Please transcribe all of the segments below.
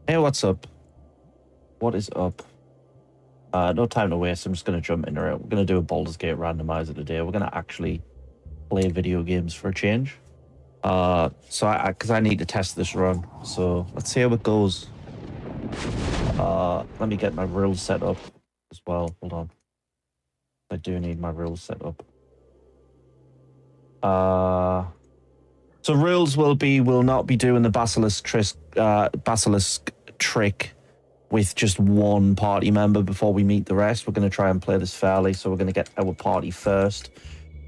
Hey, what's up? What is up? No time to waste. I'm just going to jump into it. We're going to do a Baldur's Gate randomizer today. We're going to actually play video games for a change. Because I need to test this run. So let's see how it goes. Let me get my rules set up as well. Hold on. I do need my rules set up. So rules will not be doing the basilisk trick with just one party member before we meet the rest. We're going to try and play this fairly, so we're going to get our party first.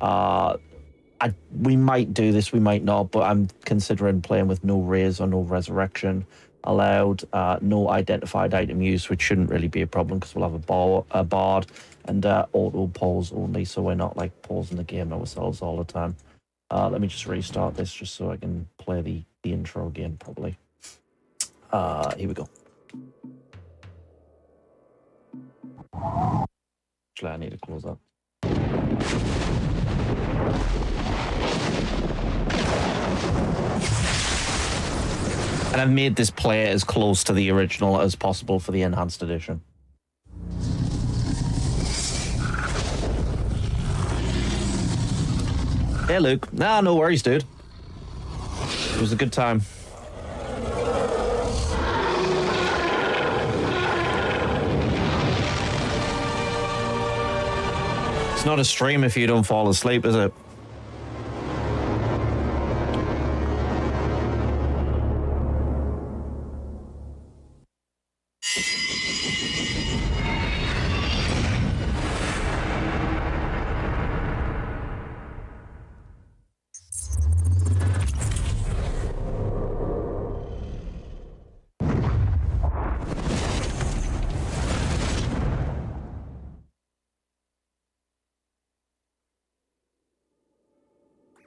We might do this, we might not, but I'm considering playing with no raise or no resurrection allowed, no identified item use, which shouldn't really be a problem because we'll have a bard and auto pause only, so we're not like pausing the game ourselves all the time. Let me just restart this just so I can play the intro again properly. Here we go. Actually, I need to close that. And I've made this play as close to the original as possible for the enhanced edition. Hey, Luke. Nah, no worries, dude. It was a good time. It's not a stream if you don't fall asleep, is it?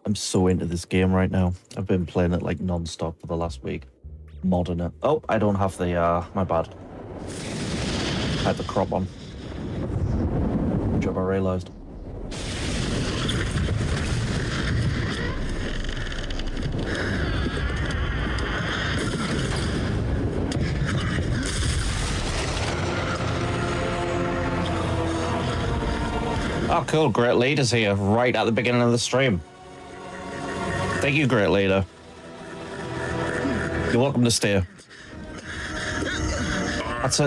I'm so into this game right now. I've been playing it like non-stop for the last week. Modding it. Oh, I don't have the, my bad. I had the crop on. Good job, I realised. Oh, cool. Great Leader's here right at the beginning of the stream. Thank you, Great Leader. You're welcome to stay. That's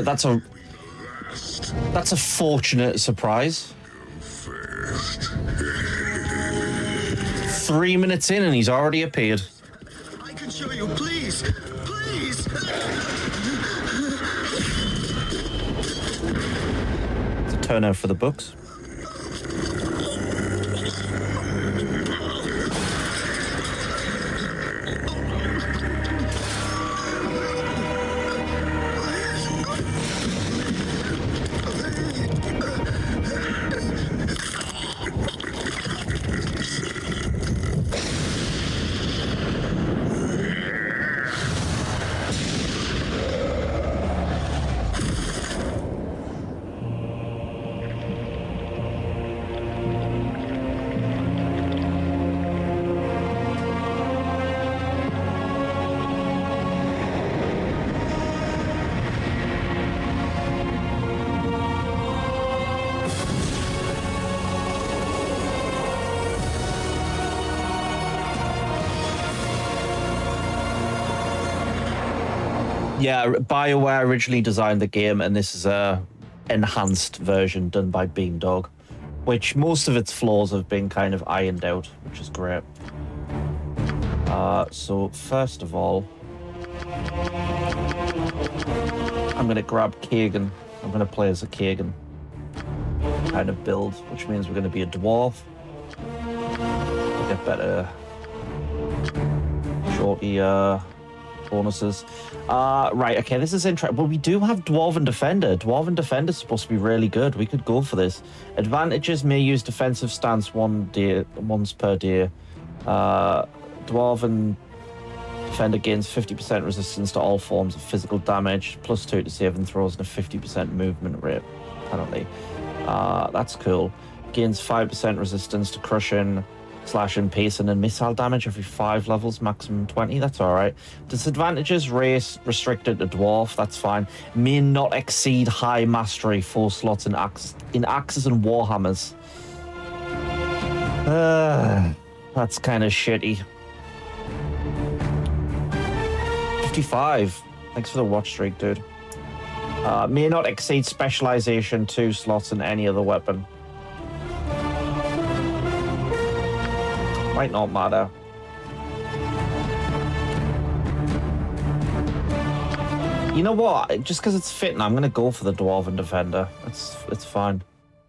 a fortunate surprise. 3 minutes in and he's already appeared. I can show you, please, please. It's a turnout for the books. Yeah, BioWare originally designed the game, and this is a enhanced version done by Beamdog, which most of its flaws have been kind of ironed out, which is great. So first of all, I'm going to grab Kagan. I'm going to play as a Kagan kind of build, which means we're going to be a dwarf. We'll get better shorty bonuses. Right, okay, this is interesting. Well, we do have Dwarven Defender. Dwarven Defender is supposed to be really good. We could go for this. Advantages: may use defensive stance once per day. Dwarven Defender gains 50% resistance to all forms of physical damage, +2 to saving throws, and a 50% movement rate penalty. That's cool. Gains 5% resistance to crushing, Slashing, piercing, and missile damage every 5 levels, maximum 20. That's all right. Disadvantages, race restricted to dwarf. That's fine. May not exceed high mastery, 4 slots in axes and warhammers. That's kind of shitty. 55. Thanks for the watch streak, dude. May not exceed specialization, 2 slots in any other weapon. Might not matter. You know what? Just because it's fitting, I'm going to go for the Dwarven Defender. It's fine.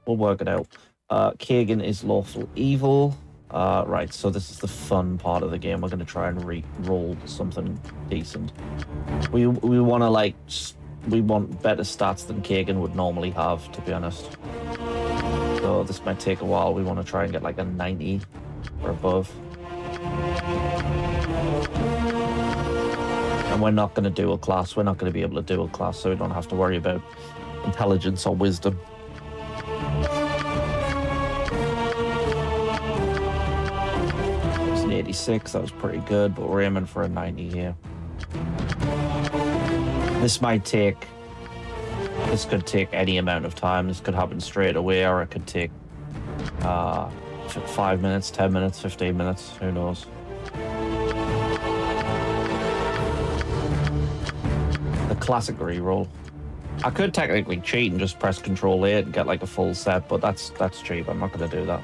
We'll work it out. Kagan is lawful evil. Right, so this is the fun part of the game. We're going to try and roll something decent. We want to, we want better stats than Kagan would normally have, to be honest. So this might take a while. We want to try and get a 90 or above. And we're not going to do a class. We're not going to be able to do a class, so we don't have to worry about intelligence or wisdom. It was an 86. That was pretty good, but we're aiming for a 90 here. This could take any amount of time. This could happen straight away, or it could take 5 minutes, 10 minutes, 15 minutes, who knows. The classic reroll. I could technically cheat and just press Control 8 and get a full set, but that's cheap. I'm not going to do that.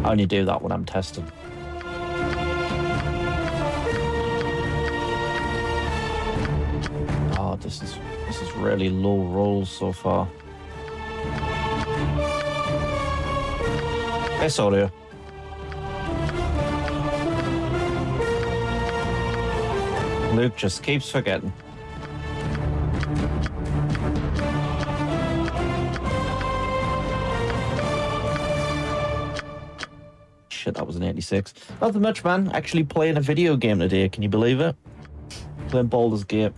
I only do that when I'm testing. Oh, this is really low rolls so far. Hey, Solia. Luke just keeps forgetting. Shit, that was an 86. Nothing much, man. Actually playing a video game today. Can you believe it? Playing Baldur's Gate.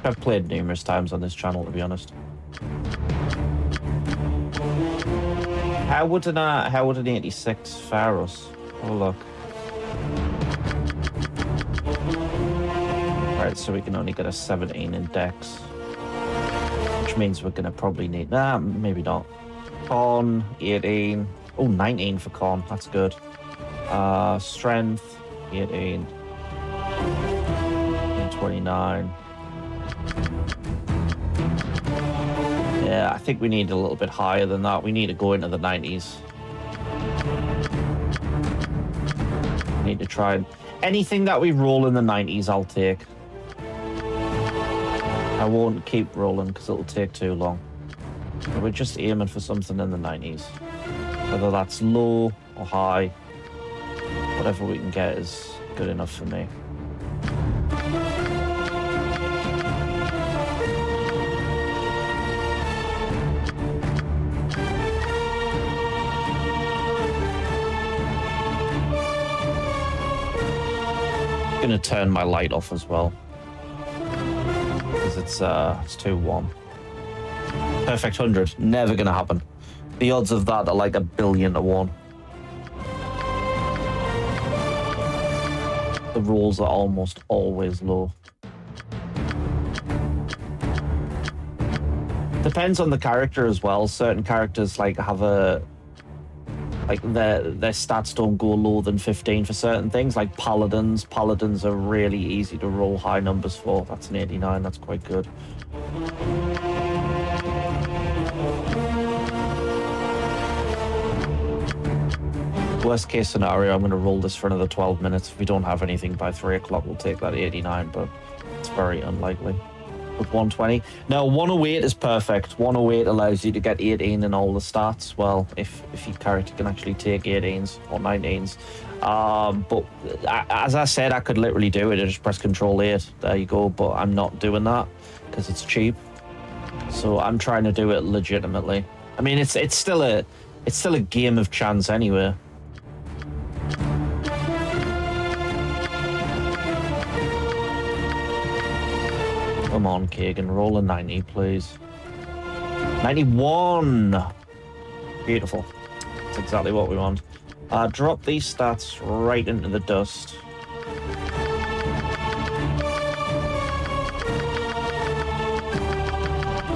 I've played numerous times on this channel, to be honest. How would an 86 fare us? Have a look. Right, so we can only get a 17 in Dex, which means we're gonna probably need maybe not. Con 18. Oh, 19 for con. That's good. Strength 18. 29. Yeah, I think we need a little bit higher than that. We need to go into the 90s. We need to try and... Anything that we roll in the 90s, I'll take. I won't keep rolling because it'll take too long. So we're just aiming for something in the 90s. Whether that's low or high, whatever we can get is good enough for me. Gonna turn my light off as well because it's too warm. Perfect 100, never gonna happen. The odds of that are like 1 billion to 1. The rolls are almost always low. Depends on the character as well. Certain characters have a their stats don't go lower than 15 for certain things, like paladins. Paladins are really easy to roll high numbers for. That's an 89, that's quite good. Worst case scenario, I'm going to roll this for another 12 minutes. If we don't have anything by 3 o'clock, we'll take that 89, but it's very unlikely. With 120. No, 108 is perfect. 108 allows you to get 18 in all the stats. Well, if your character can actually take 18s or 19s. But as I said, I could literally do it. I just press Control 8. There you go. But I'm not doing that because it's cheap. So I'm trying to do it legitimately. I mean, it's still a game of chance anyway. Come on, Kagan, roll a 90, please. 91! Beautiful. That's exactly what we want. Drop these stats right into the dust.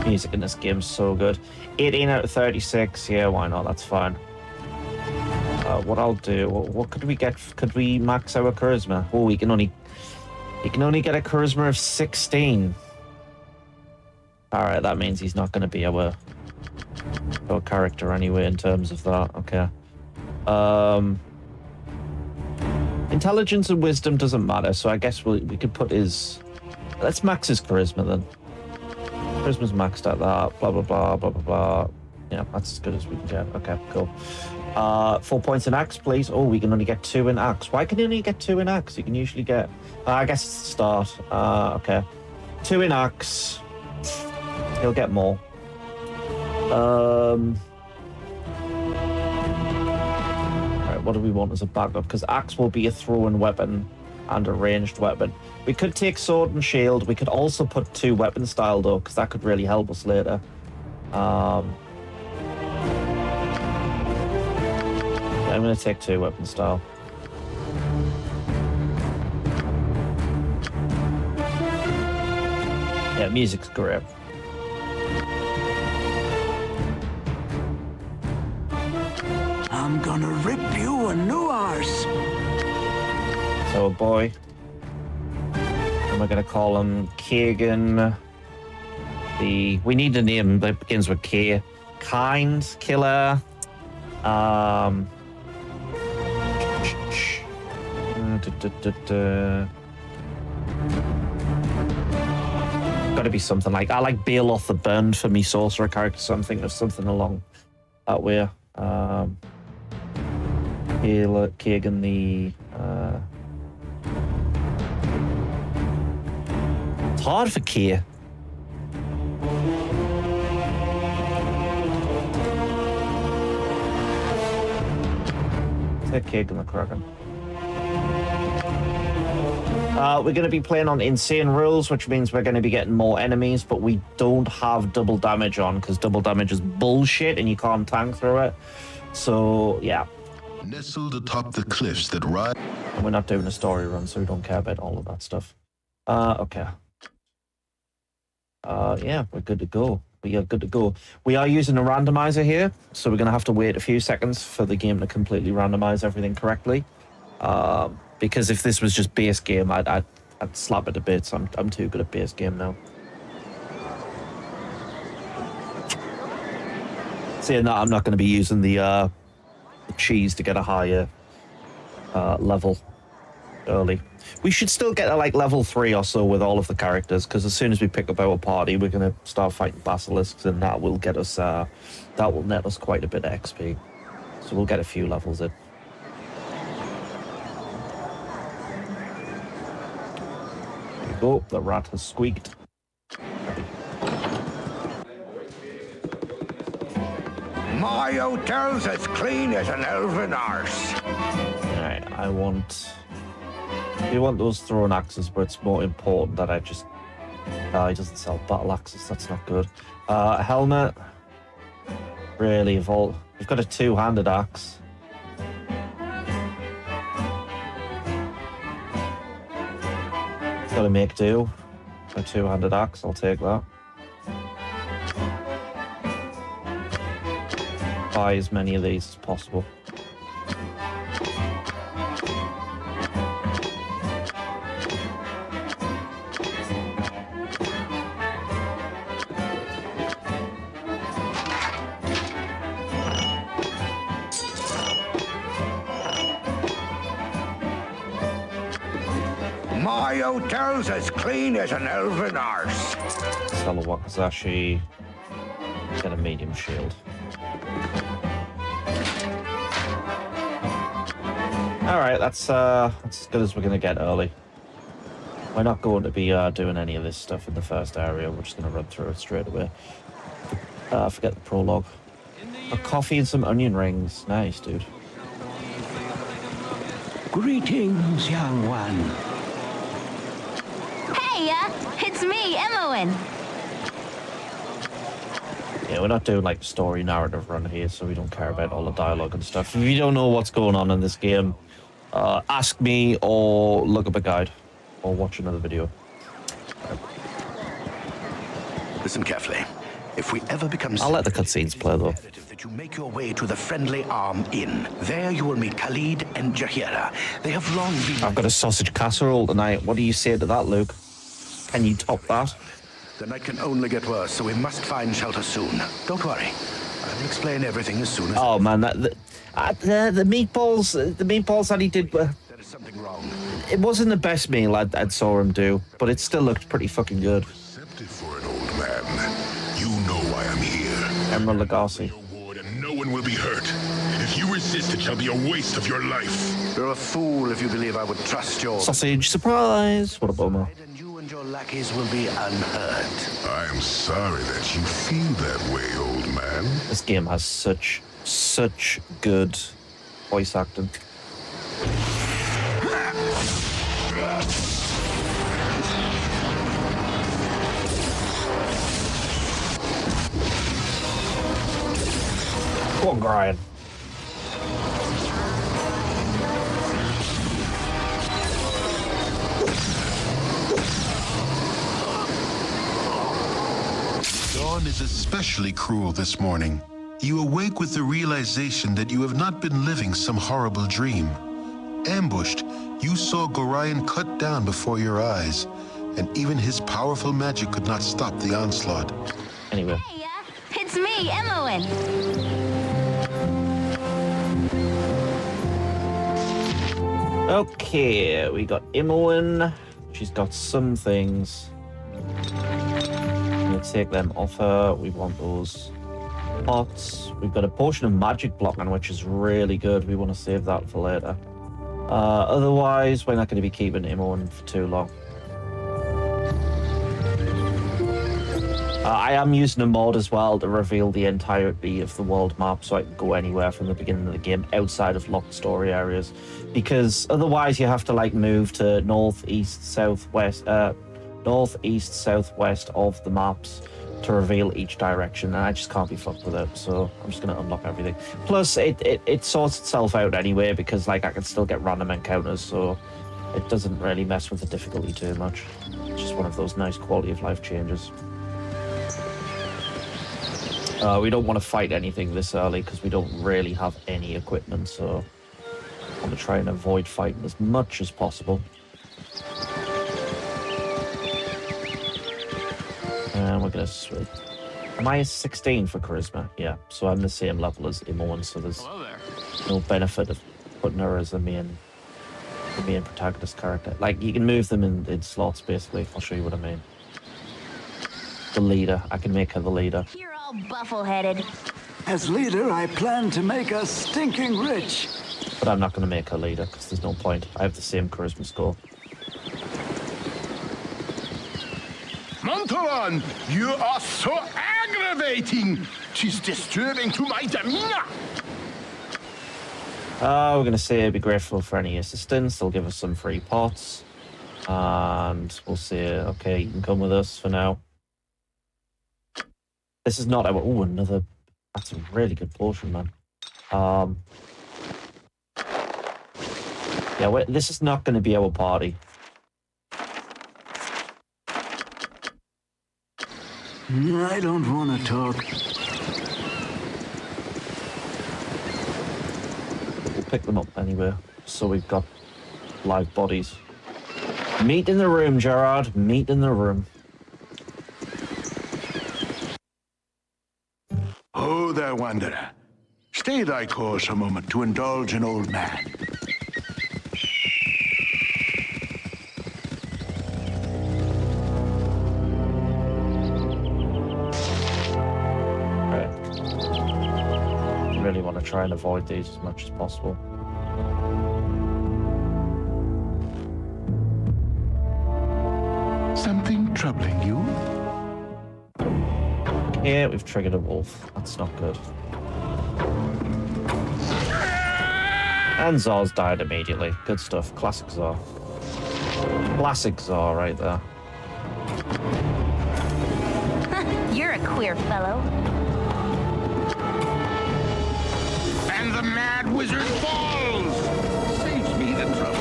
Music in this game's so good. 18 out of 36. Yeah, why not? That's fine. What I'll do... What could we get? Could we max our charisma? Oh, you can only get a charisma of 16. Alright, that means he's not going to be our character anyway in terms of that. Okay. Intelligence and wisdom doesn't matter, so I guess we could put his... Let's max his charisma then. Charisma's maxed at that. Blah, blah, blah, blah, blah, blah. Yeah, that's as good as we can get. Okay, cool. 4 points in axe, please. Oh, we can only get 2 in axe. Why can you only get 2 in axe? You can usually get... I guess it's the start. Okay. 2 in axe. He'll get more. Right, what do we want as a backup? Because axe will be a thrown weapon and a ranged weapon. We could take sword and shield. We could also put 2 weapon style though, because that could really help us later. I'm going to take 2 weapon style. Yeah, music's great. I'm gonna rip you a new arse. So, boy. Am I going to call him Kagan? We need a name that begins with K. Kind, Killer. Got to be something like... I like Bealoth the Burned for me sorcerer character, so I'm thinking of something along that way. Kagan the... It's hard for K. Take Kagan the Kraken. We're going to be playing on insane rules, which means we're going to be getting more enemies, but we don't have double damage on because double damage is bullshit and you can't tank through it. So, yeah. Nestled atop the cliffs that rise. And we're not doing a story run, so we don't care about all of that stuff. Okay. Yeah, we're good to go. We are good to go. We are using a randomizer here, so we're going to have to wait a few seconds for the game to completely randomize everything correctly. Because if this was just base game, I'd slap it a bit. So I'm too good at base game now. Saying that, I'm not going to be using the cheese to get a higher level early. We should still get to like level 3 or so with all of the characters, because as soon as we pick up our party, we're going to start fighting basilisks, and that will get us that will net us quite a bit of XP. So we'll get a few levels in. Oh, the rat has squeaked. My hotel's as clean as an elven arse. Alright, we want those thrown axes, but it's more important that I just... he doesn't sell battle axes, that's not good. A helmet. Really, we've got a 2-handed axe. Gotta make do. A 2-handed axe, I'll take that. Buy as many of these as possible. My hotel's as clean as an elven arse. Sell a Wakazashi. Get a medium shield. Alright, that's as good as we're going to get early. We're not going to be doing any of this stuff in the first area. We're just going to run through it straight away. Forget the prologue. A coffee and some onion rings. Nice, dude. Greetings, young one. Hey, it's me, Emmowen. Yeah, we're not doing like story narrative run here, so we don't care about all the dialogue and stuff. If you don't know what's going on in this game, ask me or look up a guide or watch another video. Listen carefully. If we ever become I'll let the cutscenes play though. that you make your way to the Friendly Arm Inn. There you will meet Khalid and Jahira. They have long been... I've got a sausage casserole tonight. What do you say to that, Luke? Can you top that? The night can only get worse, so we must find shelter soon. Don't worry. I will explain everything as soon as... Oh man, the meatballs that he did. There is something wrong. It wasn't the best meal I'd saw him do, but it still looked pretty fucking good. Accepted for an old man. You know why I'm here. Emerald Lagasse. No ward and no one will be hurt. If you resist, it shall be a waste of your life. You're a fool if you believe I would trust your... Sausage surprise. What a bummer. And you and your lackeys will be unhurt. I'm sorry that you feel that way, old man. This game has such good voice acting. Come on, Brian. Dawn is especially cruel this morning. You awake with the realization that you have not been living some horrible dream. Ambushed, you saw Gorion cut down before your eyes, and even his powerful magic could not stop the onslaught. Anyway. Hey, it's me, Imoen. Okay, we got Imoen. She's got some things. I'm gonna take them off her. We want those pots. We've got a potion of magic blocking, which is really good. We want to save that for later. Otherwise, we're not going to be keeping Imoen for too long. I am using a mod as well to reveal the entirety of the world map, so I can go anywhere from the beginning of the game outside of locked story areas. Because otherwise, you have to like move to north, east, southwest of the maps to reveal each direction, and I just can't be fucked with it. So I'm just going to unlock everything. Plus, it sorts itself out anyway because like I can still get random encounters, so it doesn't really mess with the difficulty too much. It's just one of those nice quality of life changes. We don't want to fight anything this early because we don't really have any equipment, so I want to try and avoid fighting as much as possible. And we're going to... Am I a 16 for charisma? Yeah, so I'm the same level as Imoen, so there's no benefit of putting her as the main protagonist character. Like, you can move them in slots, basically. I'll show you what I mean. The leader. I can make her the leader. You're all buffle-headed. As leader, I plan to make us stinking rich. But I'm not going to make her leader, because there's no point. I have the same charisma score. Montalon, you are so aggravating. 'Tis disturbing to my demeanor. We're going to say be grateful for any assistance. They'll give us some free pots. And we'll say, okay, you can come with us for now. This is not our... Oh, another... That's a really good potion, man. Yeah, this is not going to be our party. I don't want to talk. We'll pick them up anyway. So we've got live bodies. Meet in the room, Gerard. Meet in the room. Oh, there, wanderer. Stay thy course a moment to indulge an old man. Really want to try and avoid these as much as possible. Something troubling you? Yeah, we've triggered a wolf. That's not good. And Zar's died immediately. Good stuff. Classic Zar. Classic Zar right there. You're a queer fellow. wizard falls! Saves me the trouble.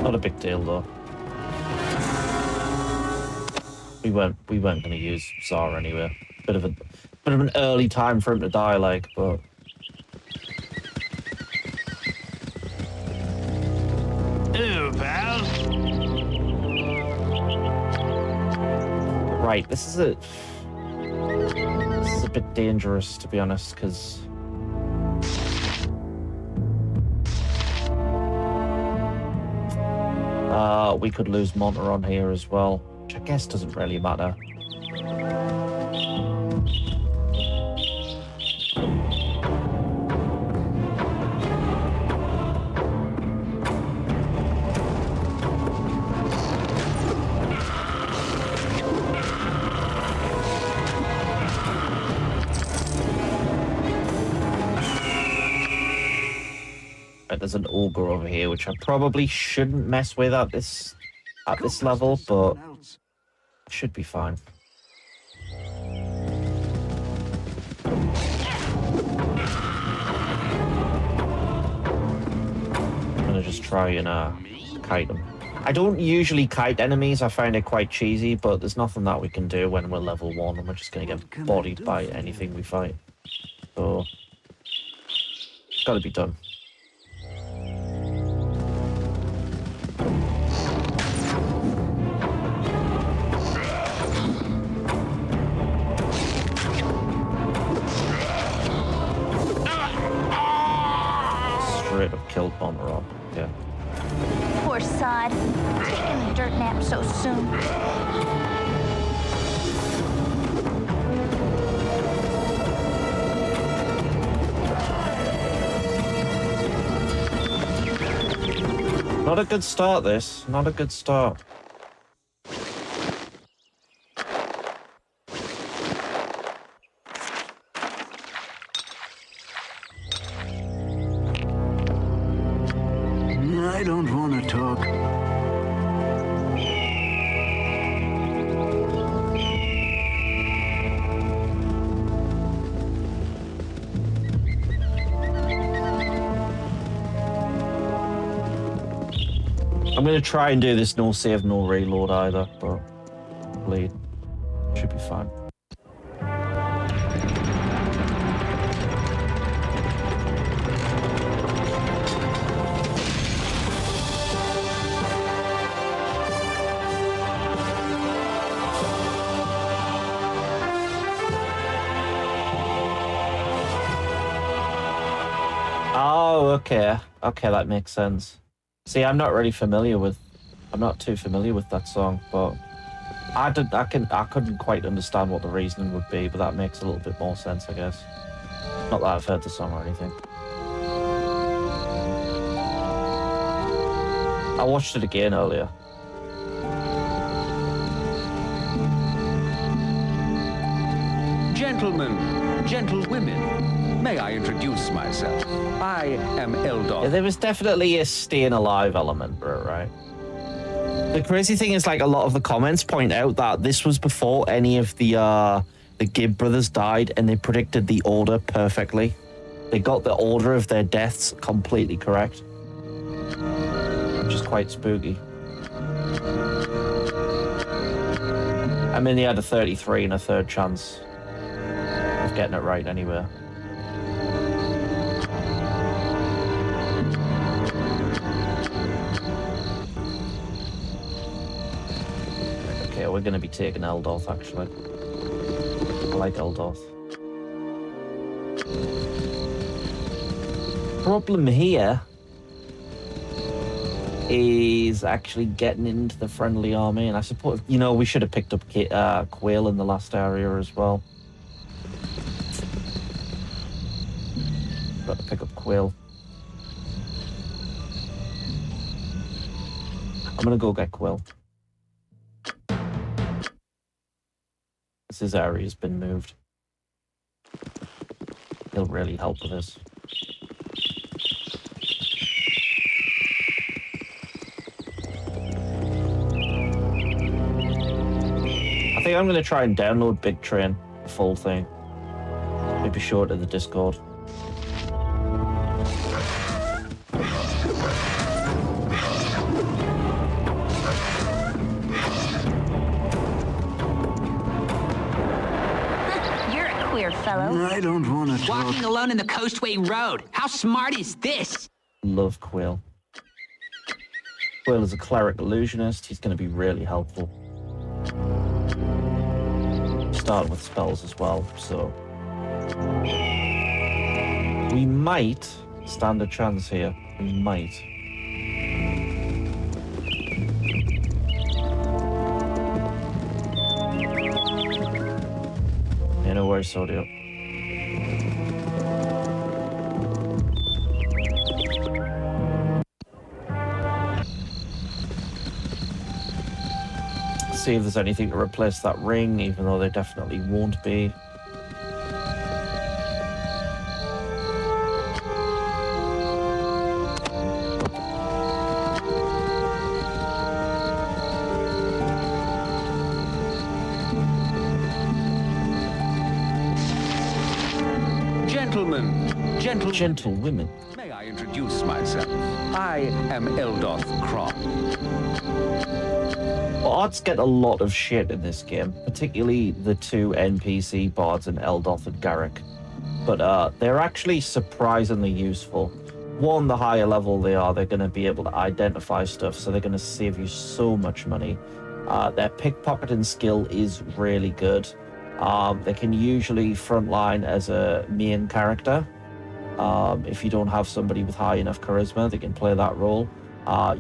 Not a big deal though. We weren't gonna use Zara anyway. Bit of an early time for him to die, like, but Hello, pal. right, this is a bit dangerous, to be honest, because we could lose Monteron here as well, which I guess doesn't really matter. There's an ogre over here, which I probably shouldn't mess with at this level, but it should be fine. I'm gonna just try and kite them. I don't usually kite enemies. I find it quite cheesy, but there's nothing that we can do when we're level 1, and we're just gonna get bodied by anything we fight. So it's got to be done. Straight up killed Monteron. Yeah. Poor sod. Taking a dirt nap so soon. Not a good start, this. Not a good start. I don't want to talk. I'm going to try and do this no save, no reload either, but hopefully it should be fine. Oh, okay. Okay, that makes sense. See, I'm not too familiar with that song, but I couldn't quite understand what the reasoning would be, but that makes a little bit more sense, I guess. Not that I've heard the song or anything. I watched it again earlier. Gentlemen, gentlewomen, may I introduce myself? I am Eldor. Yeah, there was definitely a staying alive element, right? The crazy thing is, like, a lot of the comments point out that this was before any of the Gibb brothers died, and they predicted the order perfectly. They got the order of their deaths completely correct, which is quite spooky. I mean, they had a 33 and a third chance of getting it right anyway. Okay, we're going to be taking Eldoth, actually. I like Eldoth. Problem here is actually getting into the friendly army, and I suppose, you know, we should have picked up Quail in the last area as well. Got to pick up Quail. I'm gonna go get Quill. His area's been moved. He'll really help with this. I think I'm going to try and download Big Train, the full thing. Maybe show it in the Discord. You're a queer fellow. I don't want to talk. Walking alone in the Coastway Road. How smart is this? Love Quill. Quill is a cleric illusionist. He's going to be really helpful. Start with spells as well, so we might stand a chance here. We might. No worries, Sodio. See if there's anything to replace that ring, even though there definitely won't be. Gentlewomen. May I introduce myself? I am Eldoth Kron. Bards get a lot of shit in this game, particularly the two NPC bards in Eldoth and Garrick. But they're actually surprisingly useful. One, the higher level they are, they're going to be able to identify stuff, so they're going to save you so much money. Their pickpocketing skill is really good. They can usually frontline as a main character. If you don't have somebody with high enough charisma, they can play that role.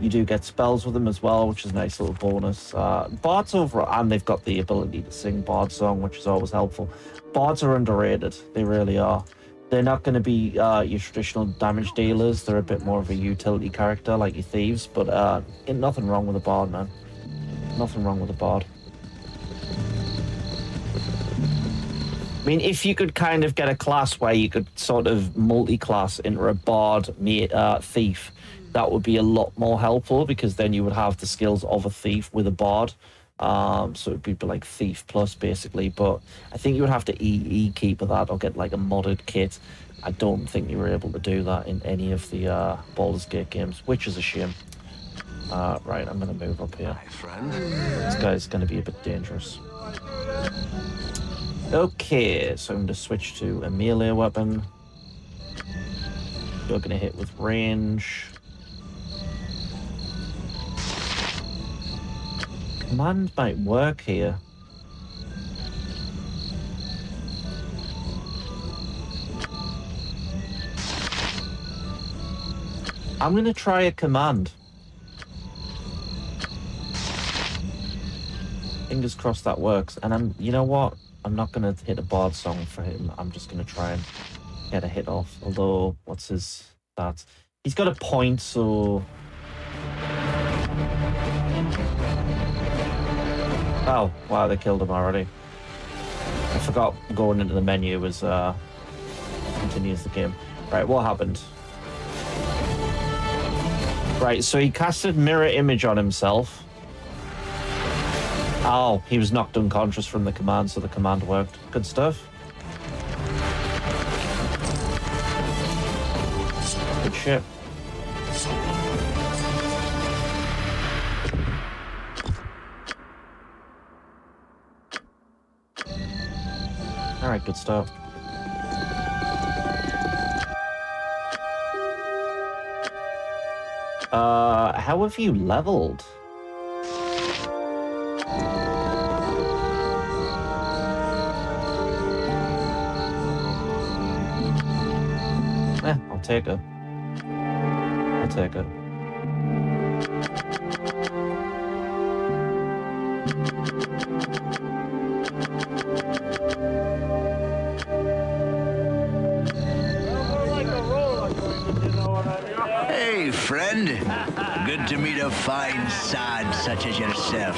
You do get spells with them as well, which is a nice little bonus. Bards overall, and they've got the ability to sing Bard song, which is always helpful. Bards are underrated. They really are. They're not going to be your traditional damage dealers. They're a bit more of a utility character, like your thieves. But ain't nothing wrong with a Bard, man. Nothing wrong with a Bard. I mean, if you could kind of get a class where you could sort of multi-class into a Bard thief, that would be a lot more helpful, because then you would have the skills of a thief with a Bard. So it would be like Thief Plus, basically. But I think you would have to EE keep with that or get like a modded kit. I don't think you were able to do that in any of the Baldur's Gate games, which is a shame. Right, I'm going to move up here. My friend. This guy's going to be a bit dangerous. Okay, so I'm going to switch to a melee weapon. You're going to hit with range. Command might work here. I'm going to try a command. Fingers crossed that works. And you know what? I'm not going to hit a Bard song for him. I'm just going to try and get a hit off. Although, what's his stats? He's got a point, so... Oh, wow, they killed him already. I forgot going into the menu was continues the game. Right, what happened? Right, so he casted Mirror Image on himself. Oh, he was knocked unconscious from the command, so the command worked. Good stuff. Good shit. Alright, good stuff. How have you leveled? I'll take it. I'll take it. Hey, friend. Good to meet a fine sod such as yourself.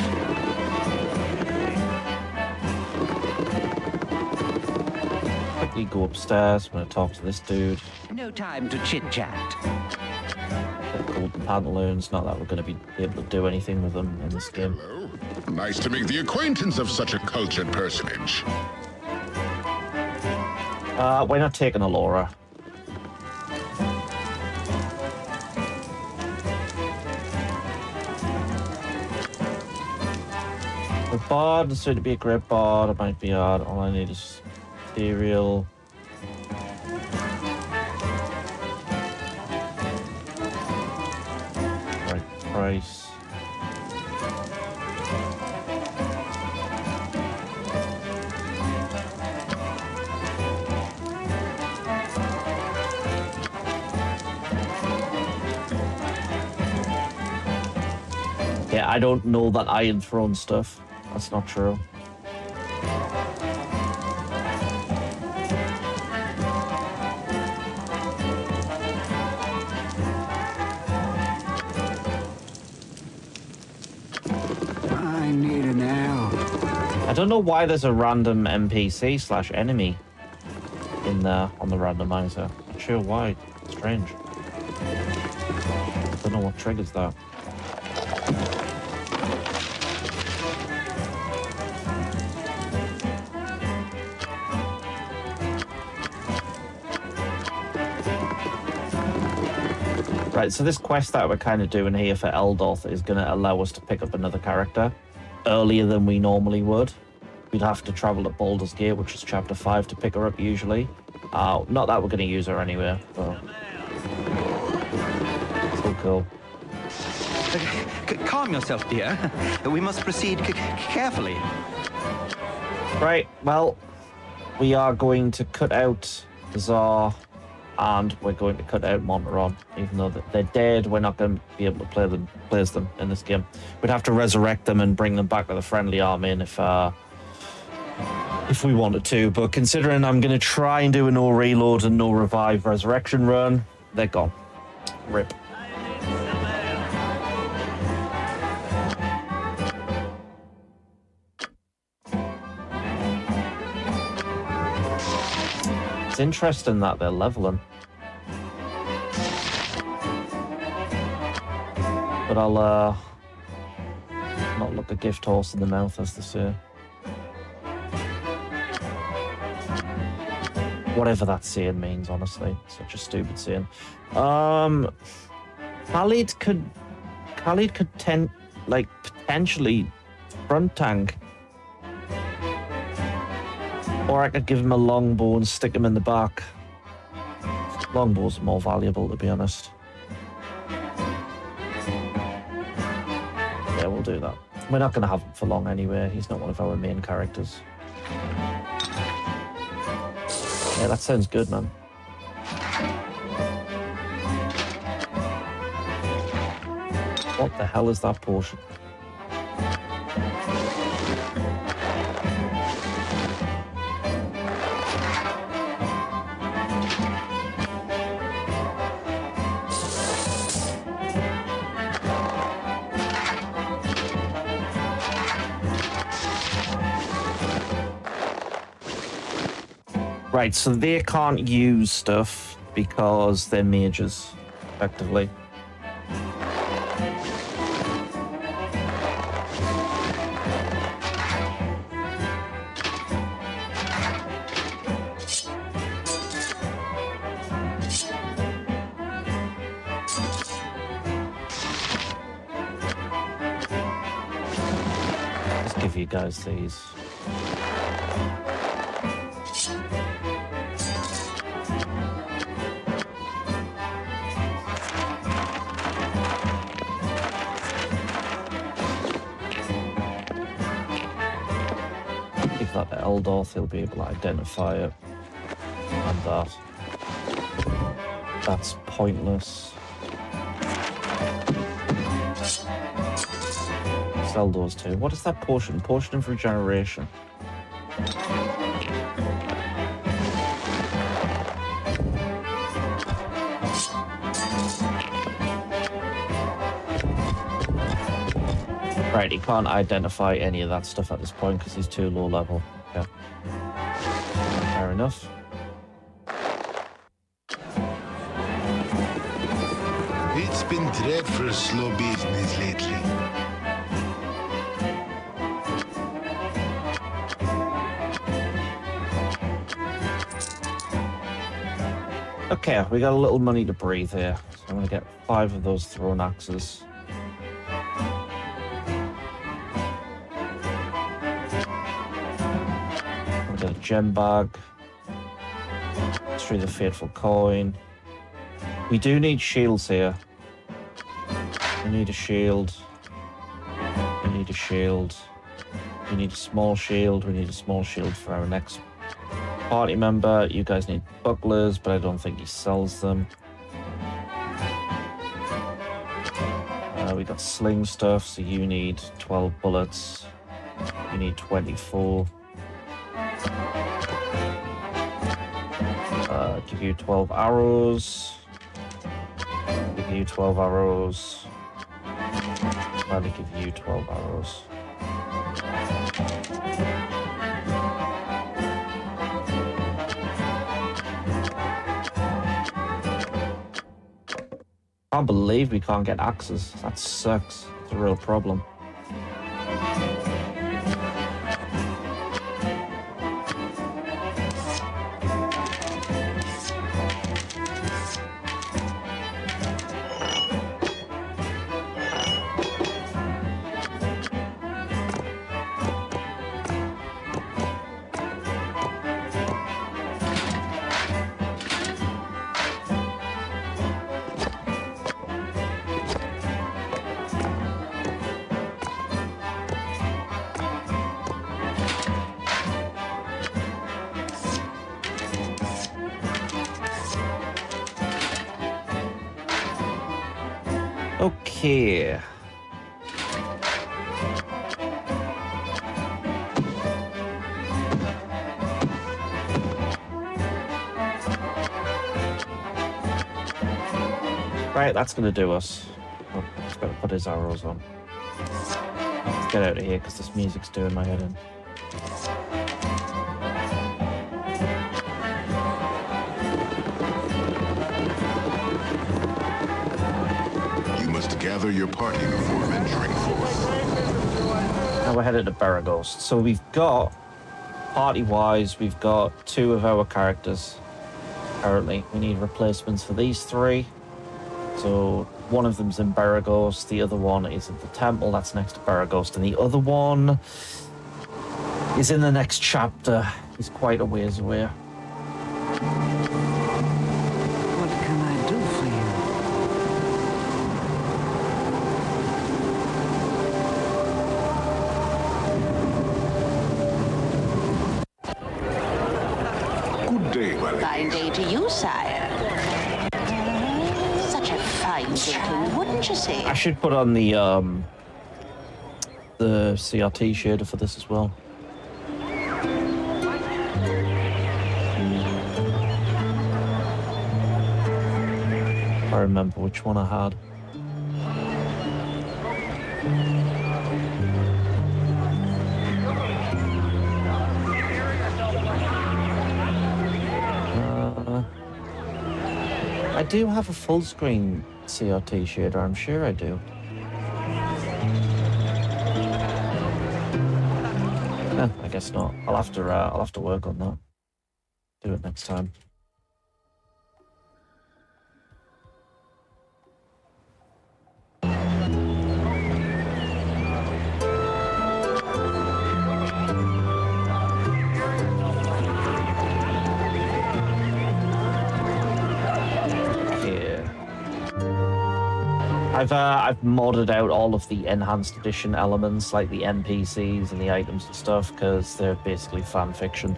Quickly go upstairs. I'm going to talk to this dude. No time to chit-chat. Get golden pantaloons. Not that we're going to be able to do anything with them in this game. Nice to make the acquaintance of such a cultured personage. We're not taking a Laura. The bard is going to be a great bard. It might be hard. All I need is material. Right price. Yeah, I don't know that Iron Throne stuff. That's not true. I need an L. I don't know why there's a random NPC/enemy in there on the randomizer. Not sure why. Strange. I don't know what triggers that. Right, so this quest that we're kind of doing here for Eldoth is going to allow us to pick up another character earlier than we normally would. We'd have to travel to Baldur's Gate, which is chapter 5, to pick her up usually. Not that we're going to use her anywhere, but still cool. Calm yourself, dear. We must proceed carefully. Right, well, we are going to cut out Czar, and we're going to cut out Monteron. Even though they're dead, we're not going to be able to place them in this game. We'd have to resurrect them and bring them back with a friendly army in if we wanted to. But considering I'm going to try and do a no reload and no revive resurrection run, they're gone. Rip. It's interesting that they're leveling. But I'll not look a gift horse in the mouth, as they say. Whatever that saying means, honestly. Such a stupid saying. Khalid could potentially front tank. Or I could give him a longbow and stick him in the back. Longbow's more valuable, to be honest. Yeah, we'll do that. We're not going to have him for long anyway. He's not one of our main characters. Yeah, that sounds good, man. What the hell is that potion? Right, so they can't use stuff because they're mages, effectively. Let's give you guys these. That Eldoth, he'll be able to identify it, and that's pointless. Sell those two. What is that potion? Potion of regeneration. Right, he can't identify any of that stuff at this point because he's too low level. Yeah. Fair enough. It's been dreadful slow business lately. Okay, we got a little money to breathe here. So I'm going to get 5 of those thrown axes. I'm going to get a gem bag. Through the fateful coin. We do need shields here. We need a shield. We need a shield. We need a small shield. We need a small shield for our next party member. You guys need bucklers, but I don't think he sells them. We got sling stuff, so you need 12 bullets. You need 24. Give you 12 arrows. Give you 12 arrows. I'll give you 12 arrows. I can't believe we can't get axes. That sucks. It's a real problem. Okay. Right, that's going to do us. Oh, he's got to put his arrows on. Let's get out of here because this music's doing my head in. You must gather your party before venturing forth. Now we're headed to Baragos. So we've got, party-wise, we've got 2 of our characters. Currently, we need replacements for these 3. So one of them's in Baragos, the other one is at the temple that's next to Baragos, and the other one is in the next chapter. He's quite a ways away. What can I do for you? Good day, my lady. Fine day to you, sire. Such a fine gentleman, wouldn't you say? I should put on the CRT shader for this as well. I remember which one I had. I do have a full screen CRT shader, I'm sure I do. I guess not. I'll have to work on that. Do it next time. I've modded out all of the enhanced edition elements, like the NPCs and the items and stuff, because they're basically fan fiction.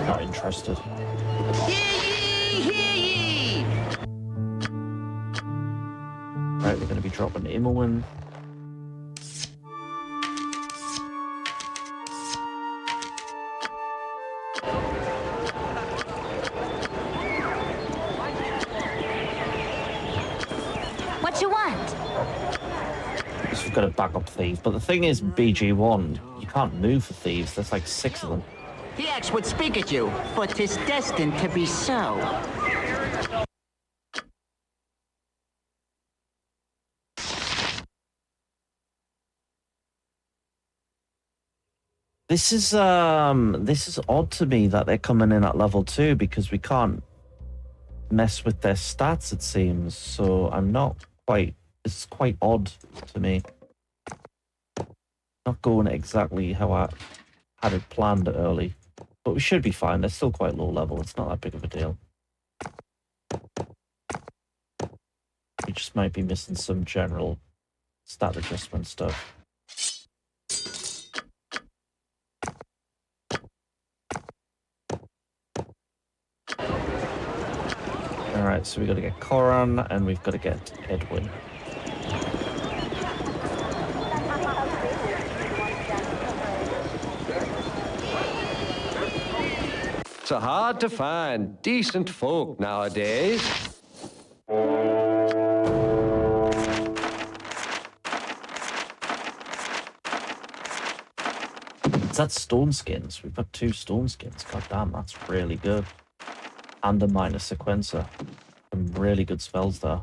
Not interested. Right, we're going to be dropping Imoen. What you want? We've got a backup thief, but the thing is, BG1, you can't move for thieves. There's like 6 of them. The X would speak at you, but 'tis destined to be so. This is odd to me that they're coming in at level 2 because we can't mess with their stats, it seems. So I'm not quite. It's quite odd to me. Not going exactly how I had it planned early, but we should be fine. They're still quite low level. It's not that big of a deal. We just might be missing some general stat adjustment stuff. Alright, so we got to get Koran and we've got to get Edwin. It's hard to find decent folk nowadays. Is that stone skins? We've got 2 stone skins. God damn, that's really good. And a minor sequencer. Some really good spells there.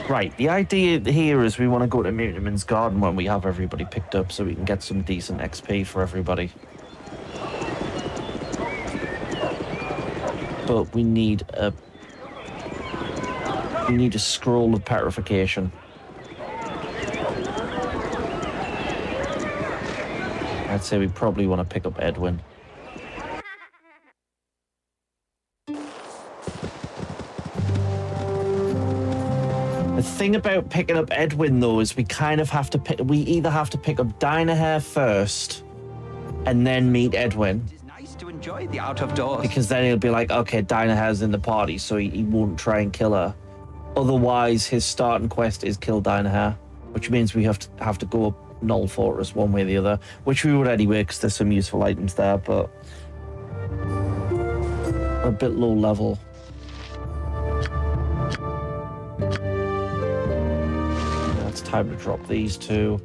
Right, the idea here is we want to go to Mutimer's Garden when we have everybody picked up so we can get some decent XP for everybody. But we need a scroll of petrification. I'd say we probably want to pick up Edwin. The thing about picking up Edwin, though, is we kind of have to pick. We either have to pick up Dynahair first, and then meet Edwin. It's nice to enjoy the out of doors. Because then he'll be like, okay, Dynahair's in the party, so he won't try and kill her. Otherwise, his starting quest is kill Dynahair, which means we have to go up Null Fortress one way or the other, which we would anyway, because there's some useful items there, but a bit low level. It's time to drop these 2.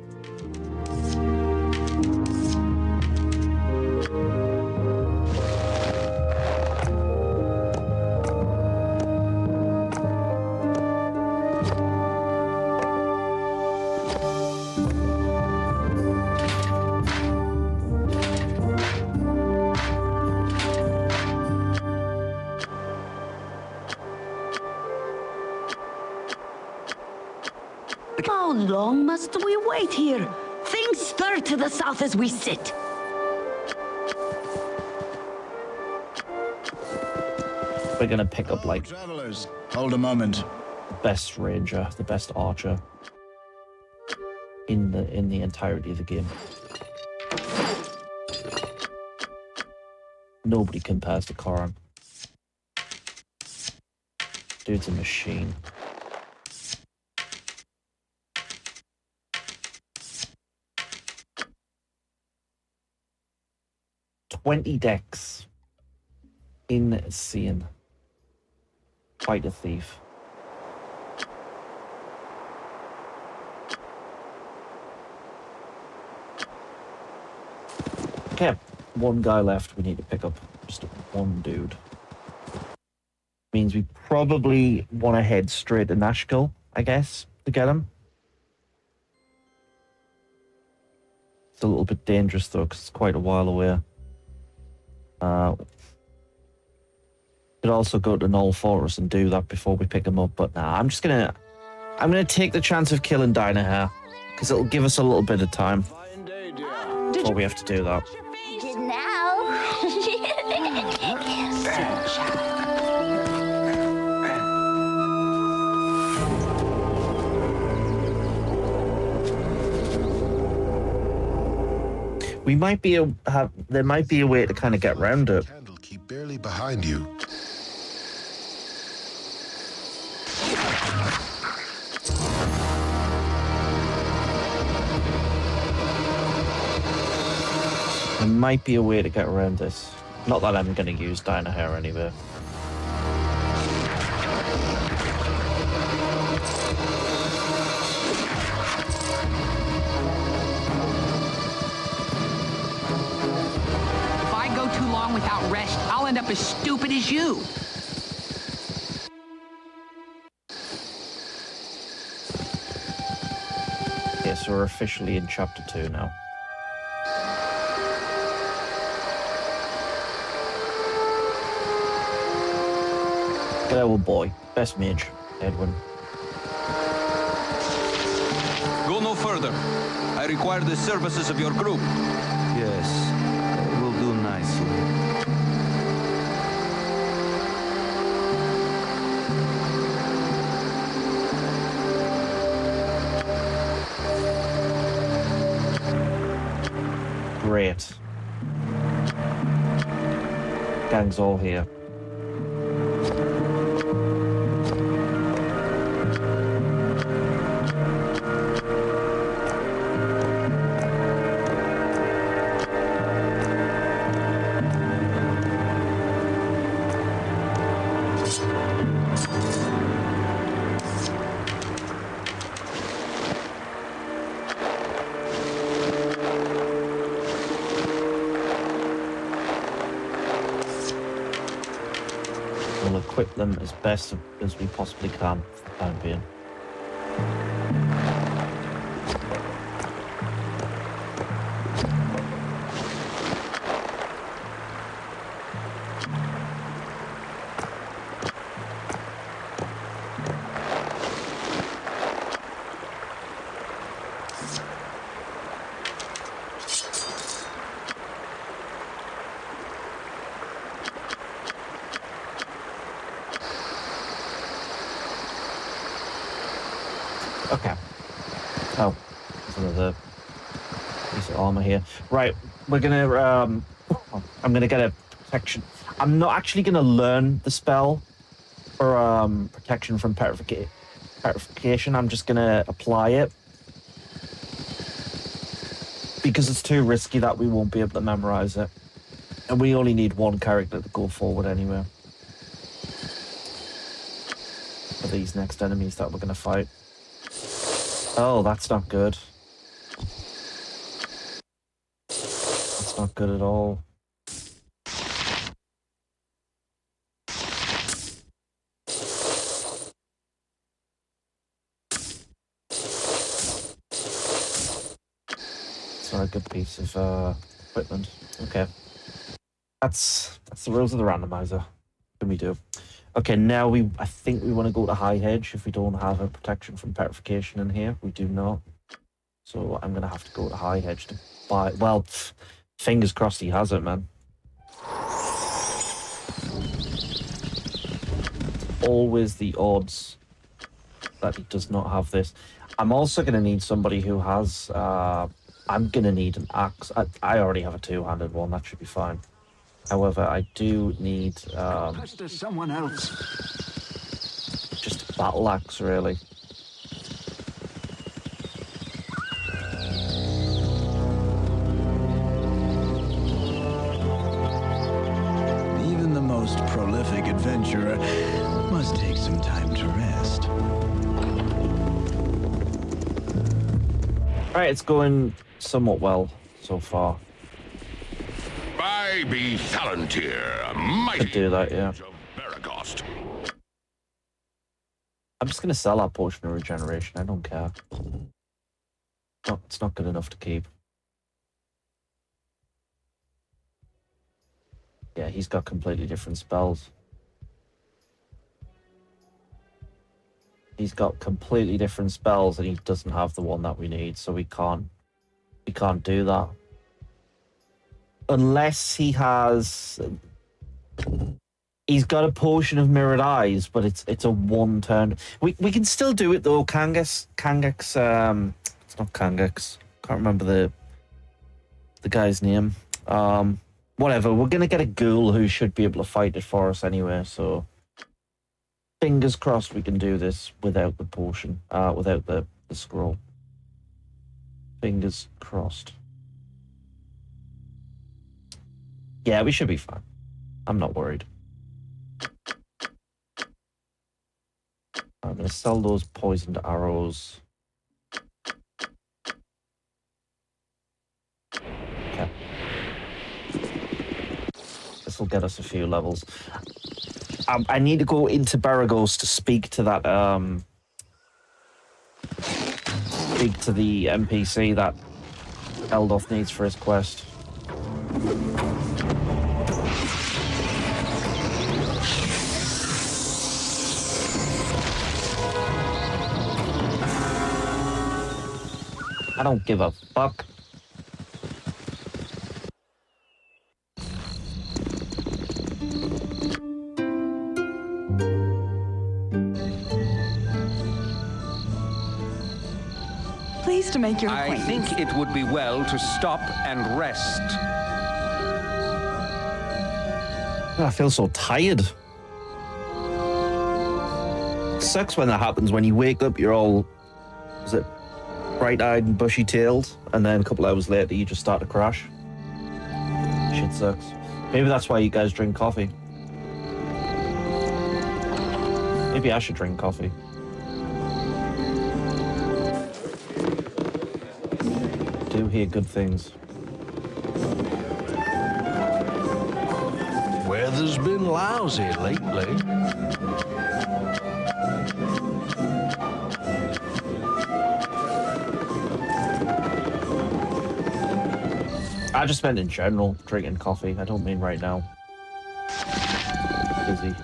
How long must we wait here? Things stir to the south as we sit. We're gonna pick up like travelers. Hold a moment. the best ranger, the best archer in the entirety of the game. Nobody compares to Koran. Dude's a machine. $20 decks. Insane. Quite a thief. Okay, one guy left we need to pick up. Just one dude. Means we probably want to head straight to Nashkel, I guess, to get him. It's a little bit dangerous though, because it's quite a while away. Could also go to Null Fortress and do that before we pick him up, but nah, I'm gonna take the chance of killing Dynahair, because it'll give us a little bit of time before we have to do that. Did now. We might be there might be a way to kind of get around it. Candle keep barely behind you. There might be a way to get around this. Not that I'm going to use Dynahair anyway. If I go too long without rest, I'll end up as stupid as you. we're officially in chapter 2 now. Good old boy, best mage, Edwin. Go no further. I require the services of your group. Yes, will do nicely. Great. Gang's all here. We'll equip them as best as we possibly can for the time being. Okay. Oh, there's another piece of armor here. Right, we're gonna. I'm gonna get a protection. I'm not actually gonna learn the spell for protection from petrification. I'm just gonna apply it because it's too risky that we won't be able to memorize it, and we only need one character to go forward anyway for these next enemies that we're gonna fight. Oh, that's not good. That's not good at all. It's not a good piece of equipment. Okay. That's the rules of the randomizer. What can we do? Okay, now I think we want to go to High Hedge if we don't have a protection from petrification in here. We do not. So I'm going to have to go to High Hedge to buy... Well, fingers crossed he has it, man. Always the odds that he does not have this. I'm also going to need somebody who has... I'm going to need an axe. I already have a two-handed one. That should be fine. However, I do need someone else. Just a battle axe, really. Even the most prolific adventurer must take some time to rest. All right, it's going somewhat well so far. I be Thalantir, mighty Could do that, yeah. of Baragost. I'm just going to sell that potion of regeneration. I don't care. No, it's not good enough to keep. Yeah, he's got completely different spells. He's got completely different spells and he doesn't have the one that we need, so we can't do that. Unless he has... He's got a potion of mirrored eyes, but it's a one turn. We can still do it though. Kangax, it's not Kangax. Can't remember the guy's name. Whatever. We're gonna get a ghoul who should be able to fight it for us anyway. So fingers crossed we can do this without the potion, without the scroll. Fingers crossed. Yeah, we should be fine. I'm not worried. I'm going to sell those poisoned arrows. Okay. This will get us a few levels. I need to go into Baragos to speak to that speak to the NPC that Eldoth needs for his quest. I don't give a fuck. Pleased to make your I acquaintance. think it would be well to stop and rest. I feel so tired. Sucks when that happens. When you wake up, you're all, is it bright-eyed and bushy-tailed, and then a couple hours later, you just start to crash. Shit sucks. Maybe that's why you guys drink coffee. Maybe I should drink coffee. I do hear good things. Weather's been lousy lately. I just meant in general, drinking coffee. I don't mean right now. Busy.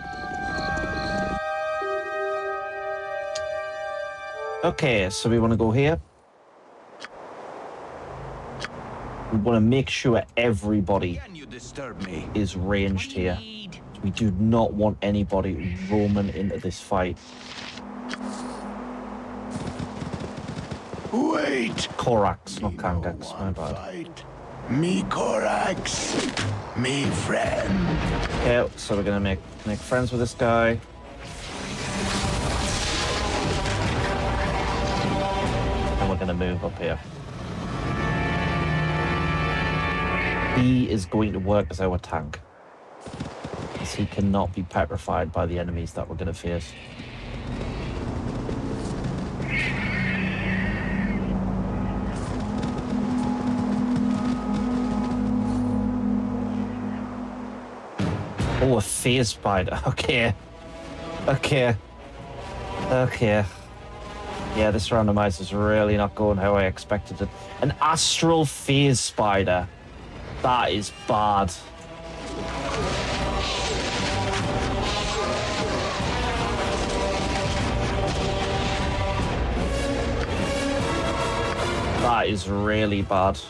Okay, so we want to go here. We want to make sure everybody is ranged here. We do not want anybody roaming into this fight. Wait! Korax, not Kangax, my bad. Fight. Me Korax, me friend. Okay, so we're gonna make friends with this guy. And we're gonna move up here. He is going to work as our tank, because he cannot be petrified by the enemies that we're gonna face. Oh, a phase spider. Okay. Okay. Okay. Yeah, this randomizer is really not going how I expected it. An astral phase spider. That is bad. That is really bad.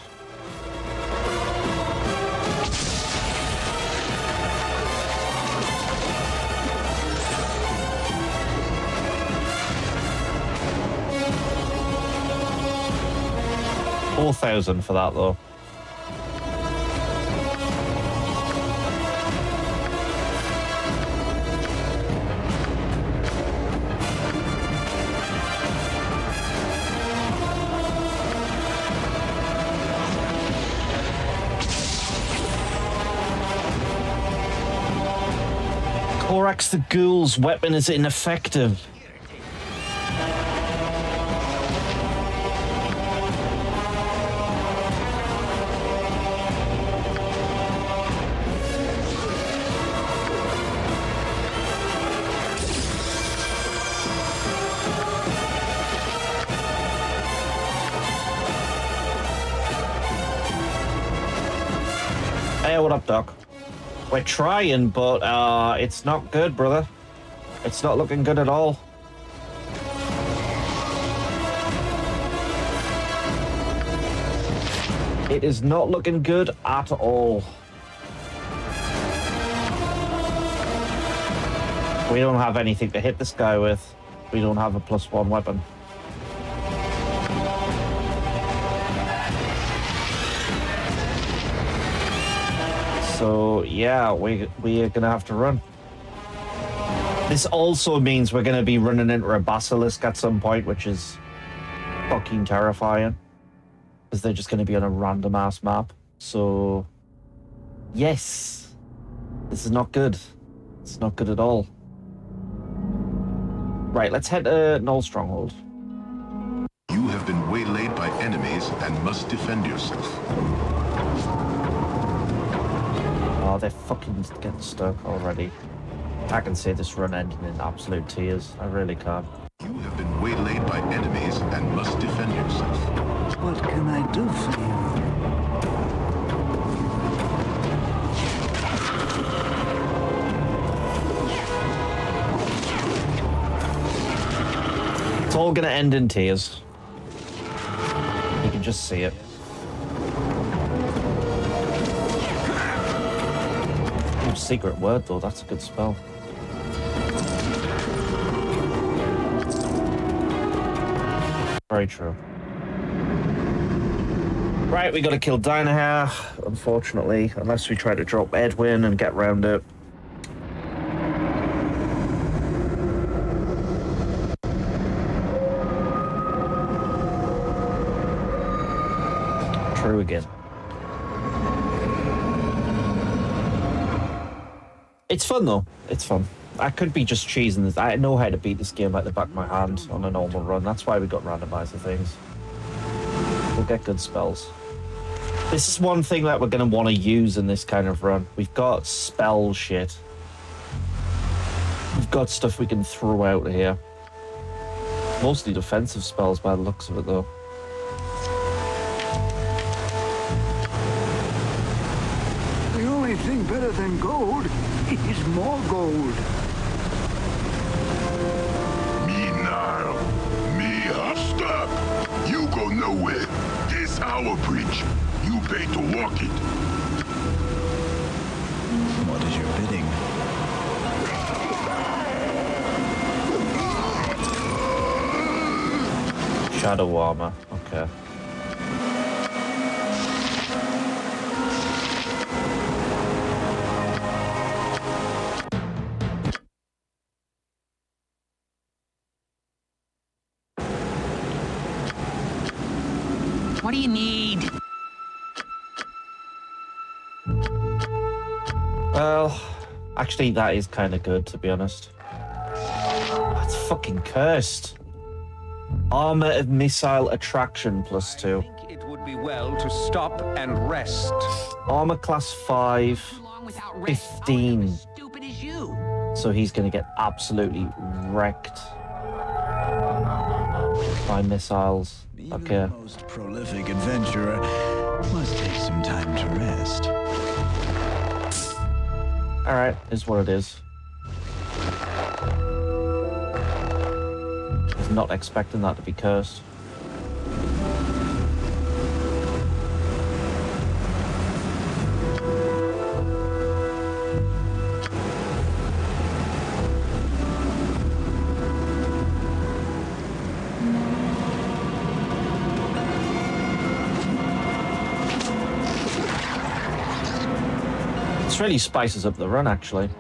$4,000 for that though. Korax the Ghoul's weapon is ineffective. Hey, what up, Doc? We're trying, but it's not good, brother. It's not looking good at all. It is not looking good at all. We don't have anything to hit this guy with. We don't have a +1 weapon. So yeah, we are gonna have to run. This also means we're gonna be running into a basilisk at some point, which is fucking terrifying, because they're just gonna be on a random ass map. So yes, this is not good. It's not good at all. Right, let's head to Null Stronghold. You have been waylaid by enemies and must defend yourself. Oh, they're fucking getting stuck already. I can see this run ending in absolute tears. I really can't. You have been waylaid by enemies and must defend yourself. What can I do for you? It's all gonna end in tears. You can just see it. Oh, secret word though, that's a good spell. Very true. Right, we gotta kill Dynahair, unfortunately, unless we try to drop Edwin and get round it. True again. It's fun though. It's fun. I could be just cheesing this. I know how to beat this game like the back of my hand on a normal run. That's why we got randomizer things. We'll get good spells. This is one thing that we're going to want to use in this kind of run. We've got spell shit. We've got stuff we can throw out here. Mostly defensive spells by the looks of it though. The only thing better than gold is more gold. Me now. Me stop. You go nowhere. This our bridge. You pay to walk it. What is your bidding? Shadow armor. Okay. What do you need? Well, actually, that is kind of good, to be honest. That's fucking cursed. Armor of missile attraction +2. I think it would be well to stop and rest. Armor class 5, 15. Stupid as you. So he's going to get absolutely wrecked by missiles. Even Okay. the most prolific adventurer must take some time to rest. Alright, is what it is. Was not expecting that to be cursed. This really spices up the run, actually.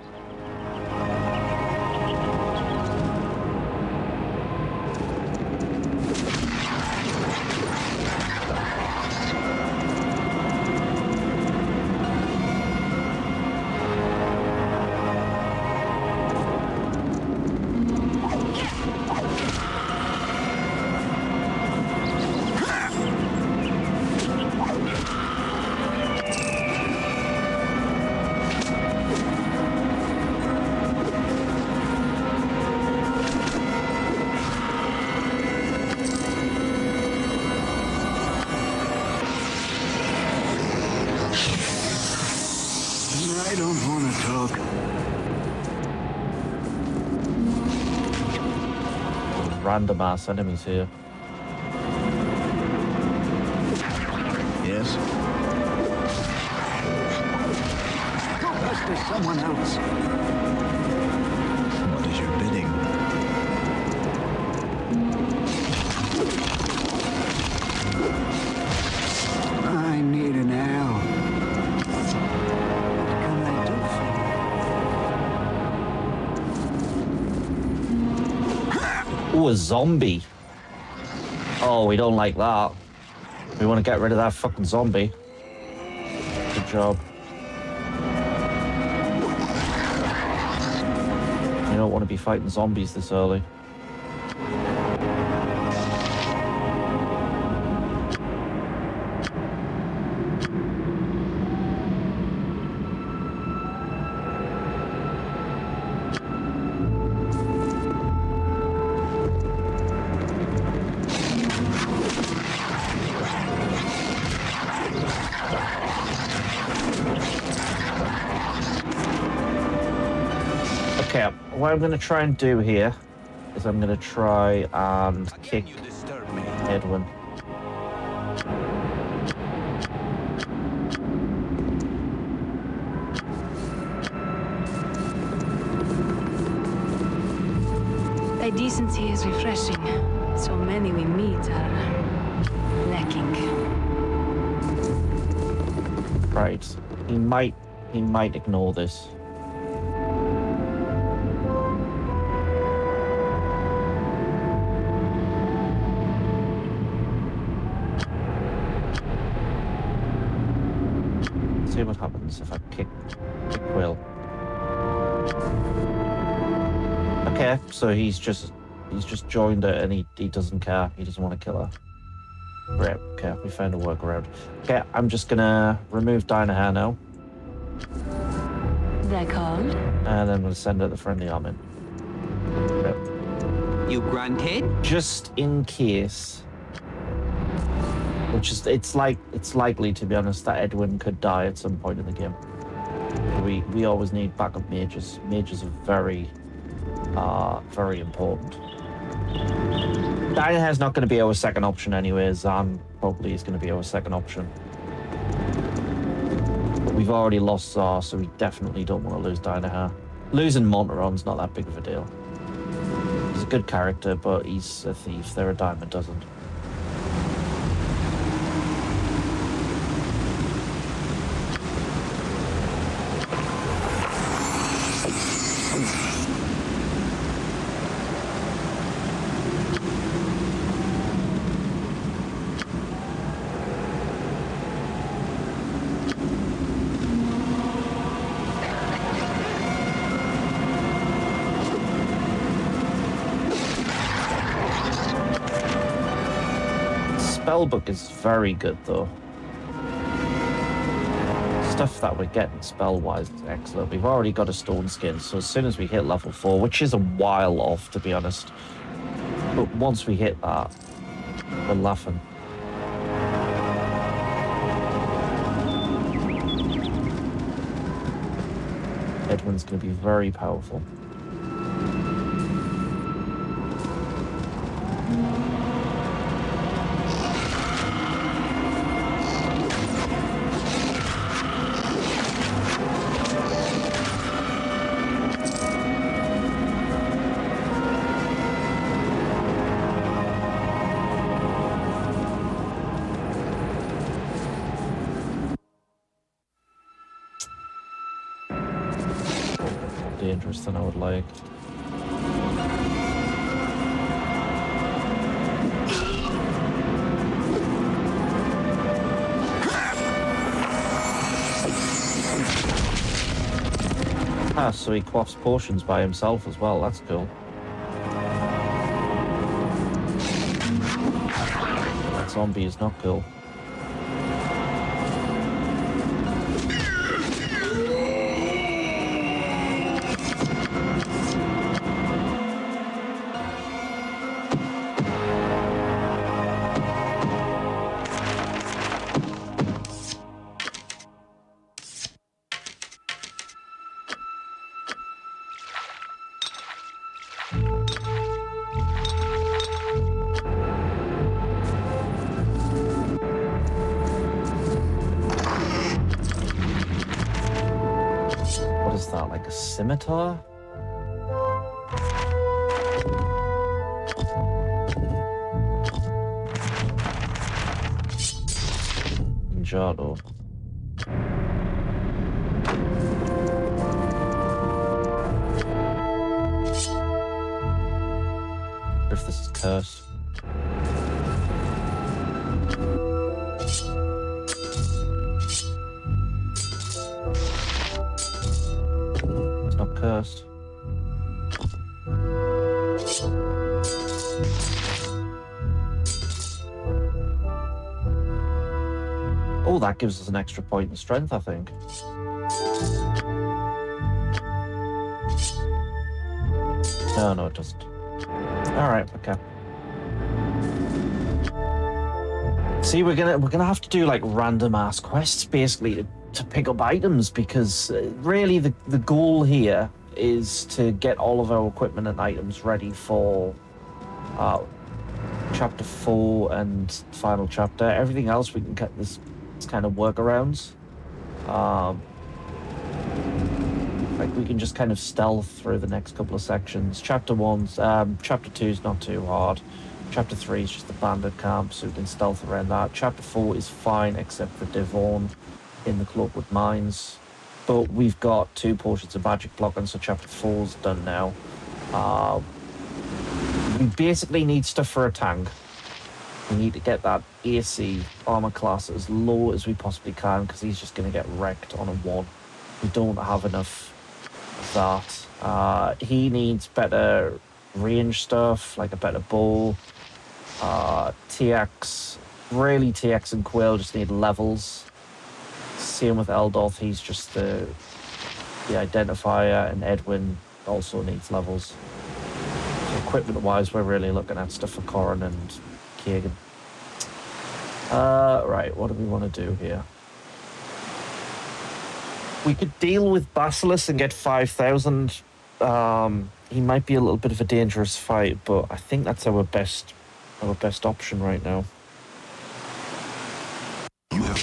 I don't want to talk. Random ass enemies here. Yes? Go pester someone else. What is your bidding? I need an L. What can I do for you? Ooh, a zombie. Oh, we don't like that. We want to get rid of that fucking zombie. Good job. You don't want to be fighting zombies this early. what I'm going to try and do here is I'm going to try and kick Edwin. Thy decency is refreshing. So many we meet are lacking. Right. He might ignore this. See what happens if I kick Quill. Okay, so he's just joined her and he doesn't care. He doesn't want to kill her. Great. Okay, we found a workaround. Okay, I'm just gonna remove Dynahair now. They called? And then I'm gonna send her the friendly army. Great. You grunted? Just in case. Which is it's likely, to be honest, that Edwin could die at some point in the game. We always need backup mages. Mages are very important. Dynahair's not going to be our second option anyway. Zan probably is going to be our second option. But we've already lost Zar, so we definitely don't want to lose Dynahair. Losing Monteron's not that big of a deal. He's a good character, but he's a thief. They're a dime a dozen. Spellbook is very good, though. Stuff that we're getting spell-wise is excellent. We've already got a stone skin, so as soon as we hit level 4, which is a while off, to be honest, but once we hit that, we're laughing. Edwin's going to be very powerful. Dangerous than I would like. Ah, so he quaffs potions by himself as well. That's cool. That zombie is not cool. Like a scimitar? Jado. If this is cursed. Cursed. Oh, that gives us an extra point in strength, I think. No, it doesn't. Alright, okay. See, we're gonna have to do like random ass quests basically to pick up items, because really the goal here is to get all of our equipment and items ready for chapter 4 and final chapter. Everything else we can get this kind of workarounds. Like we can just kind of stealth through the next couple of sections. Chapter 2 is not too hard. Chapter 3 is just the bandit camp, so we can stealth around that. Chapter 4 is fine, except for Devon in the Cloakwood Mines. But we've got 2 portions of magic blocking, so chapter 4 is done now. We basically need stuff for a tank. We need to get that AC armor class as low as we possibly can, because he's just going to get wrecked on a 1. We don't have enough of that. He needs better range stuff, like a better bow. TX, really TX and Quill just need levels. Same with Eldoth, he's just the identifier, and Edwin also needs levels. So equipment-wise, we're really looking at stuff for Corrin and Kagan. Right, what do we want to do here? We could deal with Basilisk and get 5,000. He might be a little bit of a dangerous fight, but I think that's our best option right now. You have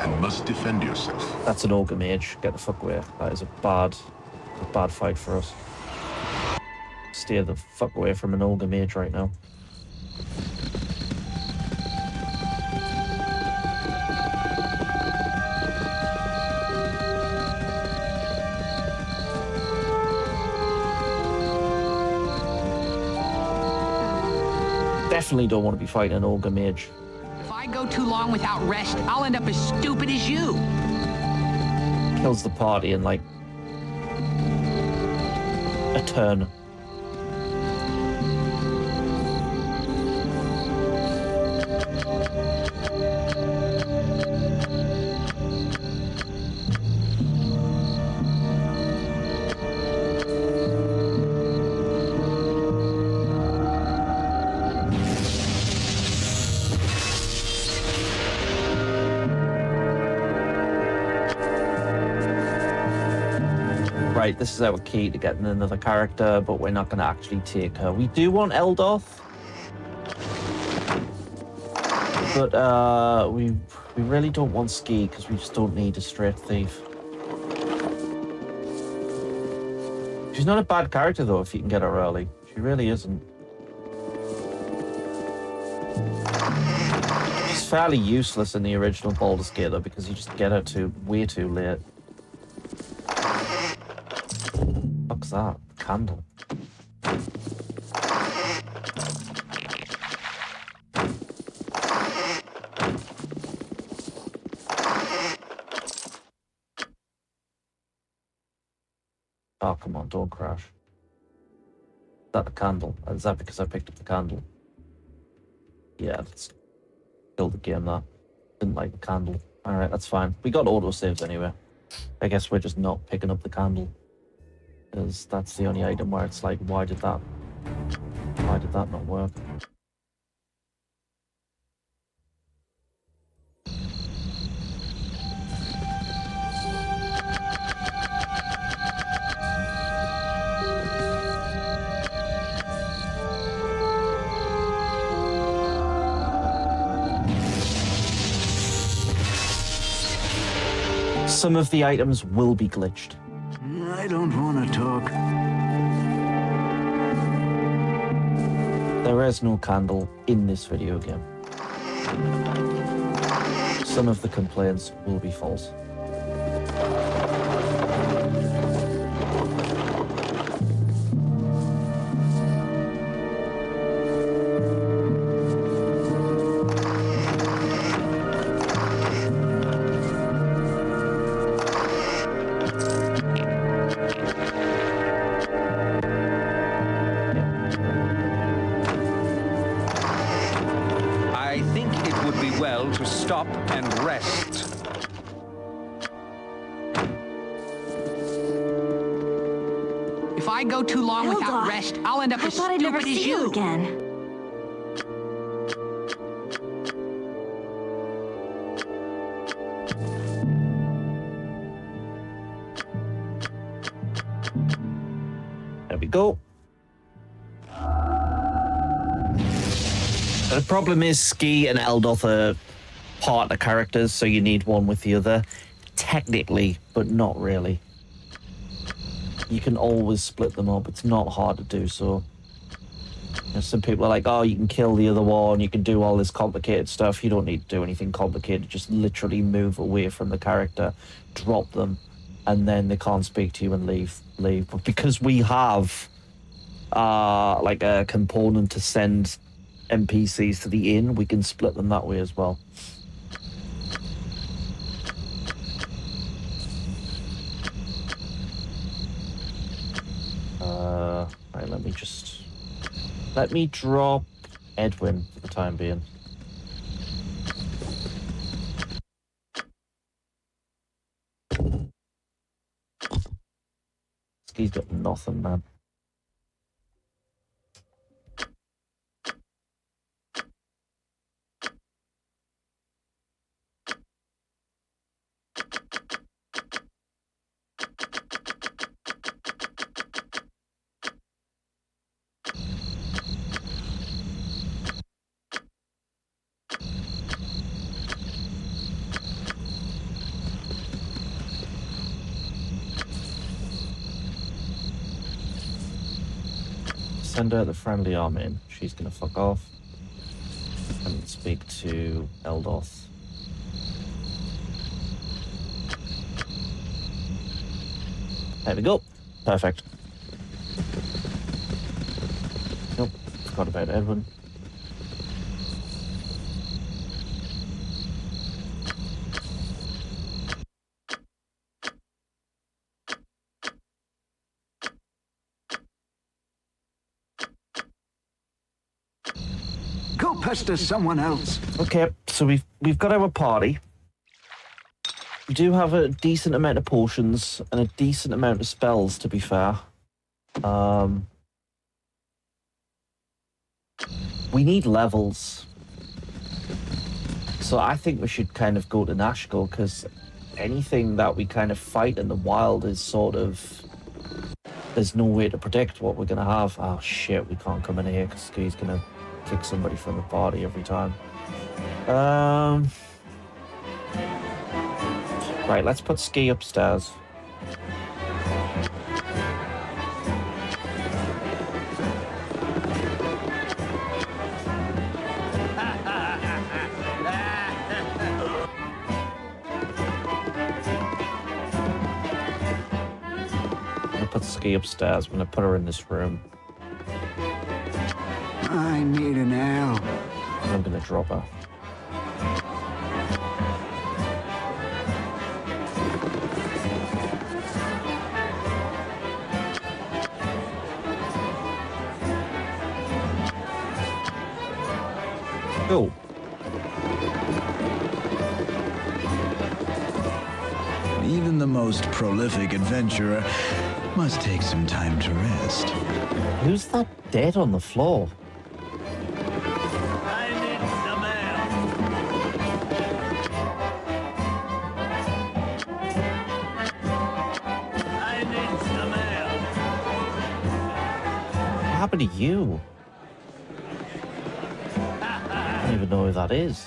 and must defend yourself. That's an Ogre Mage. Get the fuck away. That is a bad fight for us. Steer the fuck away from an Ogre Mage right now. Definitely don't want to be fighting an Ogre Mage. If I go too long without rest, I'll end up as stupid as you. Kills the party in like a turn. Right, this is our key to getting another character, but we're not going to actually take her. We do want Eldoth, but we really don't want Ski, because we just don't need a straight thief. She's not a bad character, though, if you can get her early. She really isn't. She's fairly useless in the original Baldur's Gate, though, because you just get her way too late. What's that? Candle. Oh, come on, don't crash. Is that the candle? Is that because I picked up the candle? Yeah, let's kill the game, that. Didn't like the candle. Alright, that's fine. We got autosaves anyway. I guess we're just not picking up the candle. Because that's the only item where it's like, why did that not work? Some of the items will be glitched. I don't want to talk. There is no candle in this video game. Some of the complaints will be false. To stop and rest. If I go too long without rest, I'll end up as thought I'd stupid never as see you again. There we go. The problem is Ski and Eldoth are partner characters, so you need one with the other. Technically, but not really. You can always split them up. It's not hard to do so. You know, some people are like, oh, you can kill the other one, you can do all this complicated stuff. You don't need to do anything complicated. Just literally move away from the character, drop them, and then they can't speak to you and leave. But because we have like a component to send NPCs to the inn, we can split them that way as well. Right, let me drop Edwin for the time being. He's got nothing, man. Send her the friendly arm in. She's gonna fuck off. And speak to Eldoth. There we go. Perfect. Nope, forgot about Edwin. Go pester someone else. Okay, so we've got our party. We do have a decent amount of potions and a decent amount of spells, to be fair. We need levels. So I think we should kind of go to Nashkel, because anything that we kind of fight in the wild is sort of... There's no way to predict what we're going to have. Oh shit, we can't come in here because he's going to kick somebody from the party every time. Right, let's put Ski upstairs. Put Ski upstairs. I'm gonna put her in this room. I need an L. I'm gonna drop her. Cool. Even the most prolific adventurer must take some time to rest. Who's that dead on the floor? I need some I need some What happened to you? I don't even know who that is.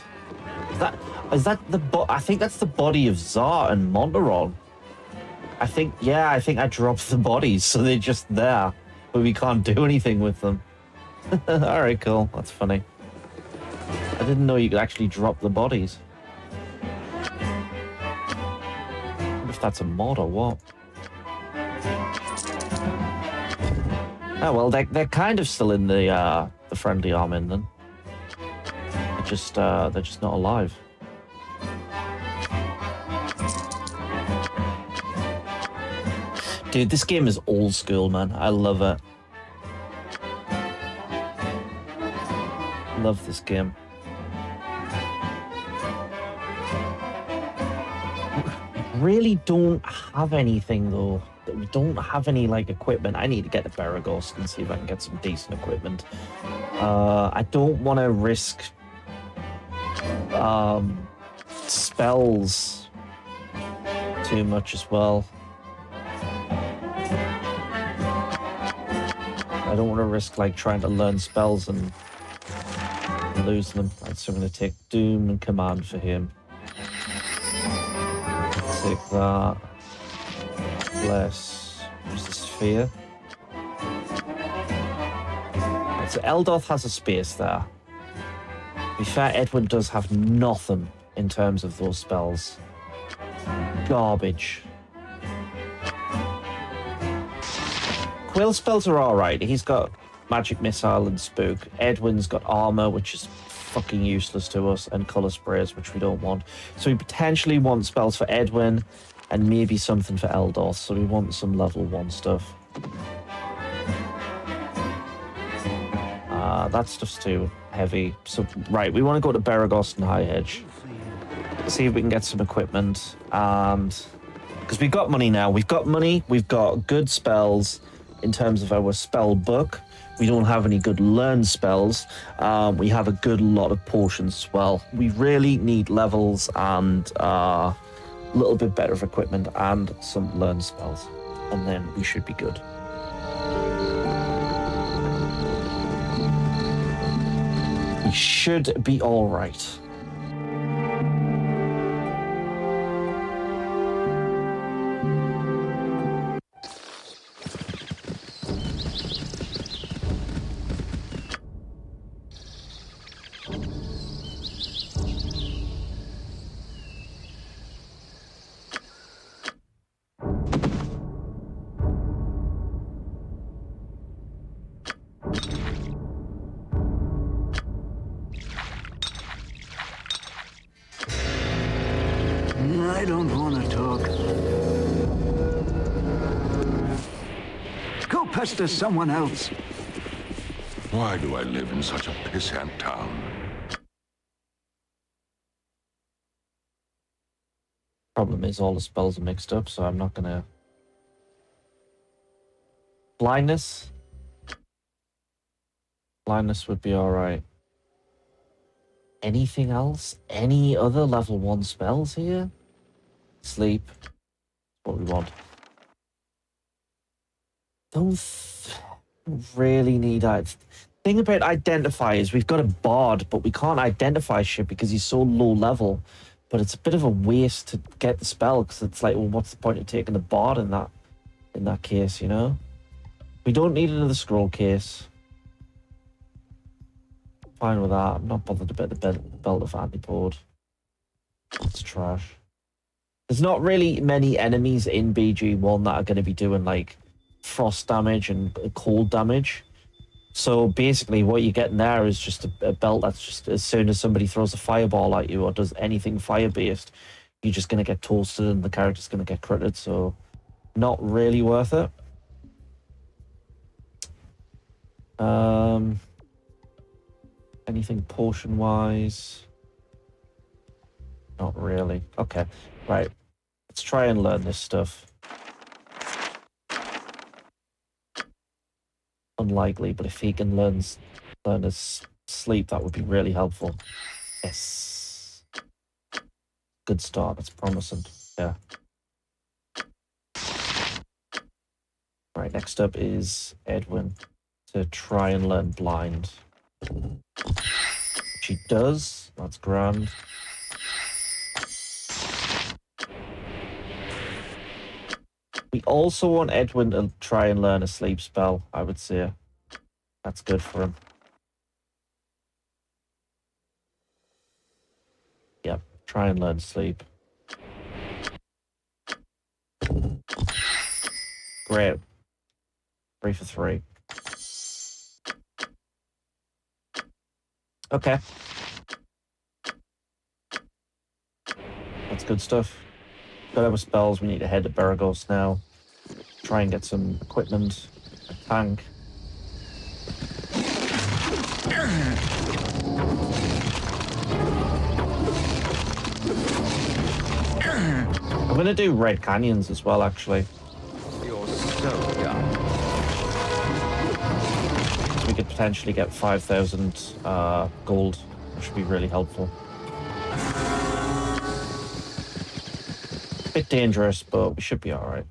Is that the I think that's the body of Zar and Monteron. I think I dropped the bodies, so they're just there, but we can't do anything with them. All right, cool. That's funny. I didn't know you could actually drop the bodies. I wonder if that's a mod or what. Oh well, they're kind of still in the friendly army then. They're just not alive. Dude, this game is old school, man. I love it. Love this game. Really don't have anything though. We don't have any like equipment. I need to get to Baragos and see if I can get some decent equipment. I don't want to risk spells too much as well. I don't want to risk like trying to learn spells and lose them. Right, so I'm going to take Doom and Command for him. Take that. Bless. Use the Sphere. Right, so Eldoth has a space there. To be fair, Edwin does have nothing in terms of those spells. Garbage. Quill spells are alright. He's got Magic Missile and Spook. Edwin's got Armor, which is fucking useless to us, and Color Sprays, which we don't want. So we potentially want spells for Edwin and maybe something for Eldoth. So we want some level 1 stuff. That stuff's too heavy. So, right, we want to go to Beregost and High Hedge. See if we can get some equipment. And because we've got money now. We've got money. We've got good spells in terms of our spell book. We don't have any good learn spells. We have a good lot of potions as well. We really need levels and a little bit better of equipment and some learn spells. And then we should be good. We should be all right. I don't want to talk. Go pester someone else. Why do I live in such a pissant town? Problem is all the spells are mixed up, so I'm not gonna... Blindness? Blindness would be alright. Anything else? Any other level 1 spells here? Sleep. What we want. Don't really need that. Thing about Identify is we've got a bard, but we can't identify shit because he's so low level. But it's a bit of a waste to get the spell because it's like, well, what's the point of taking the bard in that case, you know? We don't need another scroll case. Fine with that. I'm not bothered about the belt of antipode. It's trash. There's not really many enemies in BG1 that are going to be doing like frost damage and cold damage. So basically what you're getting there is just a belt that's just as soon as somebody throws a fireball at you or does anything fire-based, you're just going to get toasted and the character's going to get critted. So not really worth it. Anything potion-wise? Not really. Okay, right. Let's try and learn this stuff. Unlikely, but if he can learn his sleep, that would be really helpful. Yes. Good start. That's promising. Yeah. Right, next up is Edwin to try and learn blind. Which he does. That's grand. We also want Edwin to try and learn a sleep spell, I would say. That's good for him. Yep, try and learn sleep. Great. 3 for 3. Okay. That's good stuff. Got our spells. We need to head to Beregost now. Try and get some equipment. A tank. I'm going to do Red Canyons as well, actually. You're so young. So we could potentially get 5,000 gold, which would be really helpful. Bit dangerous, but we should be alright.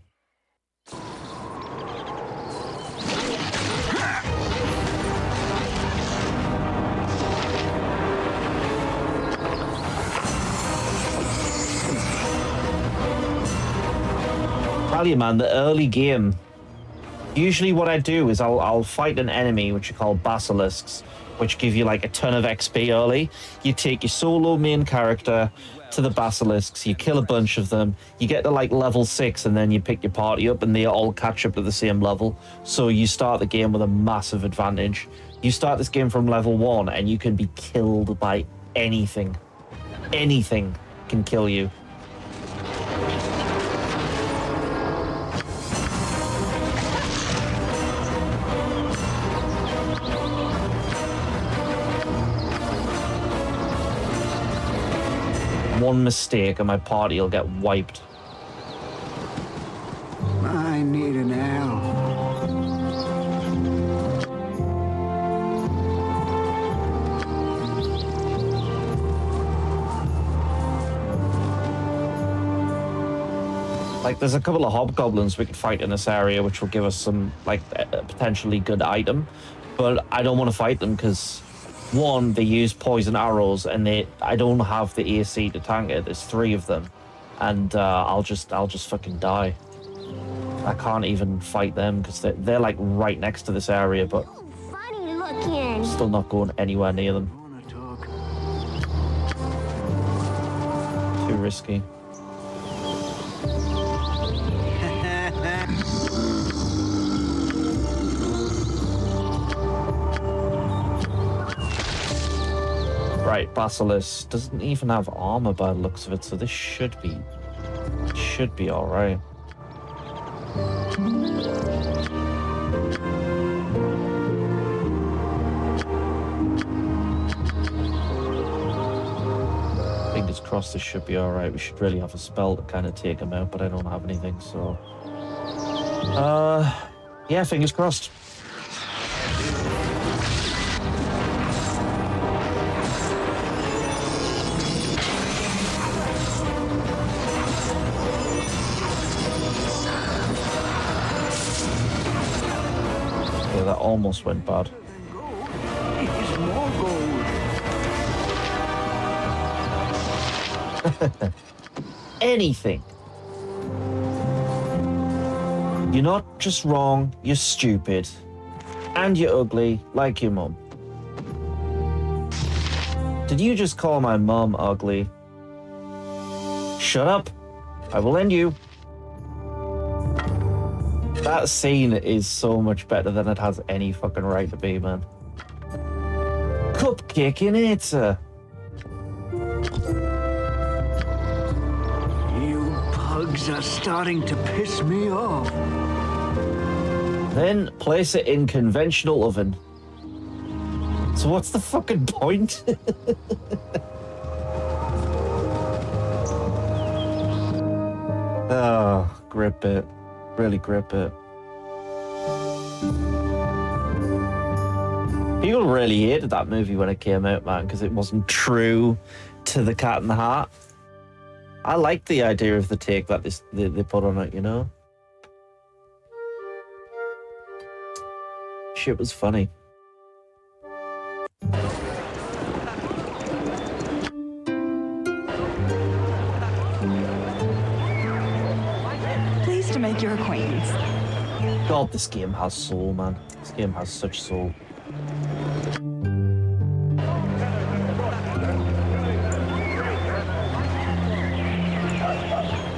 tell you, man, the early game, usually what I do is I'll fight an enemy, which are called basilisks, which give you like a ton of XP early. You take your solo main character to the basilisks, you kill a bunch of them, you get to like level 6, and then you pick your party up and they all catch up to the same level. So you start the game with a massive advantage. You start this game from level 1 and you can be killed by anything. Anything can kill you. One mistake and my party will get wiped. I need an L. Like, there's a couple of hobgoblins we could fight in this area, which will give us some, like, a potentially good item. But I don't want to fight them because, one, they use poison arrows, and I don't have the AC to tank it. There's 3 of them, and I'll just fucking die. I can't even fight them because they're like right next to this area, but Funny looking. still not going anywhere near them. Too risky. Right, Basilisk doesn't even have armor by the looks of it, so this should be all right. Fingers crossed this should be all right. We should really have a spell to kind of take him out, but I don't have anything, so yeah, fingers crossed. That almost went bad. It's more gold. Anything. You're not just wrong, you're stupid. And you're ugly, like your mum. Did you just call my mum ugly? Shut up. I will end you. That scene is so much better than it has any fucking right to be, man. Cupcake in it. You pugs are starting to piss me off. Then place it in conventional oven. So what's the fucking point? Oh, grip it. Really grip it. People really hated that movie when it came out, man, because it wasn't true to the Cat in the Hat. I liked the idea of the take that they put on it, you know? Shit was funny. Pleased to make your acquaintance. God, this game has soul, man. This game has such soul.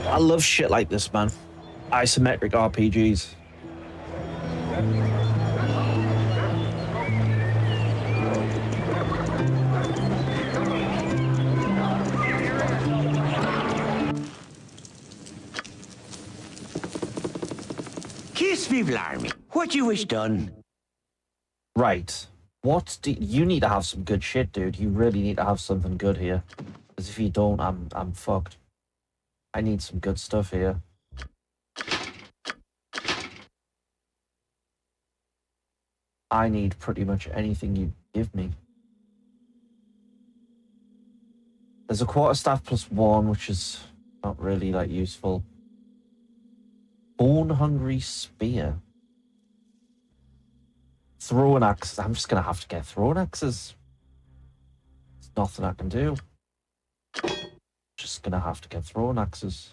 I love shit like this, man. Isometric RPGs. Kiss me, blarmy. What you wish done? Right. What do you need to have some good shit, dude? You really need to have something good here. Because if you don't, I'm fucked. I need some good stuff here. I need pretty much anything you give me. There's a quarterstaff +1, which is not really like useful. Bone hungry spear. Throwing axe. I'm just gonna have to get throwing axes. There's nothing I can do. Just gonna have to get throwing axes.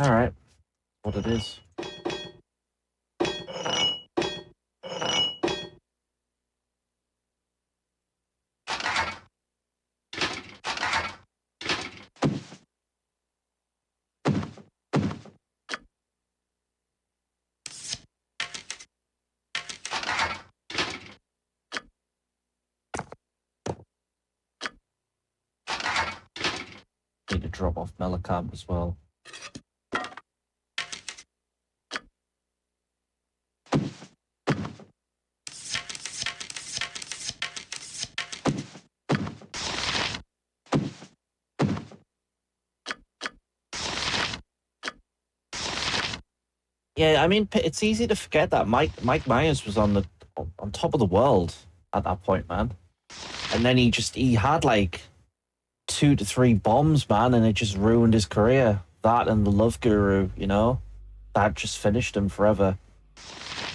All right. What it is. Need to drop off Melicamp as well. Yeah, I mean, it's easy to forget that Mike Myers was on top of the world at that point, man. And then he had like 2 to 3 bombs, man, and it just ruined his career. That and the Love Guru, you know, that just finished him forever.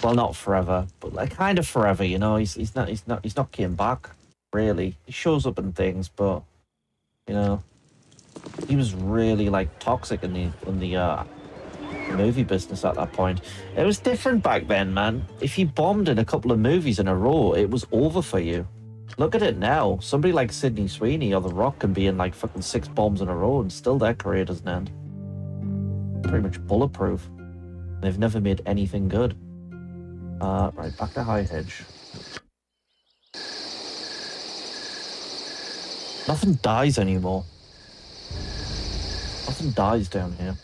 Well, not forever, but like kind of forever, you know. He's not came back really. He shows up in things, but you know, he was really like toxic in the movie business at that point. It was different back then, man. If you bombed in a couple of movies in a row, it was over for you. Look at it now. Somebody like Sydney Sweeney or The Rock can be in like fucking 6 bombs in a row and still their career doesn't end. Pretty much bulletproof. They've never made anything good. Right, back to High Hedge. Nothing dies anymore. Nothing dies down here.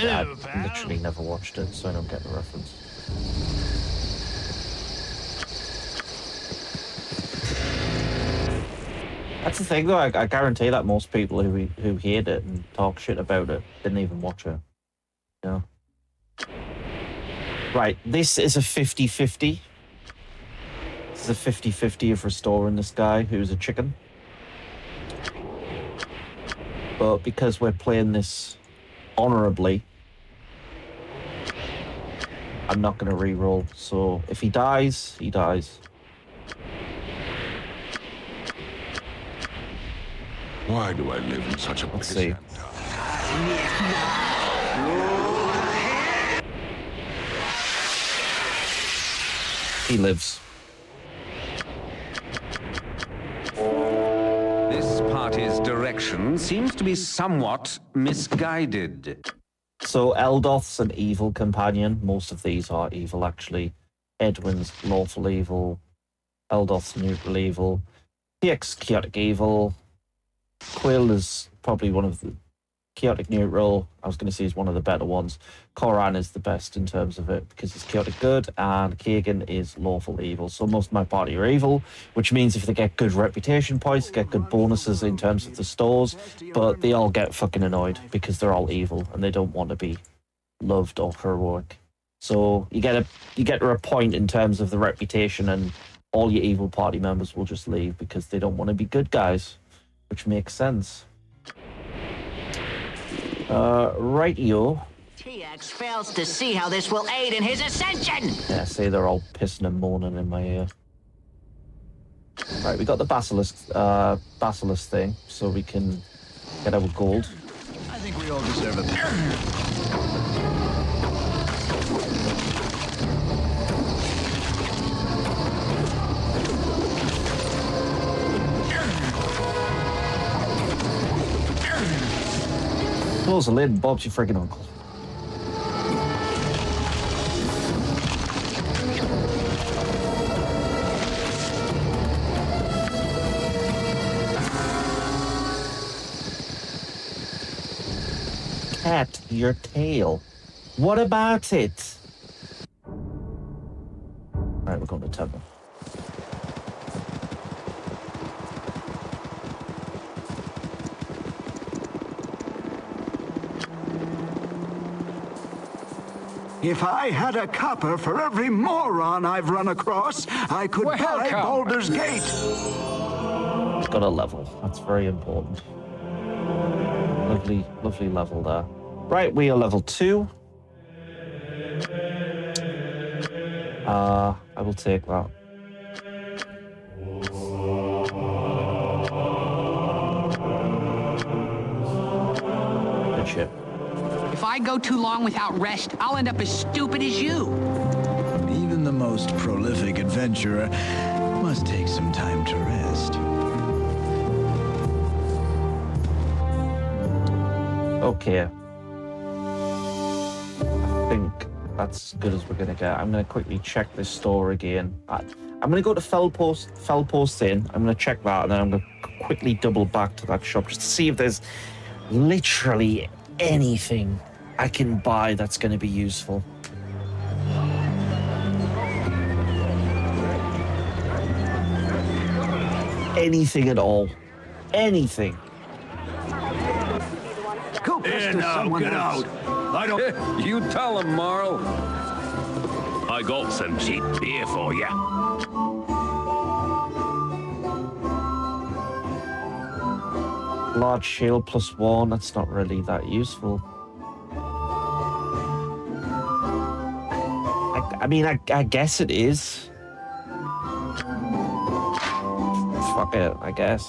I literally never watched it, so I don't get the reference. That's the thing, though. I guarantee that most people who hate it and talk shit about it didn't even watch it. You know? Right, this is a 50-50. This is a 50-50 of restoring this guy who's a chicken. But because we're playing this honorably, I'm not going to re-roll. So if he dies, he dies. Why do I live in such a Let's see. He lives. This party's direction seems to be somewhat misguided. So Eldoth's an evil companion. Most of these are evil, actually. Edwin's lawful evil. Eldoth's neutral evil. TX chaotic evil. Quill is probably one of the chaotic neutral. I was going to say he's one of the better ones. Koran is the best in terms of it because he's chaotic good, and Kagan is lawful evil. So most of my party are evil, which means if they get good reputation points, get good bonuses in terms of the stores, but they all get fucking annoyed because they're all evil and they don't want to be loved or heroic. So you get a point in terms of the reputation, and all your evil party members will just leave because they don't want to be good guys, which makes sense. Rightio. TX fails to see how this will aid in his ascension. Yeah, see, they're all pissing and moaning in my ear. Right, we got the basilisk thing, so we can get our gold. I think we all deserve a Close the lid and Bob's your friggin' uncle. Cat your tail. What about it? Alright, we're going to temple. If I had a copper for every moron I've run across, I could buy Baldur's Gate. It's got a level. That's very important. Lovely, lovely level there. Right, we are level 2. I will take that. Good shit. If I go too long without rest, I'll end up as stupid as you. Even the most prolific adventurer must take some time to rest. Okay. I think that's as good as we're gonna get. I'm gonna quickly check this store again. I'm gonna go to Fellpost Inn. I'm gonna check that, and then I'm gonna quickly double back to that shop just to see if there's literally anything I can buy that's gonna be useful. Anything at all. Anything. Go pester someone get else. out. I don't... You tell him, Marl. I got some cheap beer for you. Large shield +1, that's not really that useful. I mean, I guess it is. Fuck it, I guess.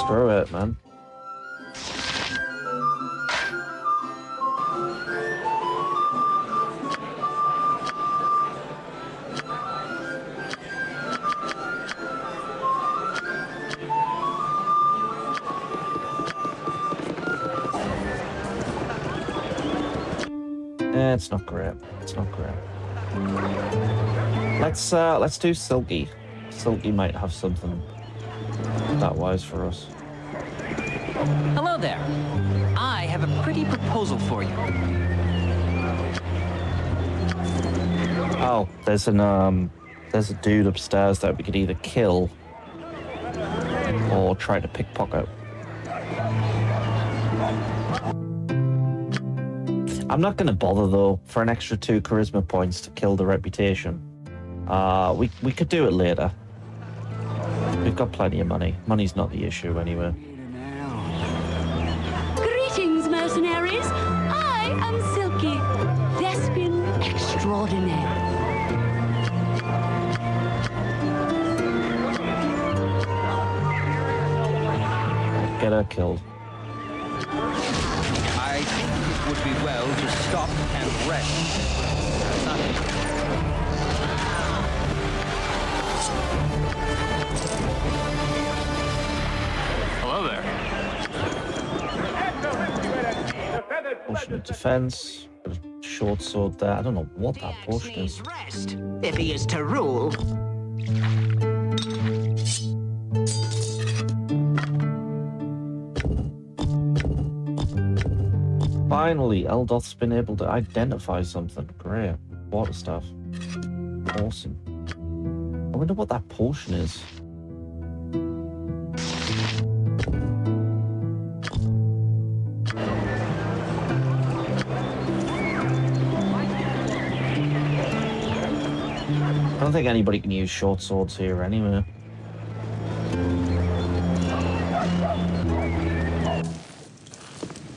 Screw it, man. It's not great. It's not great. Let's do Silky. Silky might have something that wise for us. Hello there. I have a pretty proposal for you. Oh, there's a dude upstairs that we could either kill or try to pickpocket. I'm not going to bother though for an extra 2 charisma points to kill the reputation. We could do it later. We've got plenty of money. Money's not the issue anyway. Greetings, mercenaries. I am Silky, Thespian extraordinaire. Get her killed. I think it would be well to stop and rest. Hello there. Potion of defense. Got a short sword there. I don't know what that potion is. Rest, if he is to rule. Finally, Eldoth's been able to identify something. Great. Water stuff. Awesome. I wonder what that potion is. I don't think anybody can use short swords here anyway.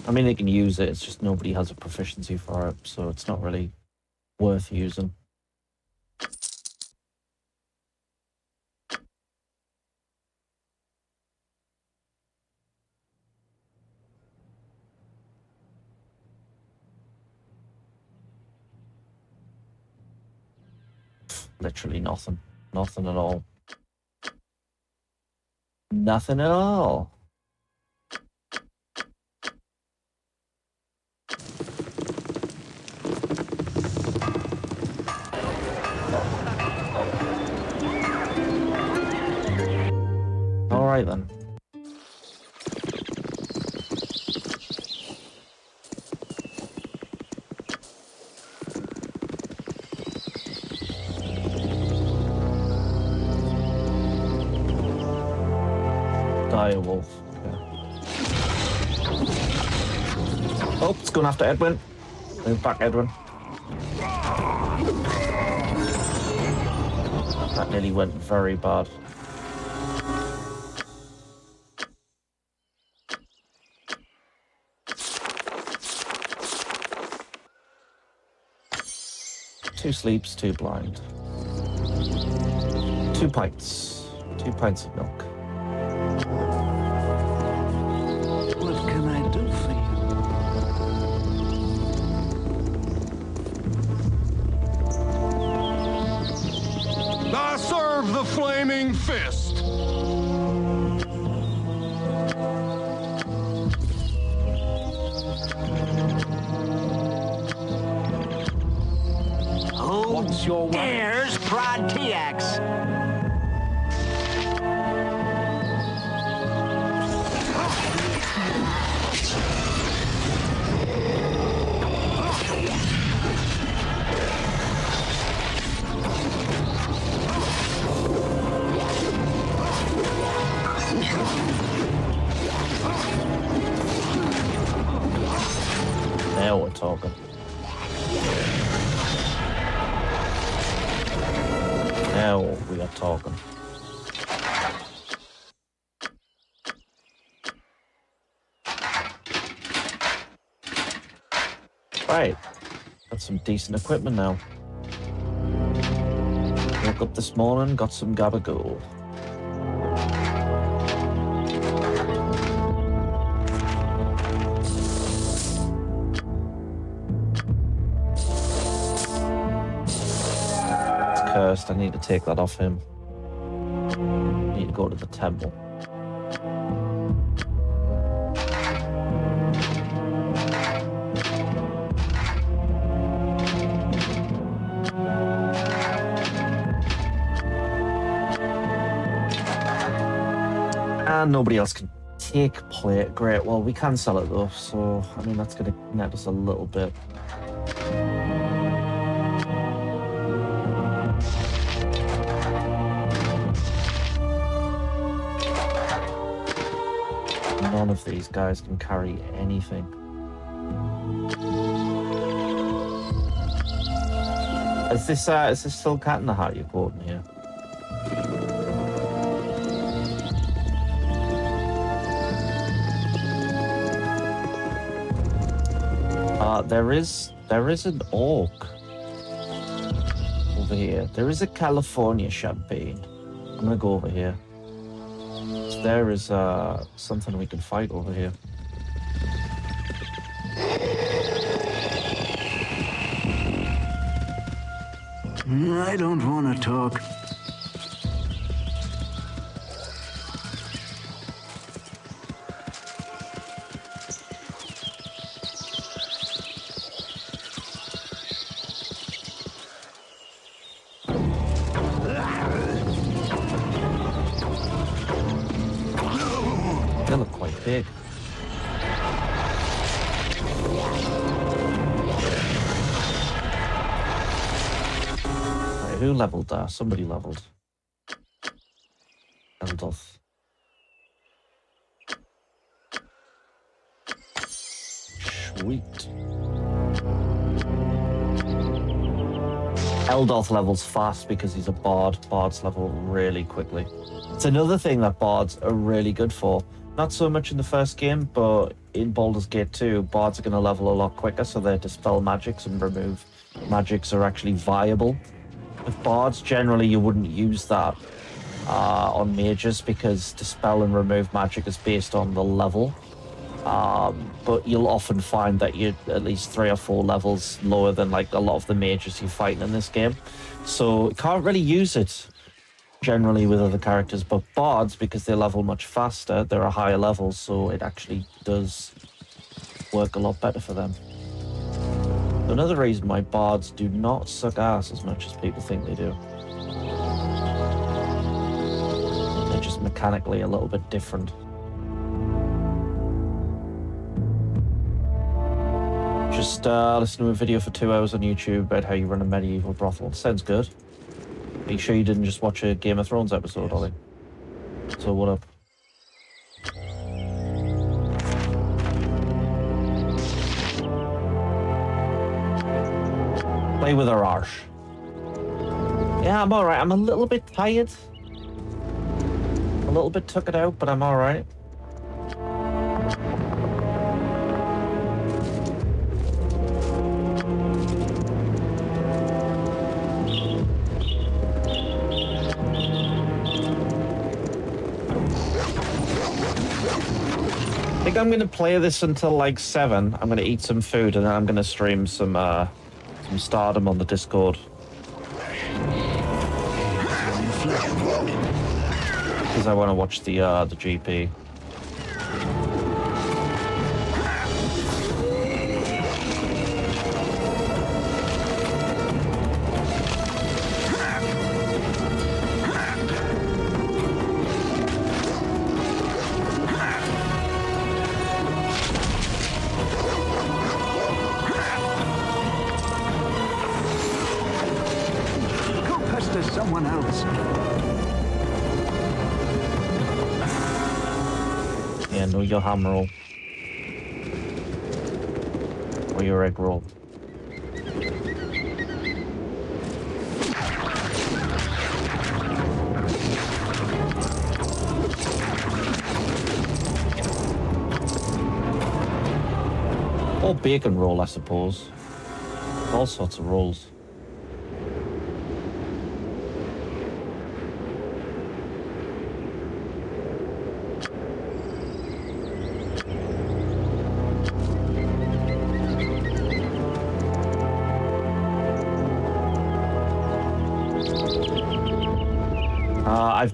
I mean, they can use it, it's just nobody has a proficiency for it, so it's not really worth using. Literally nothing. Nothing at all. Nothing at all. All right then. Direwolf. Okay. Oh, it's going after Edwin. Move back, Edwin. That nearly went very bad. 2 sleeps, 2 blind. 2 pints. 2 pints of milk. What can I do for you? I serve the flaming fist. What's your dares prod TX? Now we're talking. Now we are talking. Right. Got some decent equipment now. Woke up this morning, got some gabagool. Cursed. I need to take that off him. Need to go to the temple. And nobody else can take plate. Great. Well, we can sell it though, so I mean that's gonna net us a little bit. None of these guys can carry anything. Is this still Cat in the Hat you're quoting here? There is an orc over here. There is a California champagne. I'm gonna go over here. So there is something we can fight over here. I don't want to talk. They look quite big. Right, who leveled that? Somebody leveled. Eldolf. Sweet. Eldolf levels fast because he's a bard. Bards level really quickly. It's another thing that bards are really good for. Not so much in the first game, but in Baldur's Gate 2, bards are going to level a lot quicker, so they dispel magics and remove magics are actually viable. With bards, generally you wouldn't use that on mages because dispel and remove magic is based on the level. But you'll often find that you're at least 3 or 4 levels lower than like a lot of the mages you're fighting in this game. So you can't really use it generally with other characters, but bards, because they level much faster, they're a higher level, so it actually does work a lot better for them. Another reason why bards do not suck ass as much as people think they do. They're just mechanically a little bit different. Just listen to a video for 2 hours on YouTube about how you run a medieval brothel. Sounds good. Are you sure you didn't just watch a Game of Thrones episode, Ollie? So what up? Play with her arse. Yeah, I'm alright. I'm a little bit tired. A little bit took it out, but I'm alright. think I'm going to play this until like 7. I'm going to eat some food and then I'm going to stream some Stardom on the Discord. Because I want to watch the GP. Someone else. Yeah, know your ham roll. Or your egg roll. Or bacon roll, I suppose. All sorts of rolls.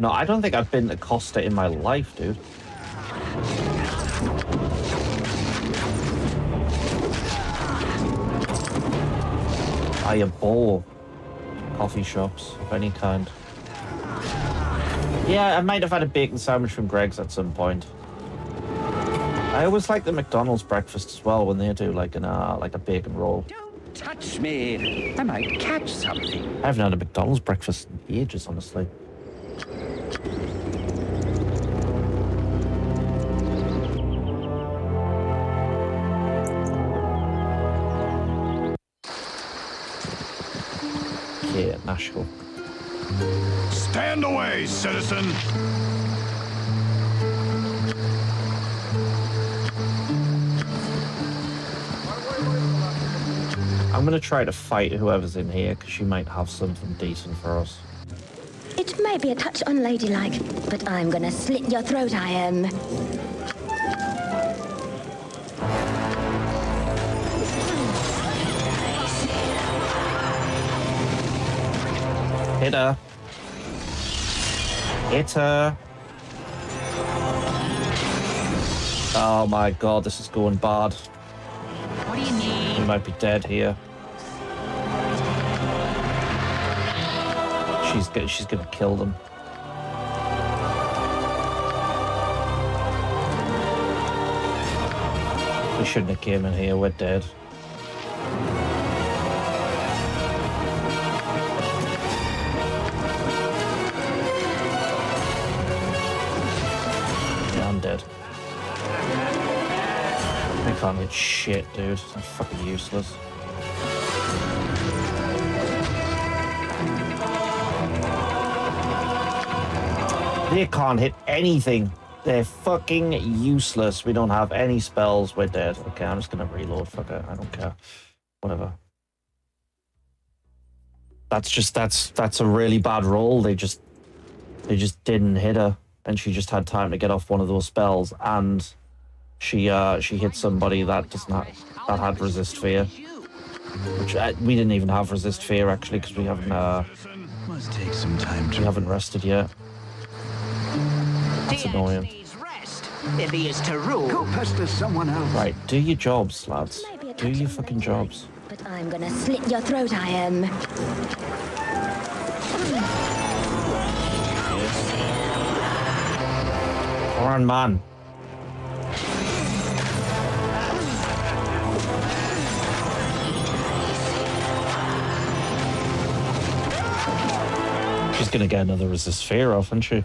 I don't think I've been to Costa in my life, dude. I abhor coffee shops of any kind. Yeah, I might have had a bacon sandwich from Greg's at some point. I always like the McDonald's breakfast as well when they do like a bacon roll. Don't touch me! I might catch something. I haven't had a McDonald's breakfast in ages, honestly. Okay, Nashville. Stand away, citizen! I'm gonna try to fight whoever's in here, because she might have something decent for us. It may be a touch unladylike, but I'm gonna slit your throat, I am. Hit her. Hit her. Oh my god, this is going bad. What do you need? He might be dead here. She's gonna kill them. We shouldn't have came in here, we're dead. Yeah, I'm dead. I can't hit shit, dude. I'm fucking useless. They can't hit anything. They're fucking useless. We don't have any spells. We're dead. Okay, I'm just gonna reload. Fuck it. I don't care. Whatever. That's a really bad roll. They just didn't hit her, and she just had time to get off one of those spells, and she hit somebody that had resist fear, which we didn't even have resist fear actually because we haven't Must take some time to. We haven't rested yet. That's annoying. Maybe is to rule. Go pester someone else. Right, do your jobs, lads. Do your fucking jobs. But I'm gonna slit your throat, I am. Come on, man. She's gonna get another resist fear off, isn't she?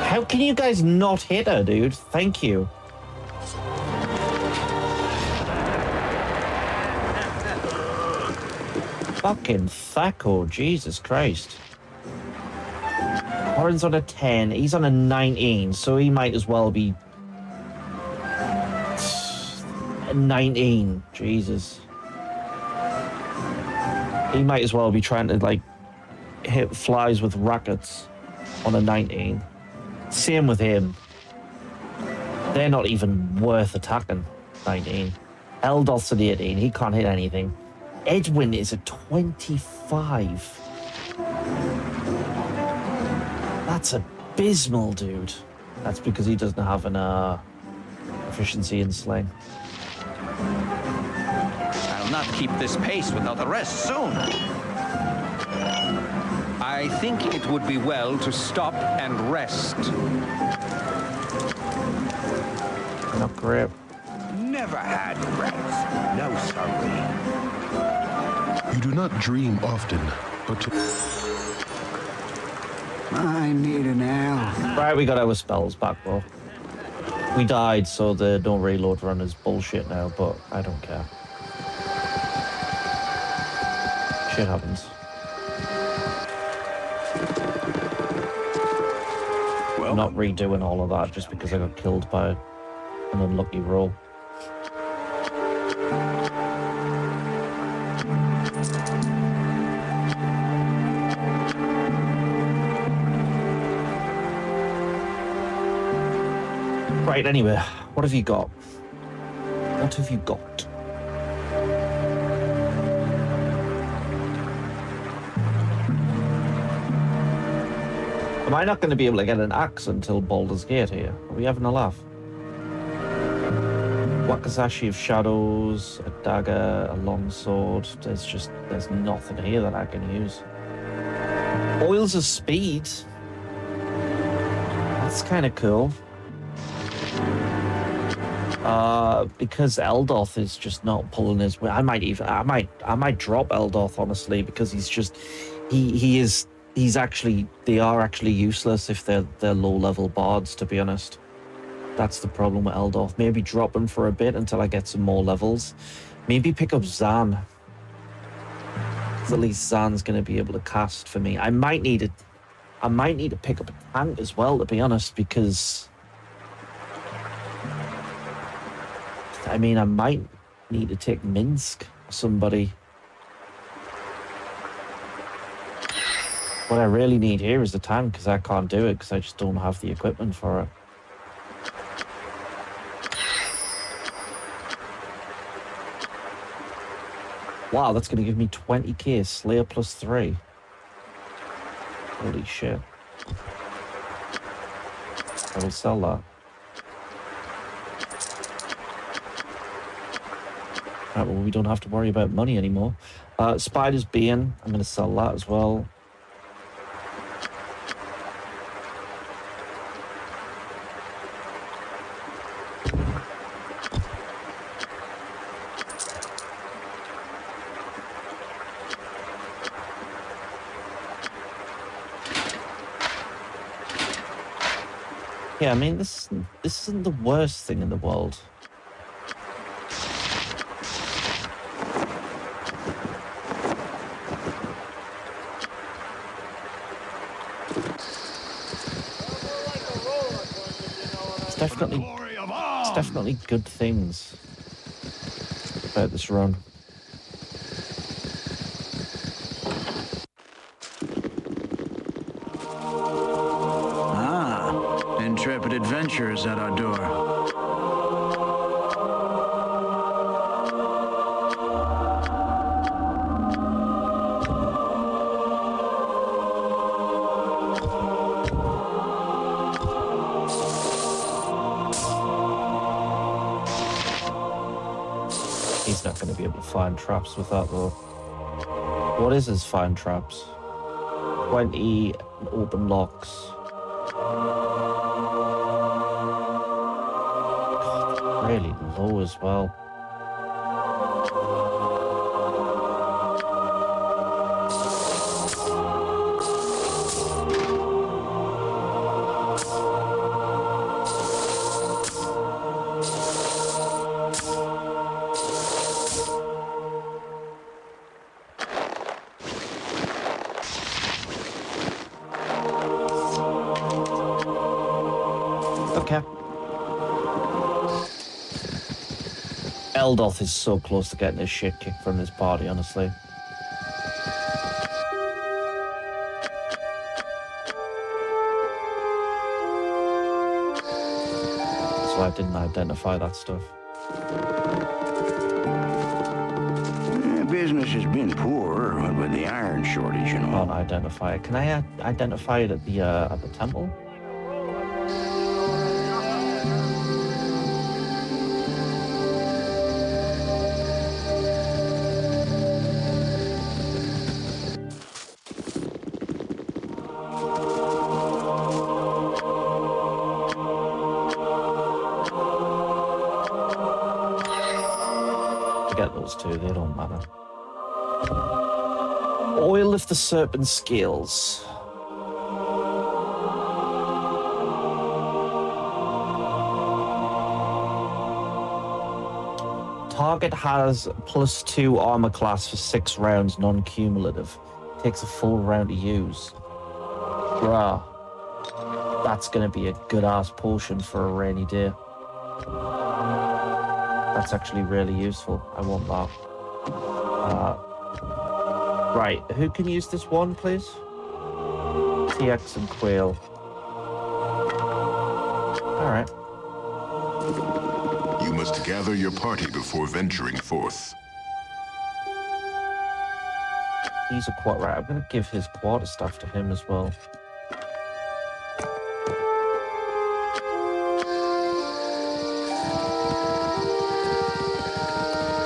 How can you guys not hit her, dude? Thank you. Fucking Thaco, Jesus Christ. Warren's on a 10, he's on a 19, so he might as well be 19, Jesus. He might as well be trying to, like, flies with rackets on a 19. Same with him. They're not even worth attacking. 19. Eldoth's an 18. He can't hit anything. Edwin is a 25. That's abysmal, dude. That's because he doesn't have an efficiency in sling. I'll not keep this pace without a rest soon. I think it would be well to stop and rest. Not great. Never had rest. No, sorry. You do not dream often, but I need an L. Right, we got our spells back, though. We died, so the no reload run is bullshit now, but I don't care. Shit happens. I'm not redoing all of that just because I got killed by an unlucky roll. Right, anyway, what have you got? What have you got? Am I not going to be able to get an axe until Baldur's Gate here? Are we having a laugh? Wakasashi of Shadows, a dagger, a longsword. There's nothing here that I can use. Oils of Speed. That's kind of cool. Because Eldoth is just not pulling his weight. I might drop Eldoth, honestly, because they are actually useless if they're low level bards, to be honest. That's the problem with Eldoth. Maybe drop him for a bit until I get some more levels. Maybe pick up Zan. Because at least Zan's gonna be able to cast for me. I might need to pick up a tank as well, to be honest, because I might need to take Minsk or somebody. What I really need here is the tank, because I can't do it because I just don't have the equipment for it. Wow, that's going to give me 20k Slayer +3. Holy shit. I will sell that. Right, well, we don't have to worry about money anymore. Spider's Bane, I'm going to sell that as well. Yeah, I mean, this isn't the worst thing in the world. It's definitely good things about this run. Intrepid adventurers at our door. He's not going to be able to find traps with that, though. What is his find traps? 20 open locks. Really low as well. Okay. Eldoth is so close to getting his shit kicked from this party, honestly. so I didn't identify that stuff. Business has been poor with the iron shortage, you know. Can't identify it. Can I identify it at the temple? Forget those two, they don't matter. Oil of the serpent scales. Target has +2 armor class for 6 rounds, non-cumulative. Takes a full round to use. Bruh. That's gonna be a good-ass potion for a rainy day. That's actually really useful. I want that. Right, who can use this one, please? TX and Quail. Alright. You must gather your party before venturing forth. He's a quad. Right, I'm going to give his quarterstaff to him as well.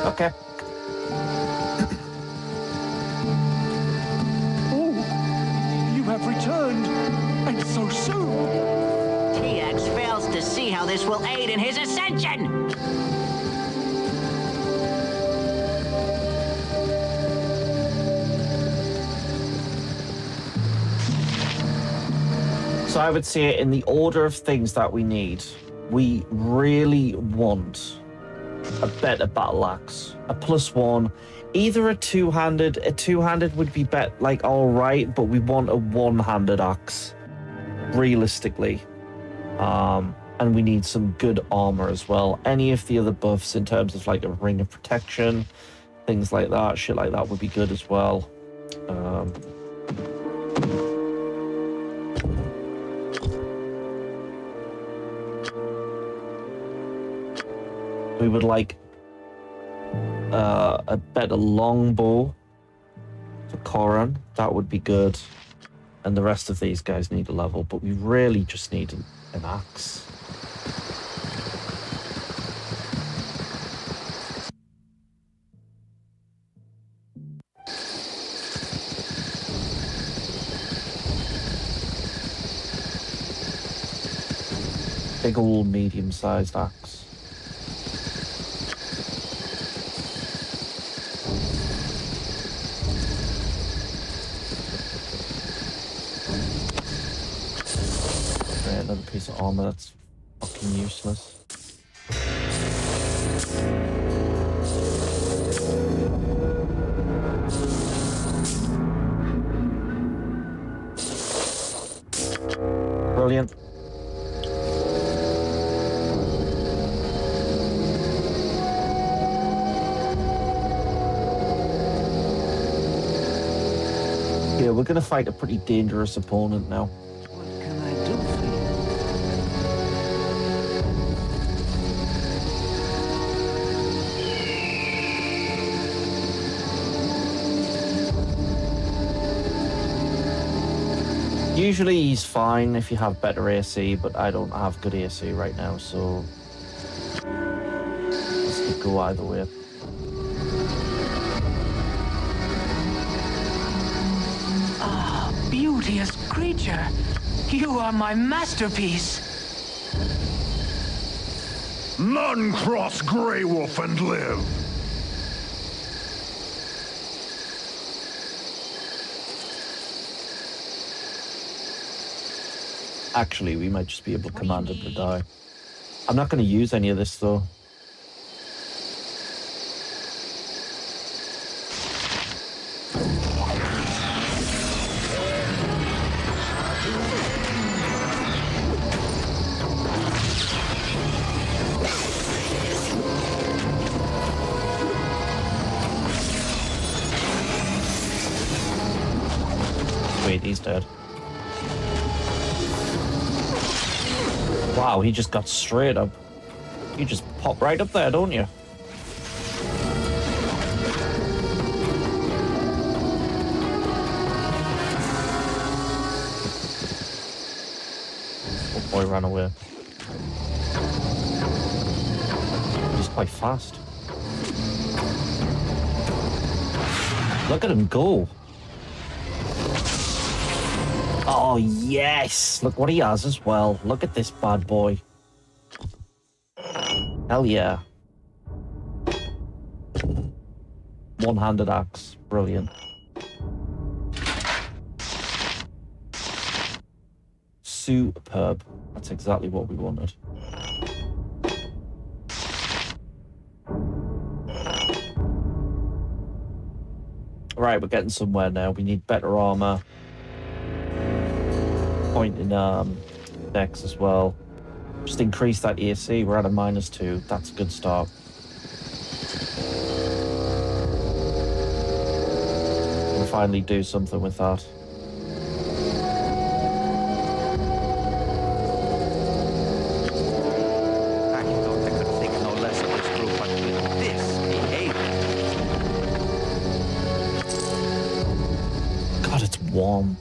Okay. You have returned, and so soon. TX fails to see how this will aid in his ascension. So I would say in the order of things that we need, we really want a better battle axe, a +1, either a two-handed. A two-handed would be like all right, but we want a one-handed axe, realistically. And we need some good armor as well. Any of the other buffs in terms of like a ring of protection, things like that, shit like that would be good as well. We would like a better longbow for Corin. That would be good. And the rest of these guys need a level, but we really just need an axe. Big old medium-sized axe. Another piece of armor that's fucking useless. Brilliant. Yeah, we're gonna fight a pretty dangerous opponent now. Usually he's fine if you have better AC, but I don't have good AC right now, so this could go either way. Ah, beauteous creature. You are my masterpiece. None cross Grey Wolf and live. Actually, we might just be able to command him to die. I'm not going to use any of this, though. Wait, he's dead. Wow, he just got straight up. You just pop right up there, don't you? Oh boy, ran away. He's quite fast. Look at him go. Oh, yes. Look what he has as well. Look at this bad boy. Hell yeah. One-handed axe. Brilliant. Superb. That's exactly what we wanted. Right, we're getting somewhere now. We need better armor. Point in decks as well. Just increase that AC. We're at a -2. That's a good start. We'll finally do something with that. I thought I could think no less of this group, but with this behavior. God, it's warm.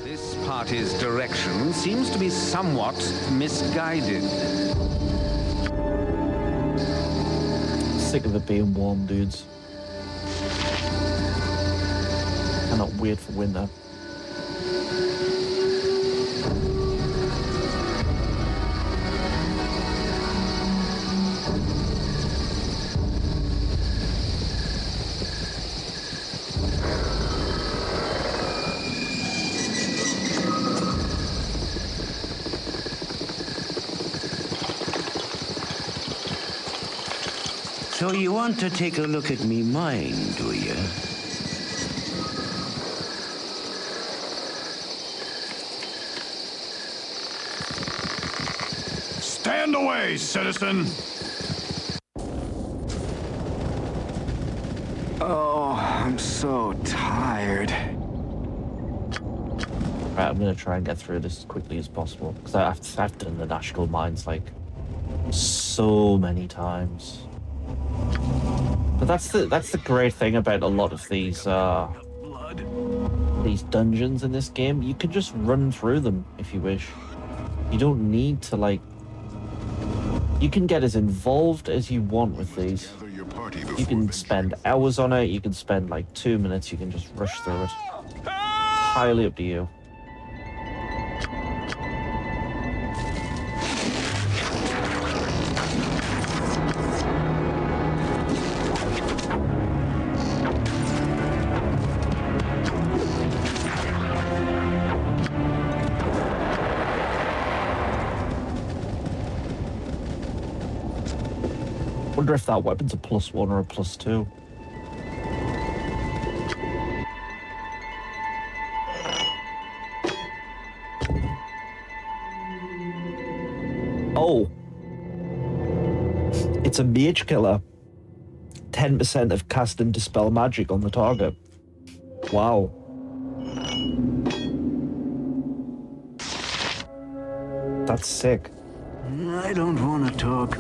This party's direction seems to be somewhat misguided. Sick of it being warm, dudes. Cannot wait for winter. So you want to take a look at me mine, do you? Stand away, citizen! Oh, I'm so tired. Right, I'm gonna try and get through this as quickly as possible because I've done the National Mines like so many times. But that's the great thing about a lot of these dungeons in this game. You can just run through them if you wish. You don't need to like. You can get as involved as you want with these. You can spend hours on it. You can spend like 2 minutes. You can just rush through it. Entirely up to you. Wonder if that weapon's a +1 or a +2. Oh. It's a mage killer. 10% of cast and dispel magic on the target. Wow. That's sick. I don't want to talk.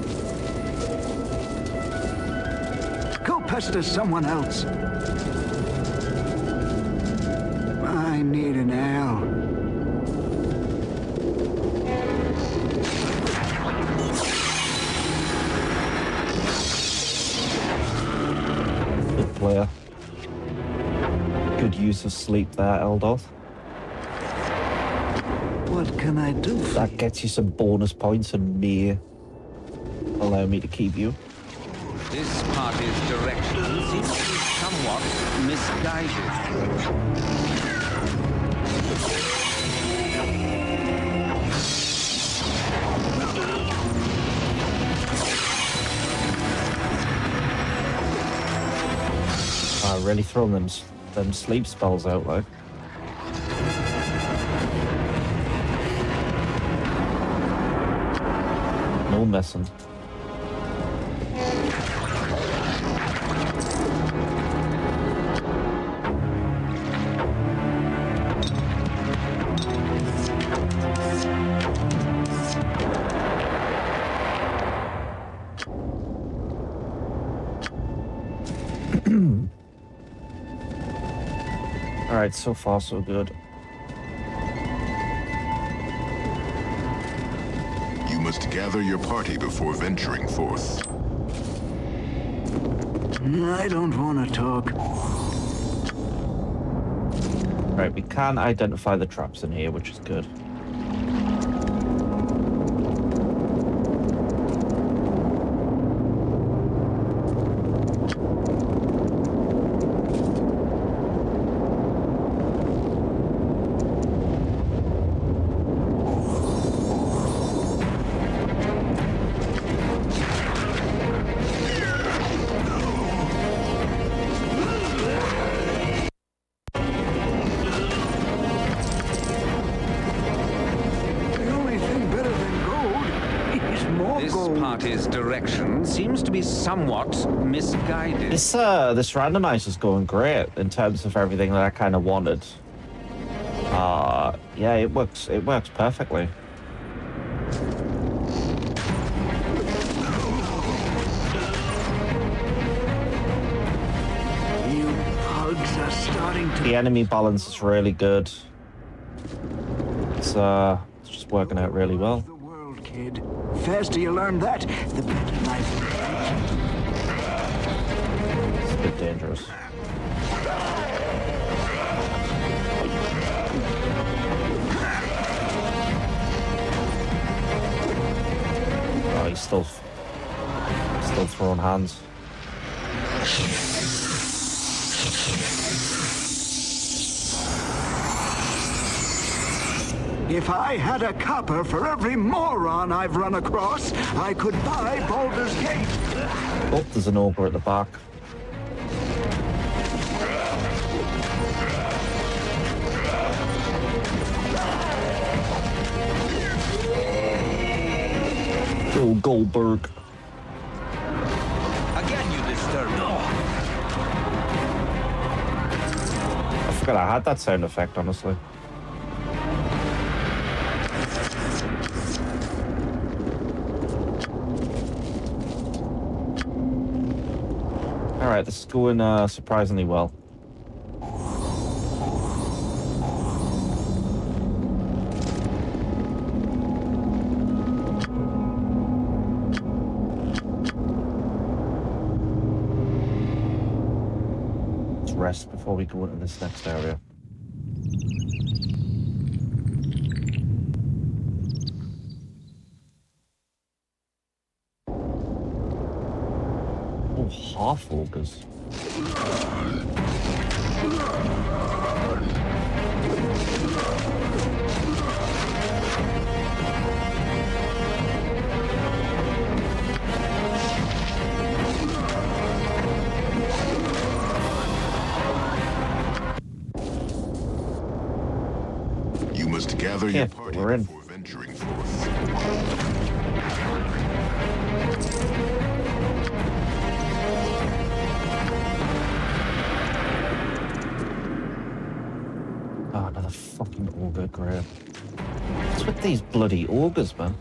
Go pester someone else. I need an L. Good player. Good use of sleep there, Eldoth. What can I do for that? Gets you some bonus points and may allow me to keep you. This party's direction seems to be somewhat misguided. Really throwing them sleep spells out, like. No messing. Alright, so far so good. You must gather your party before venturing forth. I don't want to talk. Right, we can identify the traps in here, which is good. Party's direction seems to be somewhat misguided. This randomizer is going great in terms of everything that I kind of wanted. Yeah, it works perfectly. You pugs are starting to... The enemy balance is really good. It's just working out really well. The world, kid. Faster you learn that, the better life will be. It's a bit dangerous. Oh, he's still throwing hands. If I had a copper for every moron I've run across, I could buy Baldur's Gate. Oh, there's an ogre at the back. Oh, Goldberg. Again, you disturb me. I forgot I had that sound effect, honestly. Alright, this is going surprisingly well. Let's rest before we go into this next area. Oh, half ogres. You must gather your party before venturing forth. Oh, another fucking ogre grave. What's with these bloody ogres, man?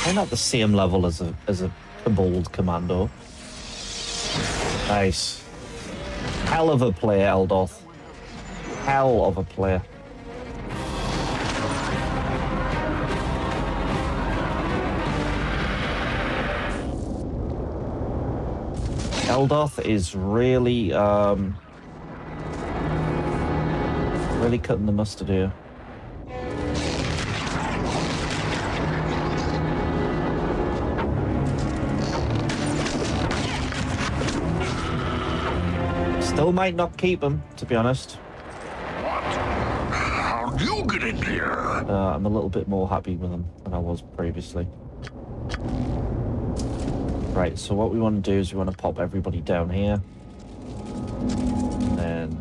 They're not the same level as a kobold commando. Nice. Hell of a play, Eldoth. Hell of a play. Eldoth is really, really cutting the mustard here. Still might not keep him, to be honest. How'd you get in here? I'm a little bit more happy with him than I was previously. Right, so what we want to do is we want to pop everybody down here. And then...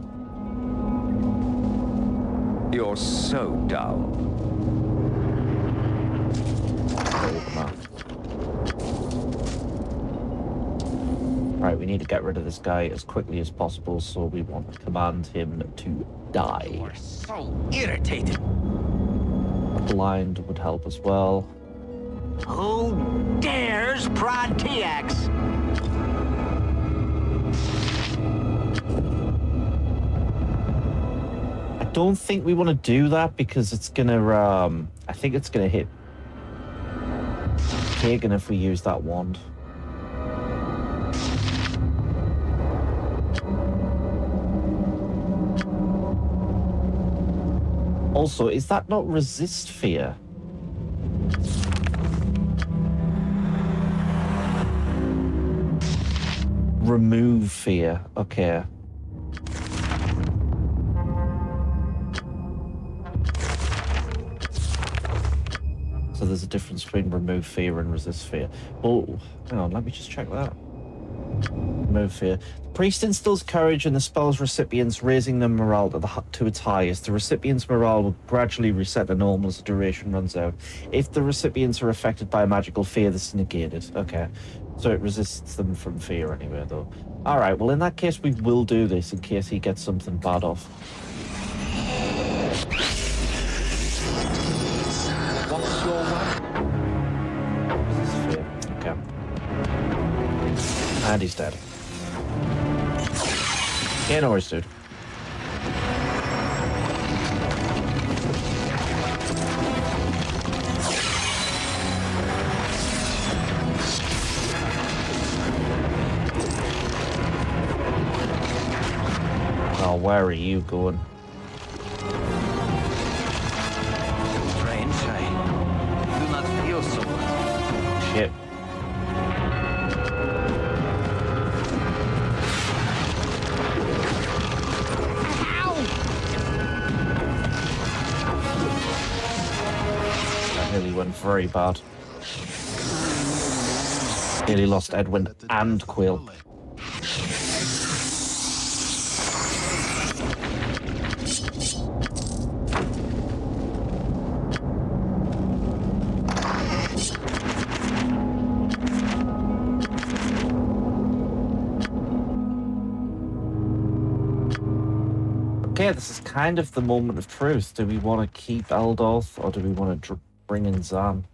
You're so dull. Right, we need to get rid of this guy as quickly as possible, so we want to command him to die. You're so irritated. A blind would help as well. Who dares prod TX? don't think we want to do that because it's gonna. I think it's gonna hit Kagan if we use that wand. Also, is that not resist fear? Remove fear. Okay. So there's a difference between remove fear and resist fear. Well, hang on, let me just check that. Remove fear. The priest instills courage in the spell's recipients, raising their morale to its highest. The recipient's morale will gradually reset to normal as the duration runs out. If the recipients are affected by a magical fear, this is negated. Okay. So it resists them from fear anyway, though. Alright, well in that case we will do this in case he gets something bad off. What's your one? Resist fear. Okay. And he's dead. Yeah, no worries, dude. Oh, where are you going? Strange, I do not feel so well. Shit. That nearly went very bad. Nearly lost Edwin and Quill. Okay, this is kind of the moment of truth. Do we want to keep Eldorth or do we want to bring in Zan?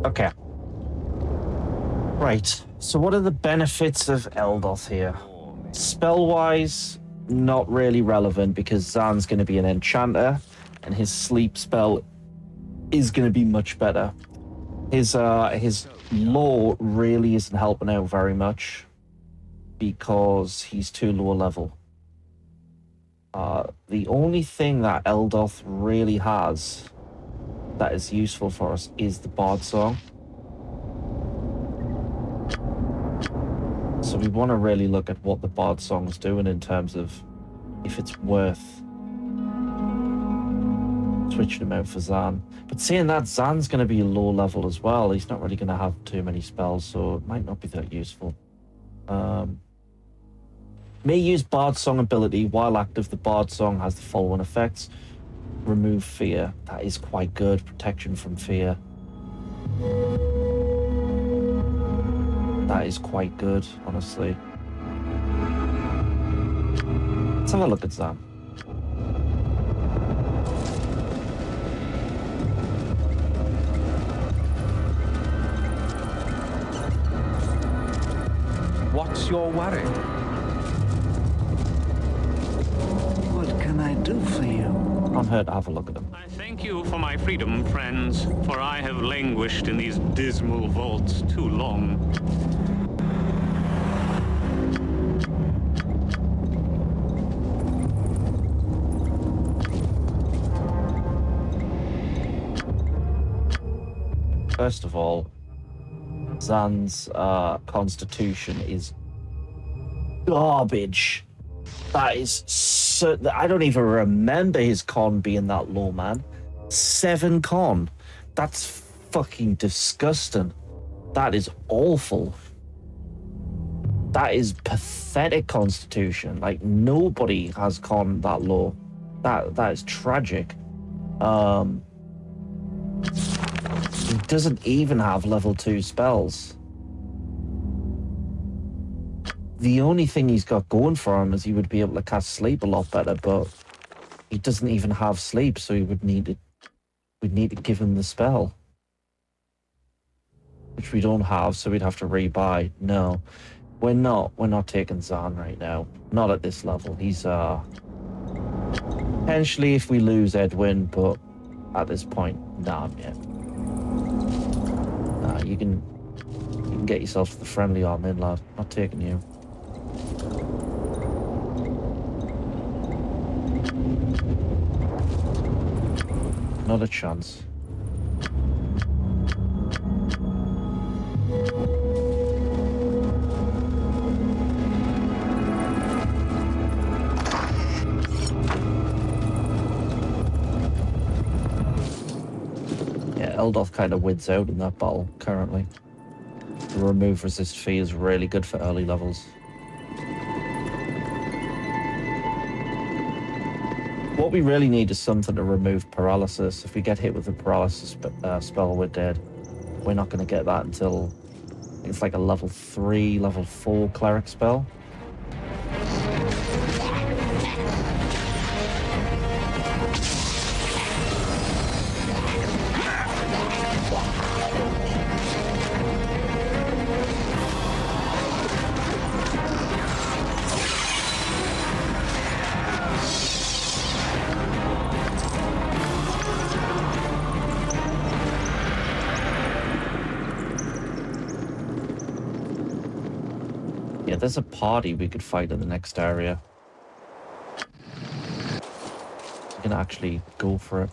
Okay. Right, so what are the benefits of Eldorth here? Spell-wise, not really relevant because Zan's going to be an enchanter and his sleep spell is going to be much better. His law really isn't helping out very much because he's too low level. The only thing that Eldorth really has that is useful for us is the Bard Song. So we want to really look at what the Bard Song's doing in terms of if it's worth switching him out for Zan. But saying that, Zan's going to be low level as well. He's not really going to have too many spells, so it might not be that useful. May use Bard Song ability. While active, the Bard Song has the following effects. Remove fear. That is quite good. Protection from fear. That is quite good, honestly. Let's have a look at Zan. What's your worry? What can I do for you? On her to have a look at him. Thank you for my freedom, friends, for I have languished in these dismal vaults too long. First of all, Zan's constitution is garbage. That is so... I don't even remember his con being that low, man. 7 con. That's fucking disgusting. That is awful. That is pathetic constitution. Like, nobody has con that low. That is tragic. He doesn't even have level 2 spells. The only thing he's got going for him is he would be able to cast sleep a lot better, but he doesn't even have sleep, so we'd need to give him the spell. Which we don't have, so we'd have to rebuy. No. We're not taking Zan right now. Not at this level. He's potentially if we lose Edwin, but at this point, nah, yeah. Nah, you can get yourself to the friendly arm in, lad. Not taking you. Not a chance. Yeah, Eldoth kind of wins out in that battle currently. The remove resist fee is really good for early levels. What we really need is something to remove paralysis. If we get hit with a paralysis spell, we're dead. We're not going to get that until it's like a level 3, level 4 cleric spell. Yeah, there's a party we could fight in the next area. We can actually go for it.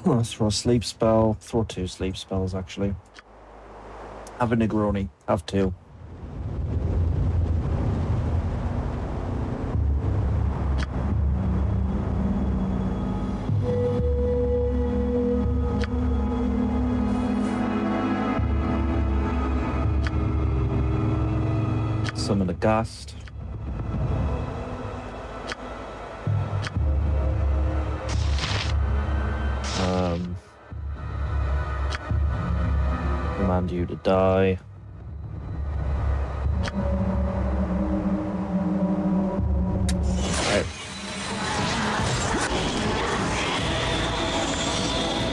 Let's throw a sleep spell. Throw 2 sleep spells, actually. Have a Negroni. Have 2. Summon a Ghast. Command you to die. Right.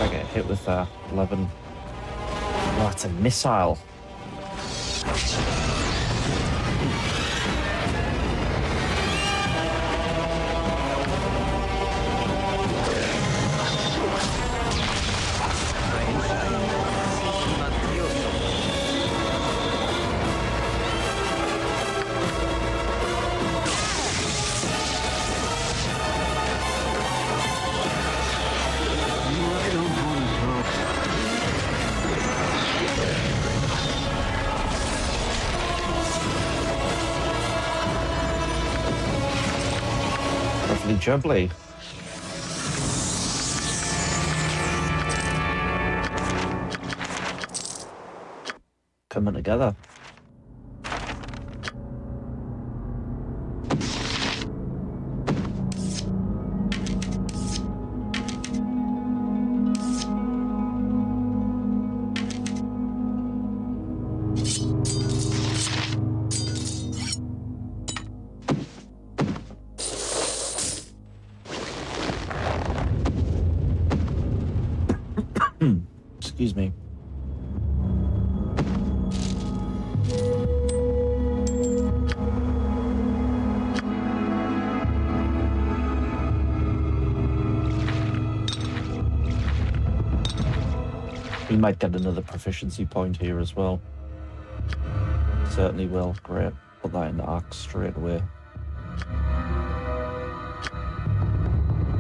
I get hit with 11. Oh, it's a missile. Jubbly. Coming together. Excuse me. We might get another proficiency point here as well. Certainly will. Great. Put that in the axe straight away.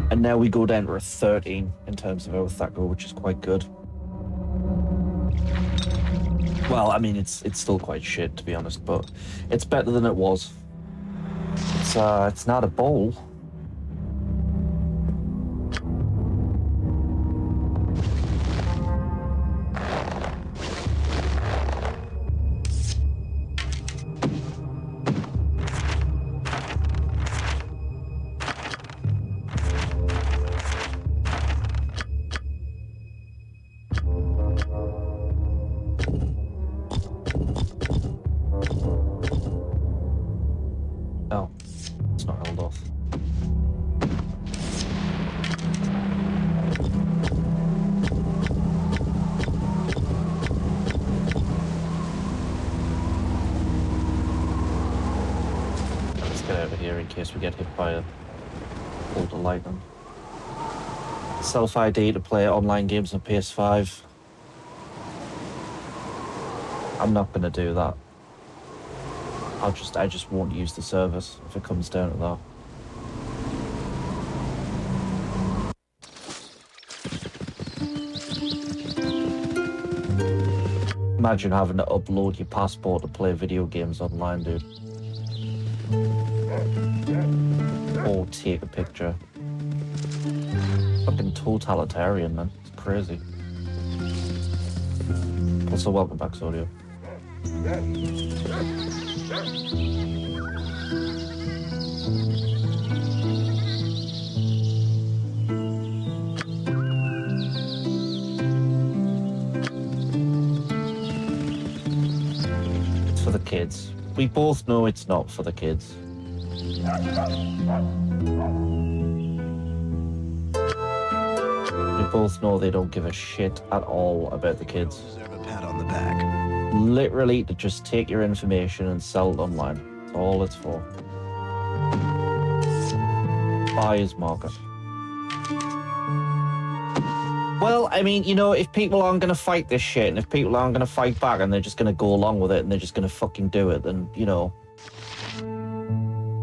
And now we go down to a 13 in terms of our Thacker, which is quite good. Well, I mean, it's still quite shit, to be honest, but it's better than it was. It's not a bowl. Oh, it's not held off. Let's get out of here in case we get hit by a bolt of lightning. Self-ID to play online games on PS5. I'm not going to do that. I just won't use the service if it comes down to that. Imagine having to upload your passport to play video games online, dude. Or take a picture. Fucking totalitarian, man. It's crazy. Also, welcome back, Sodio. It's for the kids. We both know it's not for the kids. We both know they don't give a shit at all about the kids. Deserve a pat on the back. Literally to just take your information and sell it online. That's all it's for. Buyer's market. Well, I mean, you know, if people aren't going to fight this shit, and if people aren't going to fight back, and they're just going to go along with it, and they're just going to fucking do it, then, you know,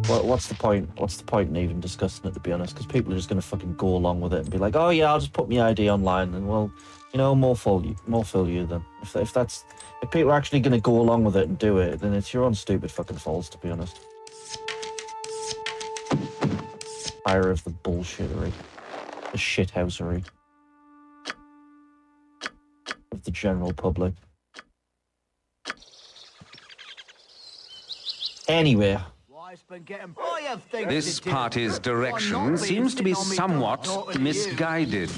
what's the point? What's the point in even discussing it, to be honest? Because people are just going to fucking go along with it and be like, oh yeah, I'll just put my ID online, and well, you know, more fool you then. If people are actually going to go along with it and do it, then it's your own stupid fucking faults, to be honest. Fire of the bullshittery, the shithousery of the general public. Anyway. This party's direction seems to be somewhat misguided.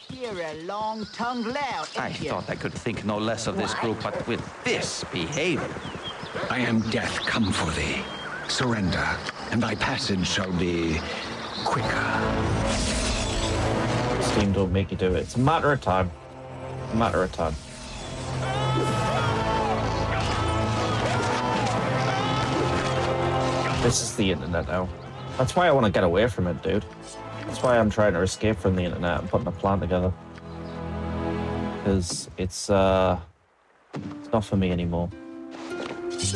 You're a long-tongued lout. I thought I could think no less of this group, but with this behavior. I am death come for thee. Surrender, and thy passage shall be quicker. Steam don't make you do it. It's a matter of time. A matter of time. This is the internet now. That's why I want to get away from it, dude. That's why I'm trying to escape from the internet and putting a plan together. Because it's not for me anymore. It's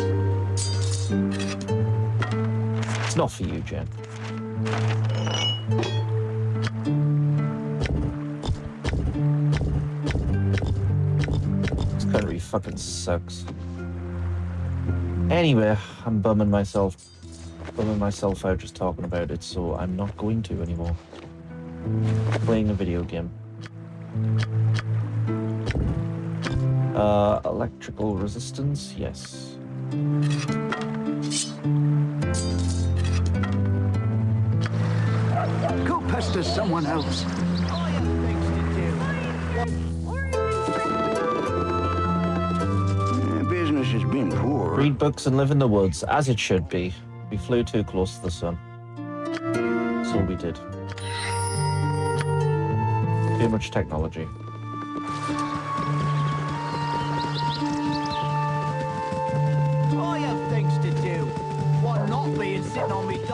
not for you, Jen. This country fucking sucks. Anyway, I'm bumming myself out just talking about it, so I'm not going to anymore. Playing a video game. Electrical resistance, yes. Go pester someone else. Business has been poor. Read books and live in the woods, as it should be. We flew too close to the sun. So we did. Too much technology.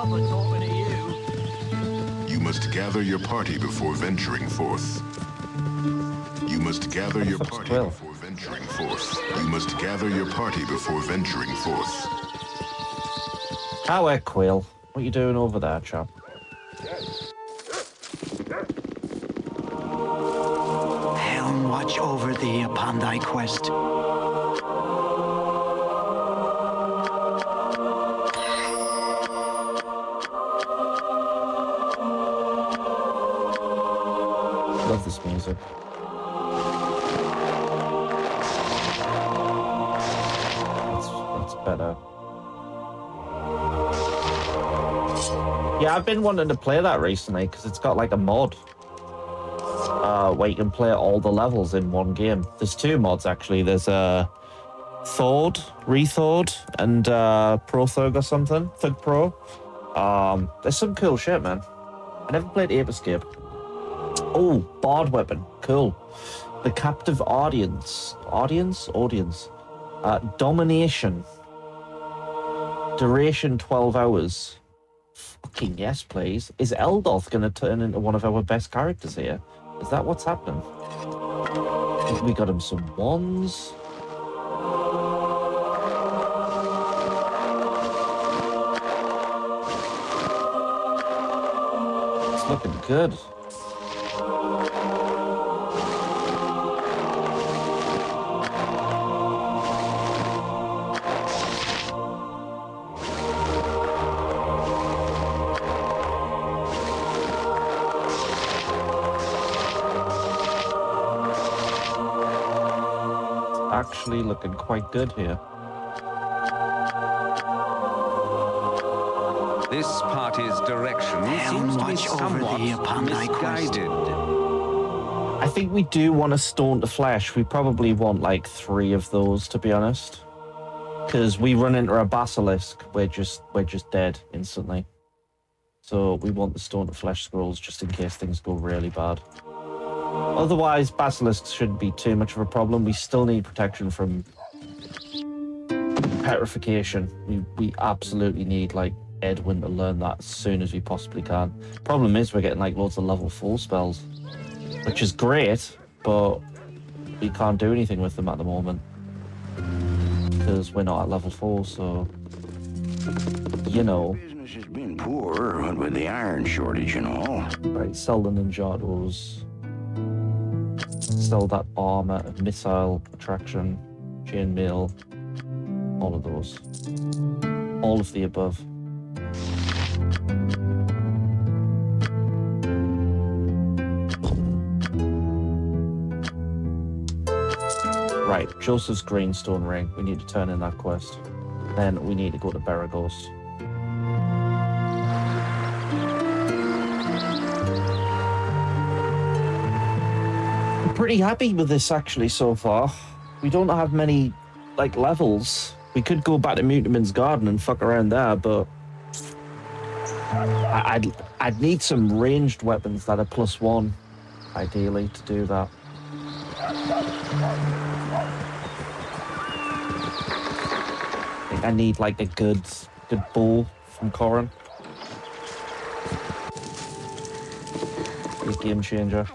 copper talking to you. You must gather your party before venturing forth. You must gather your party before venturing forth. You must gather your party before venturing forth. How Quill? What are you doing over there, chap? Helm watch over thee upon thy quest. Love this music. That's better. Yeah, I've been wanting to play that recently because it's got like a mod where you can play all the levels in one game. There's two mods actually. There's Thord, Rethord, and Pro Thug or something. Thug Pro. There's some cool shit, man. I never played Ape Escape. Oh, Bard Weapon. Cool. The Captive Audience. Domination. Duration 12 hours. Fucking yes, please. Is Eldoth going to turn into one of our best characters here? Is that what's happening? We got him some wands. It's looking good. Actually looking quite good here. This party's direction seems to be somewhat misguided. I think we do want a Stone to Flesh. We probably want like 3 of those, to be honest. Because we run into a Basilisk, we're just dead instantly. So we want the Stone to Flesh scrolls just in case things go really bad. Otherwise, basilisks shouldn't be too much of a problem. We still need protection from petrification. We absolutely need, like, Edwin to learn that as soon as we possibly can. Problem is, we're getting, like, loads of level 4 spells, which is great, but we can't do anything with them at the moment because we're not at level 4, so, you know. Business has been poor, what with the iron shortage and all. Right, sell the Ninjatos. Sell that armor, missile attraction, chainmail, all of those. All of the above. Right, Joseph's Greenstone Ring. We need to turn in that quest. Then we need to go to Baraghost. Pretty happy with this actually so far. We don't have many like levels. We could go back to Mutiman's Garden and fuck around there, but I'd need some ranged weapons that are +1, ideally, to do that. I think I need like a good bow from Corrin. Be a game changer.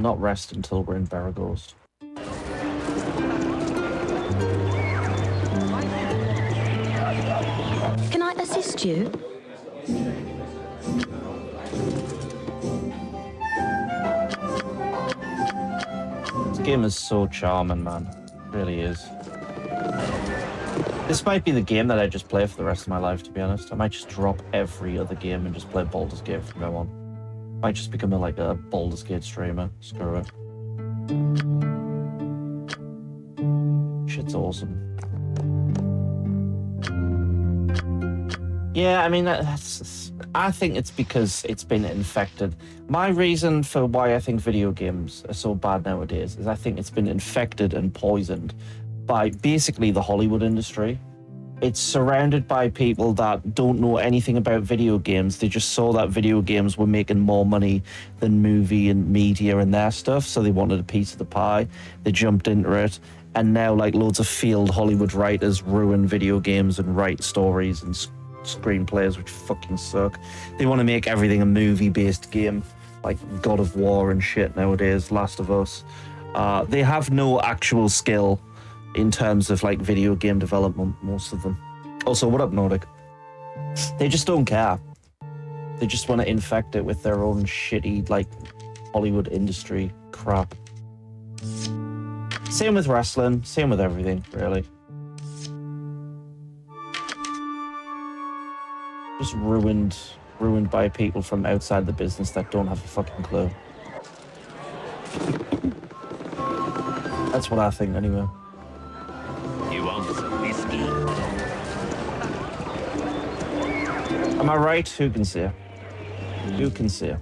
Not rest until we're in Baraghost. Can I assist you? This game is so charming, man. It really is. This might be the game that I just play for the rest of my life, to be honest. I might just drop every other game and just play Baldur's Gate from now on. Might just become a Baldur's Gate streamer. Screw it. Shit's awesome. Yeah, I mean, I think it's because it's been infected. My reason for why I think video games are so bad nowadays is I think it's been infected and poisoned by basically the Hollywood industry. it's surrounded by people that don't know anything about video games. They just saw that video games were making more money than movie and media and their stuff, so they wanted a piece of the pie. They jumped into it, and now like loads of field Hollywood writers ruin video games and write stories and screenplays which fucking suck. They want to make everything a movie-based game, like God of War and shit nowadays, Last of Us. They have no actual skill in terms of like video game development, most of them. Also, what up, Nordic? They just don't care. They just want to infect it with their own shitty like Hollywood industry crap. Same with wrestling, same with everything, really. Just ruined by people from outside the business that don't have a fucking clue. That's what I think, anyway. You want some whiskey? Am I right? Who can say? Who can say?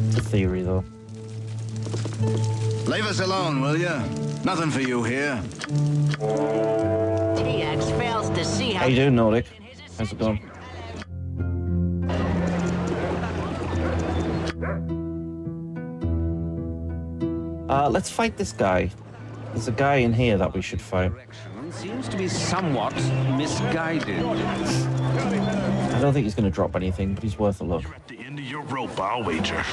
It's a theory, though. Leave us alone, will you? Nothing for you here. TX fails to see How you doing, Nordic? How's it going? Let's fight this guy. There's a guy in here that we should fight. Seems to be somewhat misguided. I don't think he's going to drop anything, but he's worth a look. You're at the end of your rope, I'll wager.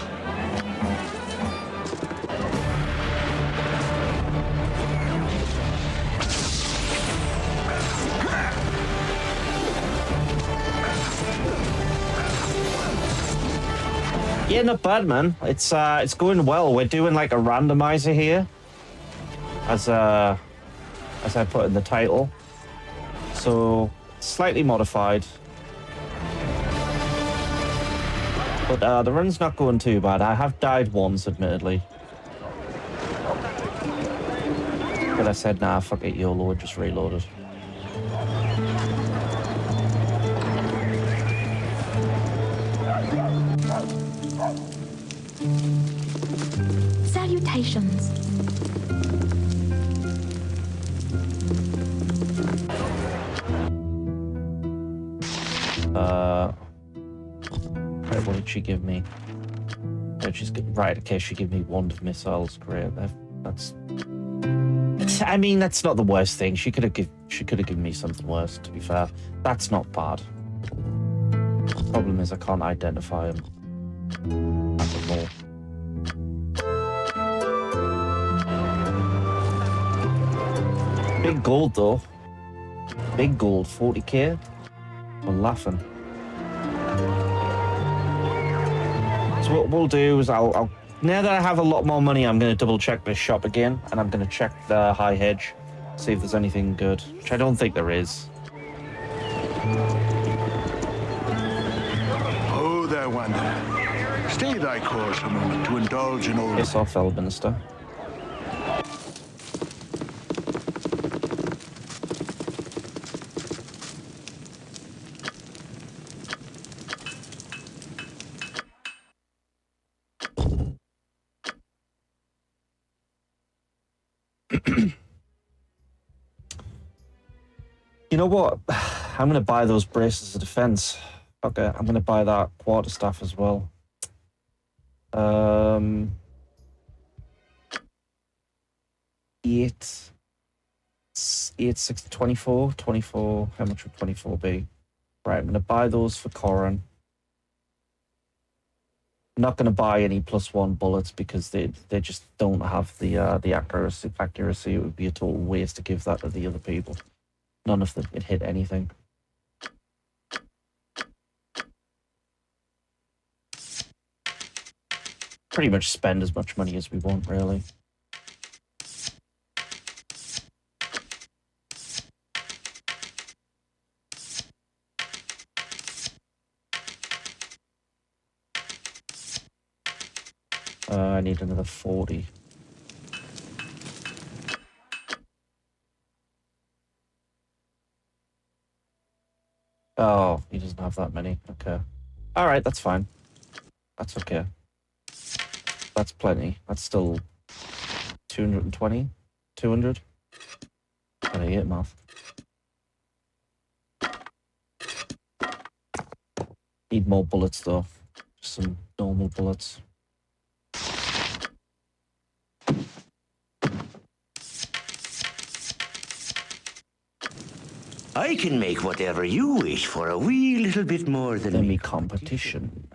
Yeah, not bad, man. It's going well. We're doing like a randomizer here, as I put in the title. So slightly modified, but the run's not going too bad. I have died once, admittedly, but I said, nah, fuck it, YOLO, and just reloaded. Salutations. Right, what did she give me? Oh, right, okay, she gave me wand of missiles. Great. I mean, that's not the worst thing. She could have given me something worse, to be fair. That's not bad. The problem is I can't identify him at all. Big gold, though. Big gold, 40k. I'm laughing. So what we'll do is I'll now that I have a lot more money, I'm going to double check this shop again, and I'm going to check the high hedge, see if there's anything good, which I don't think there is. Oh, there, Wanderer. Stay thy course a moment to indulge in old... Piss off, Elminster. You know what? I'm going to buy those braces of defense. Okay, I'm going to buy that quarterstaff as well. 24. How much would 24 be? Right, I'm going to buy those for Corin. I'm not going to buy any +1 bullets because they just don't have the accuracy. It would be a total waste to give that to the other people. None of them could hit anything. Pretty much spend as much money as we want, really. I need another 40. Oh, he doesn't have that many. Okay. All right, that's fine. That's okay. That's plenty. That's still 220? 200? 28 math. Need more bullets though. Just some normal bullets. I can make whatever you wish for a wee little bit more than me. Competition.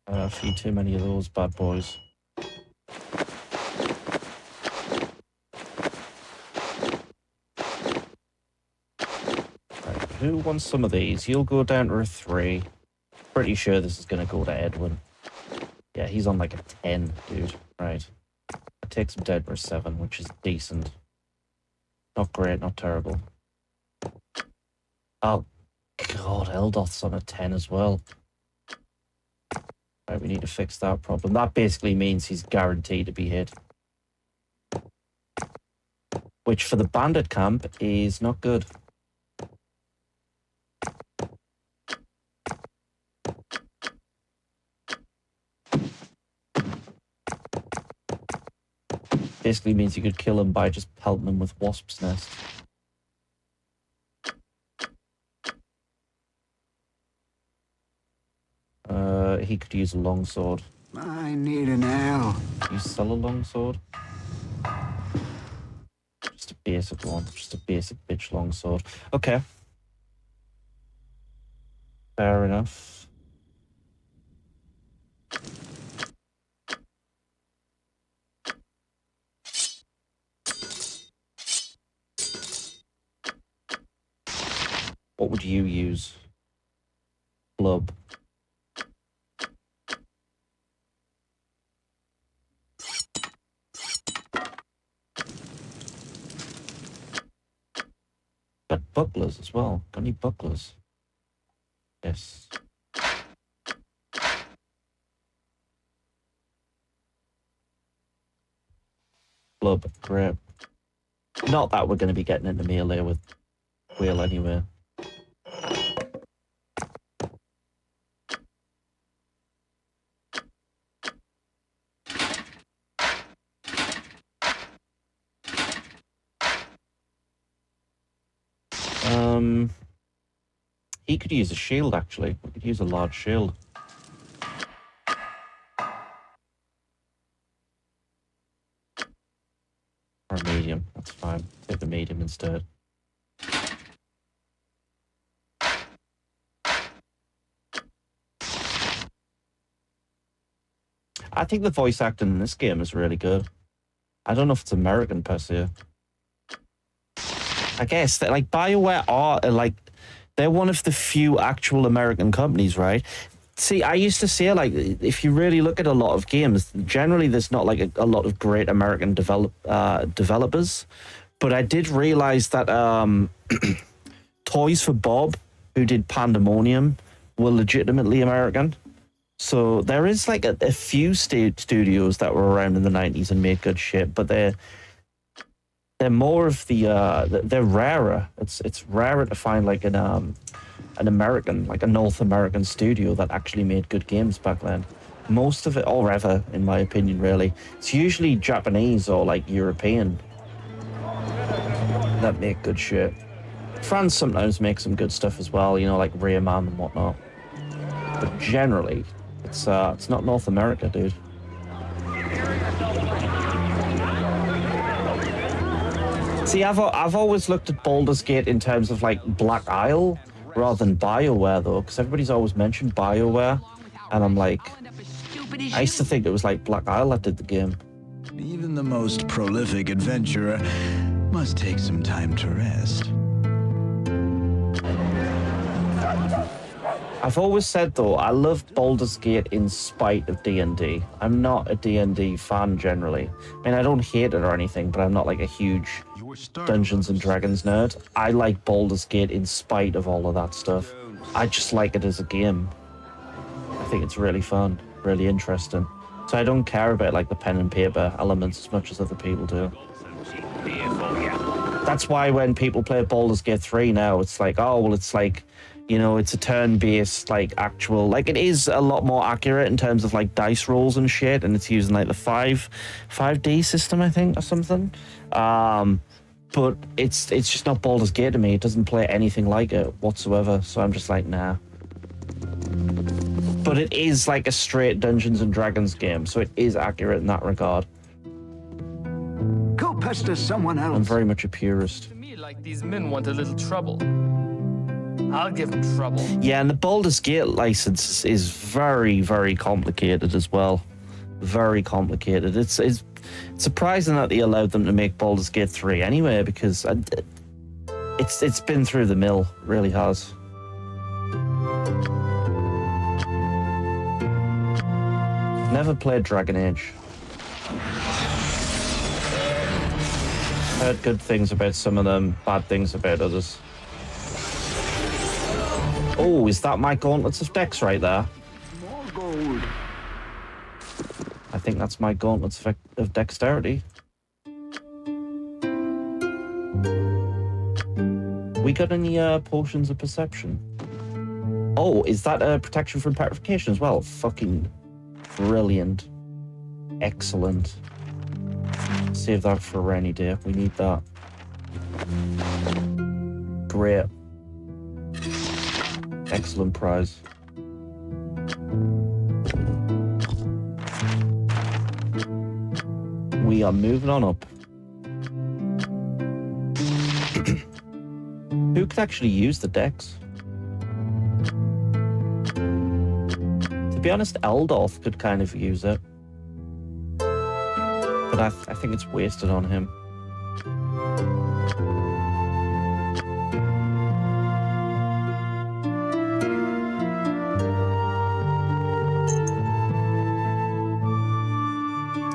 A few too many of those bad boys. Right, who wants some of these? You'll go down to a 3. Pretty sure this is going to go to Edwin. Yeah, he's on like a 10, dude. Right. It takes him down to a 7, which is decent. Not great, not terrible. Oh, God, Eldoth's on a 10 as well. Right, we need to fix that problem. That basically means he's guaranteed to be hit. Which for the bandit camp is not good. Basically means you could kill him by just pelting him with wasps' nests. He could use a longsword. I need an L. You sell a longsword? Just a basic one. Just a basic bitch longsword. Okay. Fair enough. What would you use? Club. Got bucklers as well. Got any bucklers? Yes. Club, great. Not that we're going to be getting into melee with Whale anyway. He could use a shield, actually. We could use a large shield. Or a medium, that's fine. Take the medium instead. I think the voice acting in this game is really good. I don't know if it's American per se. I guess that, like, BioWare are like, they're one of the few actual American companies, right? See, I used to say, like, if you really look at a lot of games, generally there's not like a lot of great American developers. But I did realize that Toys for Bob, who did Pandemonium, were legitimately American. So there is like a few studios that were around in the 90s and made good shit, but they're more of they're rarer. It's rarer to find like an American, like a North American studio that actually made good games back then. Most of it, or ever, in my opinion, really, it's usually Japanese or like European that make good shit. France sometimes makes some good stuff as well, you know, like Rayman and whatnot. But generally, it's not North America, dude. See, I've always looked at Baldur's Gate in terms of like Black Isle rather than BioWare though, because everybody's always mentioned BioWare, and I'm like, I used to think it was like Black Isle that did the game. Even the most prolific adventurer must take some time to rest. I've always said though, I love Baldur's Gate in spite of D&D. I'm not a D&D fan generally. I mean, I don't hate it or anything, but I'm not like a huge Dungeons and Dragons nerd. I like Baldur's Gate in spite of all of that stuff. I just like it as a game. I think it's really fun, really interesting. So I don't care about like the pen and paper elements as much as other people do. That's why when people play Baldur's Gate 3 now, it's like, oh, well, it's like, you know, it's a turn-based, like, actual... Like, it is a lot more accurate in terms of, like, dice rolls and shit, and it's using, like, the 5D system, I think, or something. But it's just not Baldur's Gate to me. It doesn't play anything like it whatsoever, so I'm just like, nah. But it is, like, a straight Dungeons & Dragons game, so it is accurate in that regard. Go pester someone else. I'm very much a purist. To me, like these men want a little trouble. I'll give them trouble. Yeah, and the Baldur's Gate license is very, very complicated as well. Very complicated. It's surprising that they allowed them to make Baldur's Gate 3 anyway, because it's been through the mill, really has. Never played Dragon Age. Heard good things about some of them, bad things about others. Oh, is that my Gauntlets of Dex right there? More gold. I think that's my Gauntlets of Dexterity. We got any potions of perception? Oh, is that protection from petrification as well? Fucking brilliant. Excellent. Save that for a rainy day. We need that. Great. Excellent prize. We are moving on up. Who could actually use the dex? To be honest, Eldorf could kind of use it. But I think it's wasted on him.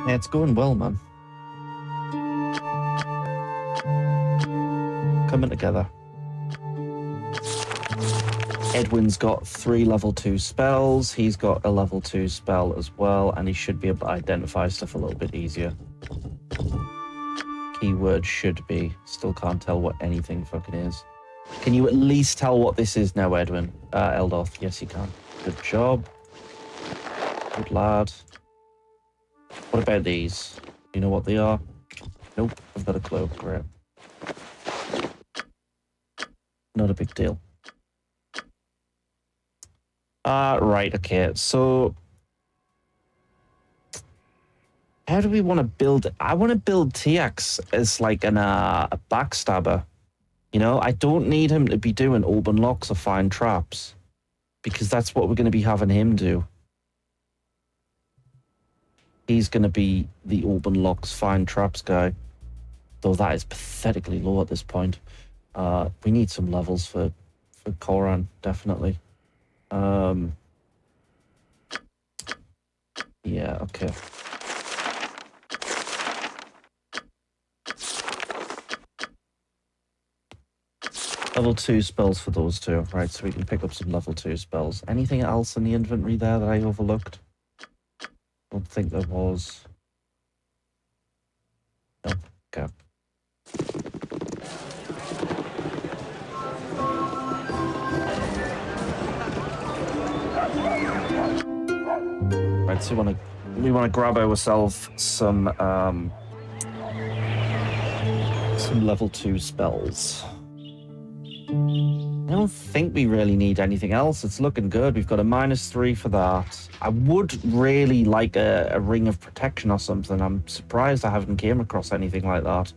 Yeah, it's going well, man. Coming together. Edwin's got 3 level 2 spells. He's got a level 2 spell as well, and he should be able to identify stuff a little bit easier. Keyword should be. Still can't tell what anything fucking is. Can you at least tell what this is now, Edwin? Eldorf. Yes, you can. Good job. Good lad. What about these? Do you know what they are? Nope, I've got a clue. Great. Not a big deal. Right, okay. So, how do we want to build it? I want to build Tiax as like a backstabber. You know, I don't need him to be doing open locks or find traps, because that's what we're going to be having him do. He's going to be the open locks, find traps guy. Though that is pathetically low at this point. We need some levels for Koran, definitely. Yeah, okay. Level 2 spells for those two. Right, so we can pick up some level 2 spells. Anything else in the inventory there that I overlooked? Don't think there was. No, okay. Right, so we want to grab ourselves some level 2 spells. I don't think we really need anything else. It's looking good. We've got a -3 for that. I would really like a ring of protection or something. I'm surprised I haven't came across anything like that.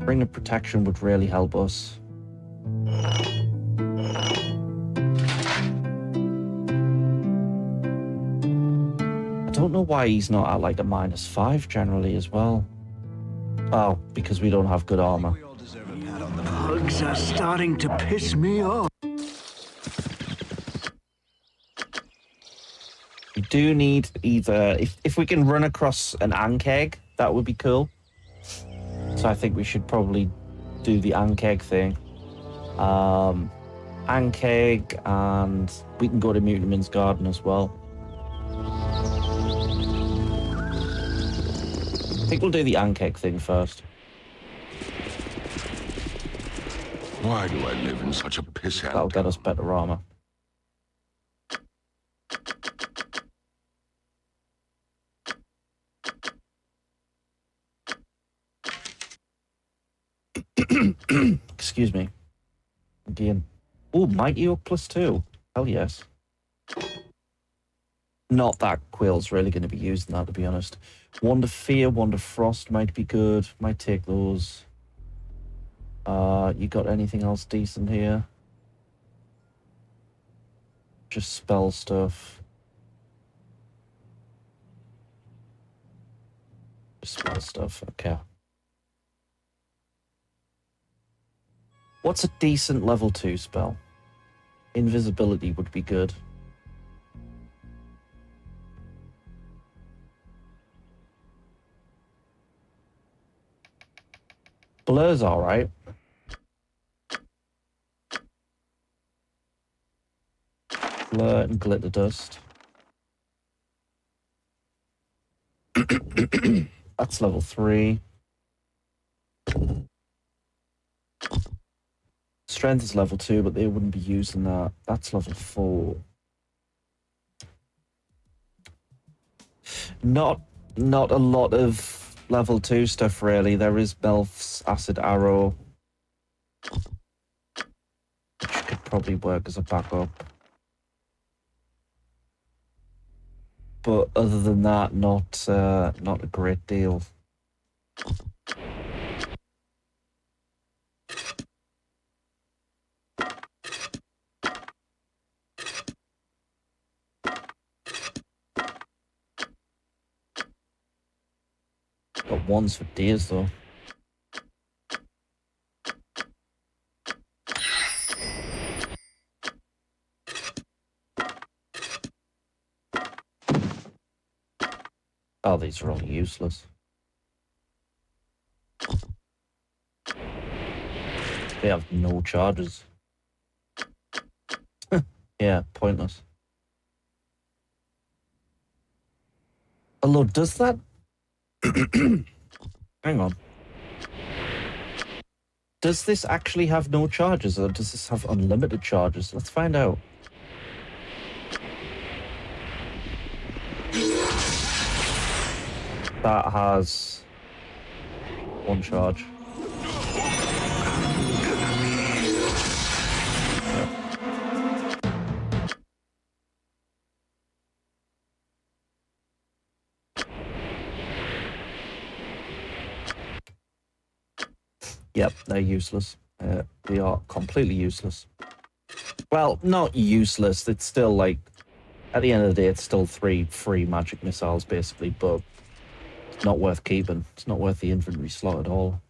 Ring of protection would really help us. I don't know why he's not at like a -5 generally as well. Oh, because we don't have good armor. Bugs are starting to piss me off. We do need either... If we can run across an Ankeg, that would be cool. So I think we should probably do the Ankeg thing. Ankeg, and we can go to Mutimin's Garden as well. I think we'll do the Ankeg thing first. Why do I live in such a pissant? That'll get us better armor. Excuse me. Again. Oh, Mighty Oak +2. Hell yes. Not that Quill's really going to be using that, to be honest. Wand of Fear, Wand of Frost might be good. Might take those. You got anything else decent here? Just spell stuff. Just spell stuff, okay. What's a decent level 2 spell? Invisibility would be good. Blur's alright. Blur and Glitter Dust. That's level 3. Strength is level 2, but they wouldn't be using that. That's level 4. Not a lot of level 2 stuff, really. There is Melf's Acid Arrow, which could probably work as a backup. But other than that, not a great deal. Got ones for deers, though. Oh, these are all useless. They have no charges. Yeah, pointless. Although, does that... Hang on. Does this actually have no charges, or does this have unlimited charges? Let's find out. That has 1 charge. Yep, they're useless. They are completely useless. Well, not useless. It's still like, at the end of the day, it's still 3 free magic missiles, basically, but it's not worth keeping. It's not worth the inventory slot at all.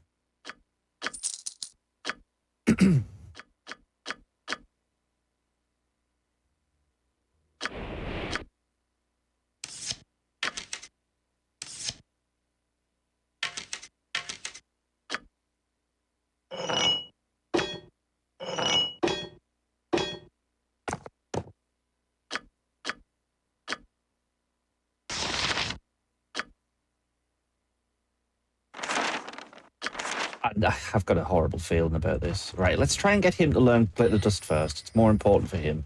I've got a horrible feeling about this. Right, let's try and get him to learn Glitter Dust first. It's more important for him.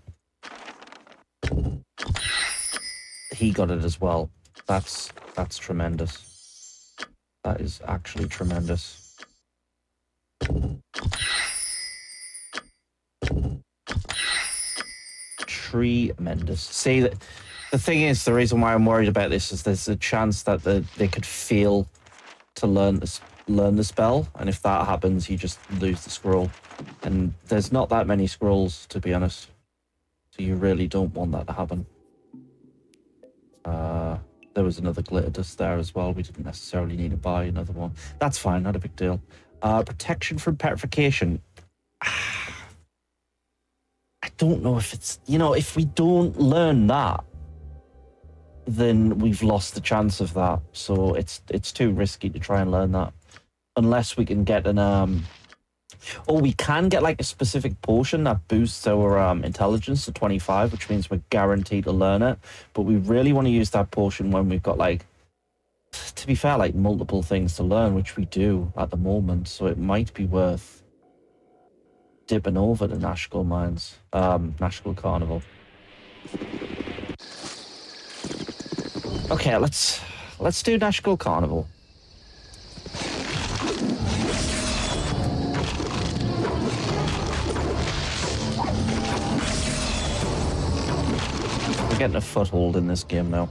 He got it as well. That's tremendous. That is actually tremendous. Tremendous. See, the thing is, the reason why I'm worried about this is there's a chance that they could fail to learn the spell, and if that happens, you just lose the scroll. And there's not that many scrolls, to be honest. So you really don't want that to happen. There was another Glitter Dust there as well. We didn't necessarily need to buy another one. That's fine, not a big deal. Protection from petrification. I don't know if it's... You know, if we don't learn that, then we've lost the chance of that. So it's too risky to try and learn that. Unless we can get an... Oh, we can get like a specific potion that boosts our intelligence to 25, which means we're guaranteed to learn it. But we really want to use that potion when we've got, like, to be fair, like multiple things to learn, which we do at the moment. So it might be worth dipping over to Nashville Mines, Nashville Carnival. Okay, let's do Nashville Carnival. We're getting a foothold in this game now.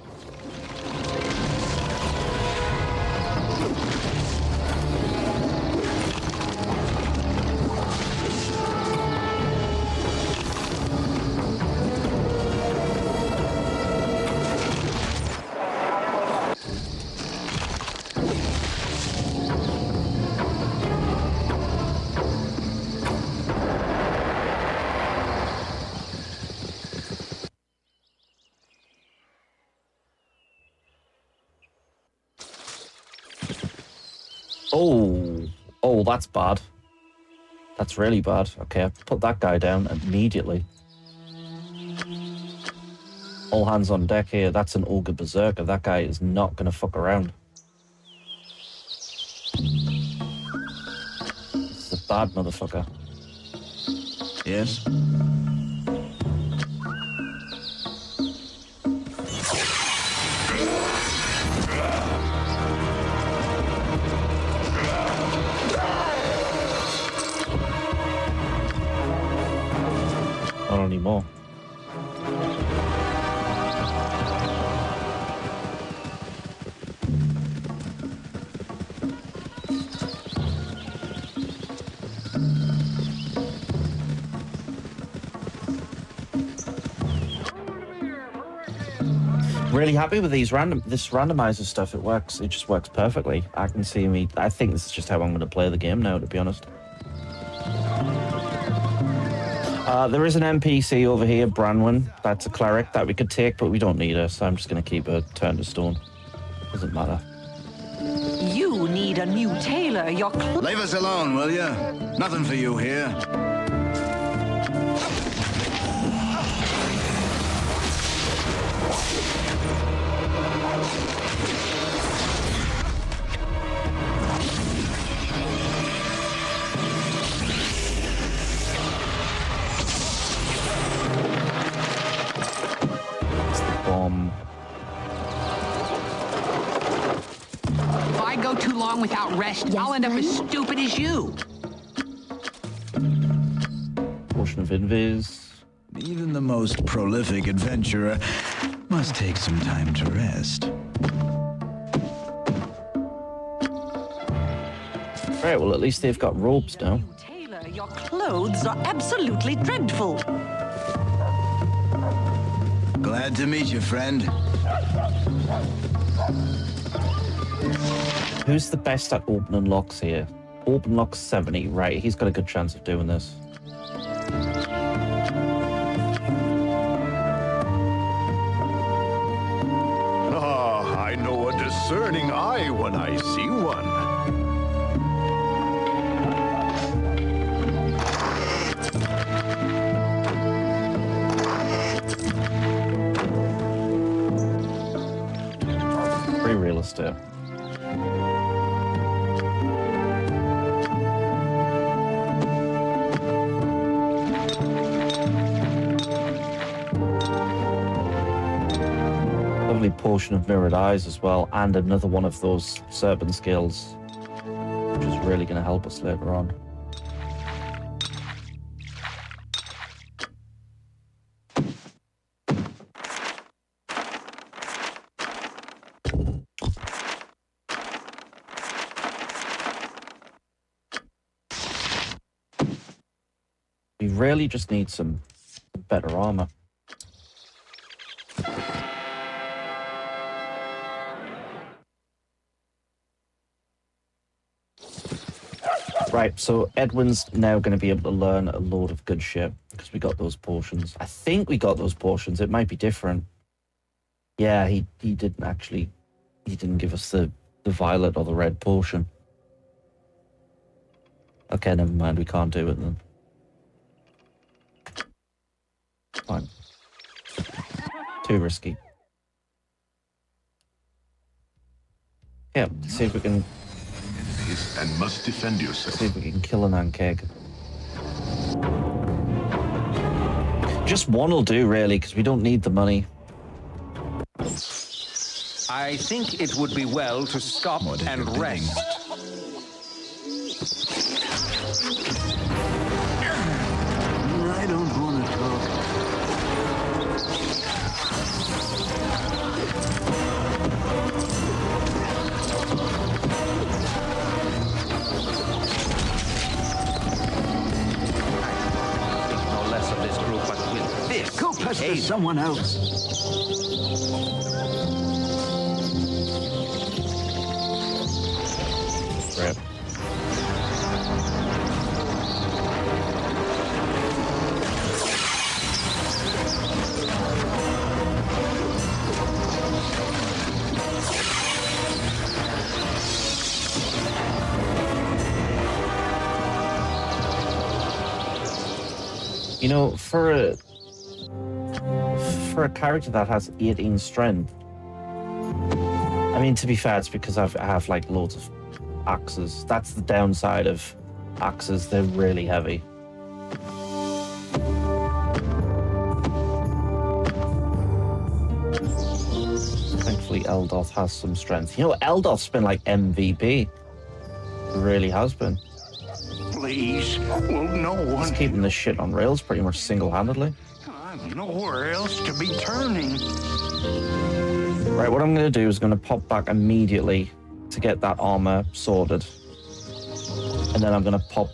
Oh, that's bad. That's really bad. Okay, I put that guy down immediately. All hands on deck here. That's an Ogre Berserker. That guy is not going to fuck around. This is a bad motherfucker. Yes? Not anymore. Really happy with this randomizer stuff. It works. It just works perfectly. I think this is just how I'm going to play the game now, to be honest. There is an NPC over here, Branwen. That's a cleric that we could take, but we don't need her, so I'm just going to keep her turned to stone. Doesn't matter. You need a new tailor. Leave us alone, will you? Nothing for you here. If I go too long without rest, I'll end up as stupid as you. Potion of Invis. Even the most prolific adventurer must take some time to rest. Right, well, at least they've got robes now. Tailor, your clothes are absolutely dreadful. Glad to meet you, friend. Who's the best at opening locks here? Open lock 70, right, he's got a good chance of doing this. I know a discerning eye when I see one. Pretty realistic. Lovely potion of mirrored eyes as well, and another one of those serpent scales, which is really going to help us later on. We really just need some better armor. Right, so Edwin's now going to be able to learn a load of good shit because we got those potions. I think we got those potions. It might be different. Yeah, he didn't actually. He didn't give us the violet or the red potion. Okay, never mind. We can't do it then. Fine. Too risky. Yeah, see if we can. And must defend yourself. See if we can kill an Ankeg. Just one will do, really, because we don't need the money. I think it would be well to stop and rest. I don't want to talk. No less of this group, but with this. Go pester someone else. Right. You know, for a character that has 18 strength, I mean, to be fair, it's because I have like loads of axes. That's the downside of axes; they're really heavy. Thankfully, Eldoth has some strength. You know, Eldoth's been like MVP. It really has been. Please, will no one... He's keeping this shit on rails pretty much single-handedly. I've nowhere else to be turning. Right, what I'm going to do is going to pop back immediately to get that armor sorted. And then I'm going to pop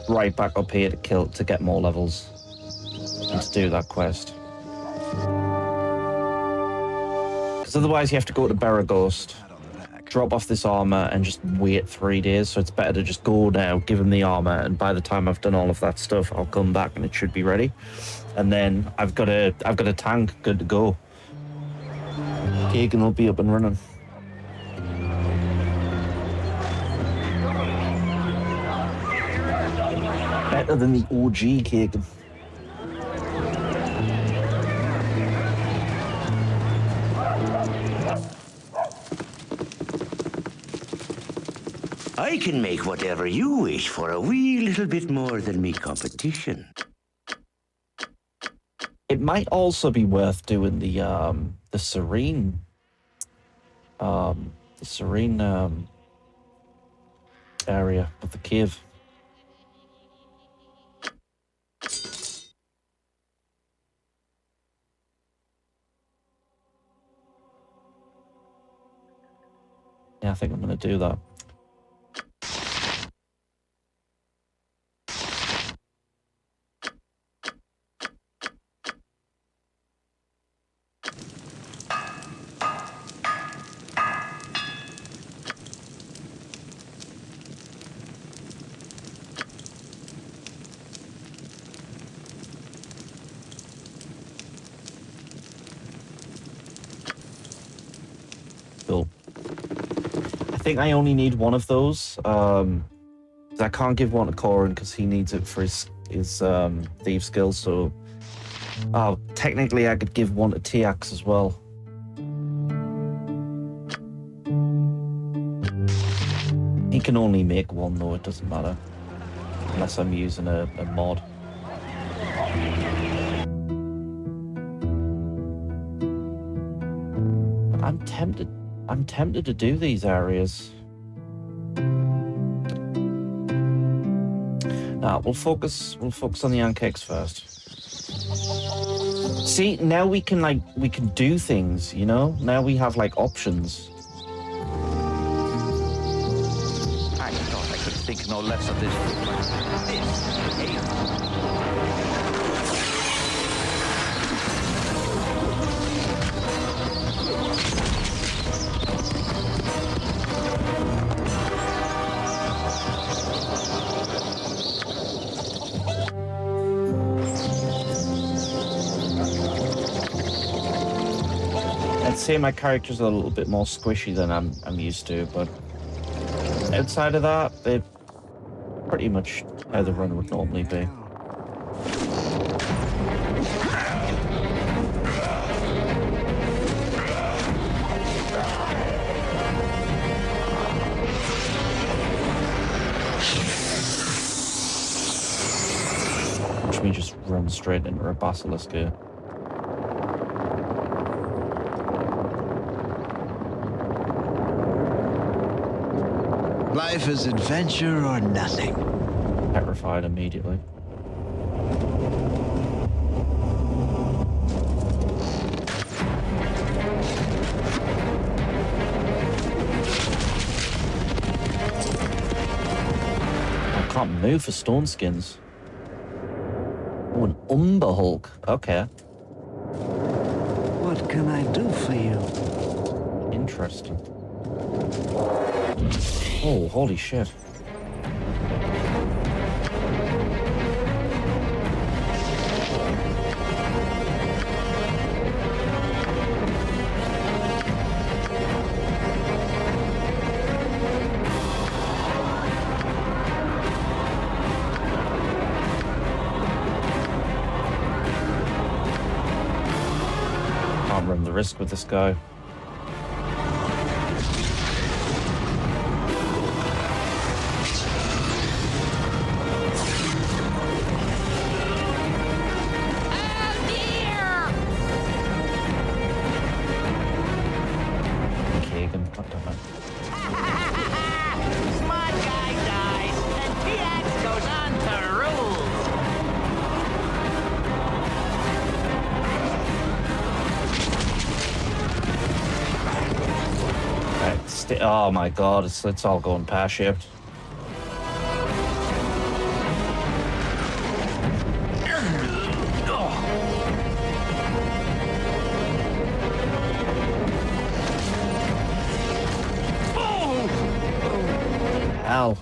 right back up here to get more levels. And to do that quest. Because otherwise you have to go to Beragost, drop off this armor, and just wait 3 days. So it's better to just go now, give him the armor, and by the time I've done all of that stuff, I'll come back and it should be ready. And then I've got a tank good to go. Kagan will be up and running. Better than the OG Kagan. I can make whatever you wish for a wee little bit more than me competition. It might also be worth doing the Serene, area of the cave. Yeah, I think I'm going to do that. Cool. I think I only need one of those. I can't give one to Corin because he needs it for his thief skill. So, technically, I could give one to Tiax as well. He can only make one though. It doesn't matter unless I'm using a mod. I'm tempted to do these areas. Nah, we'll focus on the Ancakes first. See, now we can do things, you know? Now we have like options. I thought I could think no less of this. I'd say my characters are a little bit more squishy than I'm used to, but outside of that, they're pretty much how the run would normally be. Watch me just run straight into a basilisk here. Life is adventure or nothing. Petrified immediately. I can't move for stone skins. Oh, an Umber Hulk. Okay. What can I do for you? Interesting. Oh, holy shit. Can't run the risk with this guy. Smart guy dies, and TX goes on to rules. Right, oh my god, it's all going pear-shaped. Hell.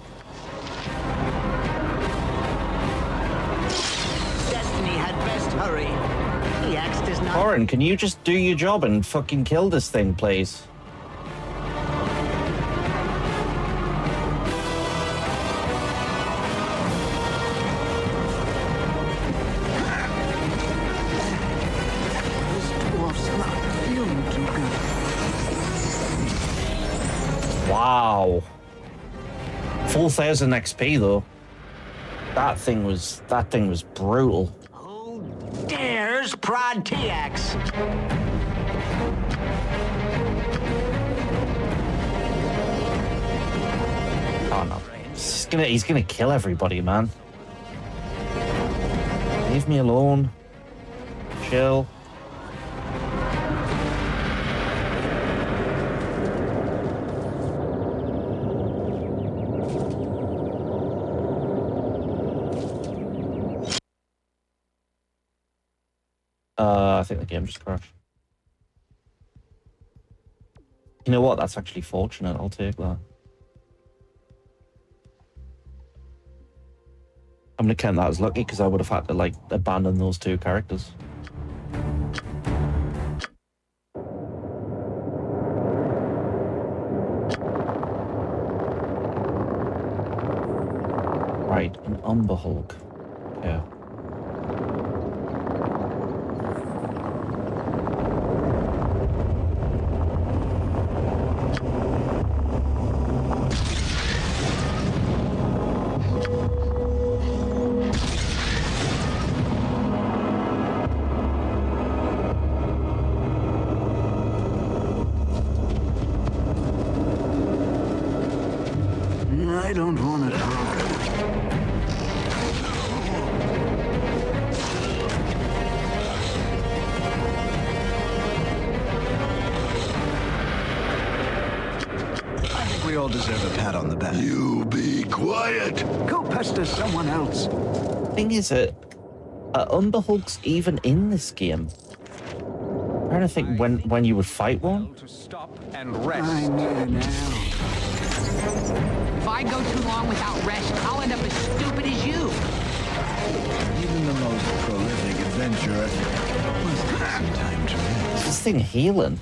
Destiny had best hurry. TX does not. Corin, can you just do your job and fucking kill this thing, please? Wow. 4,000 XP though. That thing was brutal. Who dares prod TX? Oh no. He's gonna kill everybody, man. Leave me alone. Chill. I think the game just crashed. You know what? That's actually fortunate. I'll take that. I'm gonna count that as lucky because I would have had to like abandon those two characters. Right, an Umber Hulk. Yeah. I don't want to talk. I think we all deserve a pat on the back. You be quiet. Go pester someone else. Thing is, are Umber Hulks even in this game? I'm trying to think when you would fight one. To stop and rest. I need an arrow. If I go too long without rest, I'll end up as stupid as you. Even the most prolific adventurer must take some time to rest. Is this thing healing?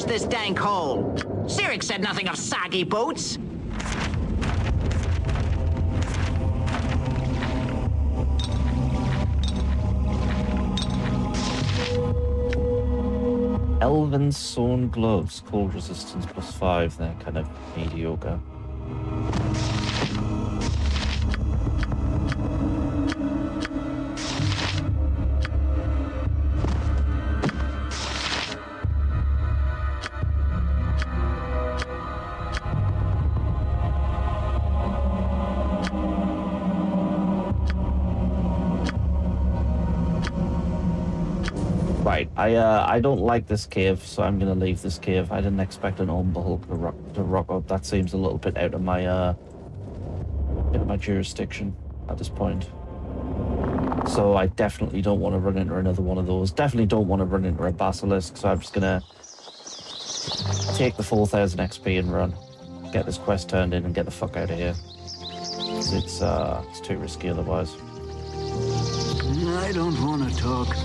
this dank hole? Sirik said nothing of soggy boots. Elven sewn gloves, cold resistance +5. They're kind of mediocre. Right, I don't like this cave, so I'm gonna leave this cave. I didn't expect an Umber Hulk to rock up. That seems a little bit out of my jurisdiction at this point. So I definitely don't want to run into another one of those. Definitely don't want to run into a basilisk. So I'm just gonna take the 4,000 XP and run. Get this quest turned in and get the fuck out of here. It's too risky otherwise. I don't want to talk.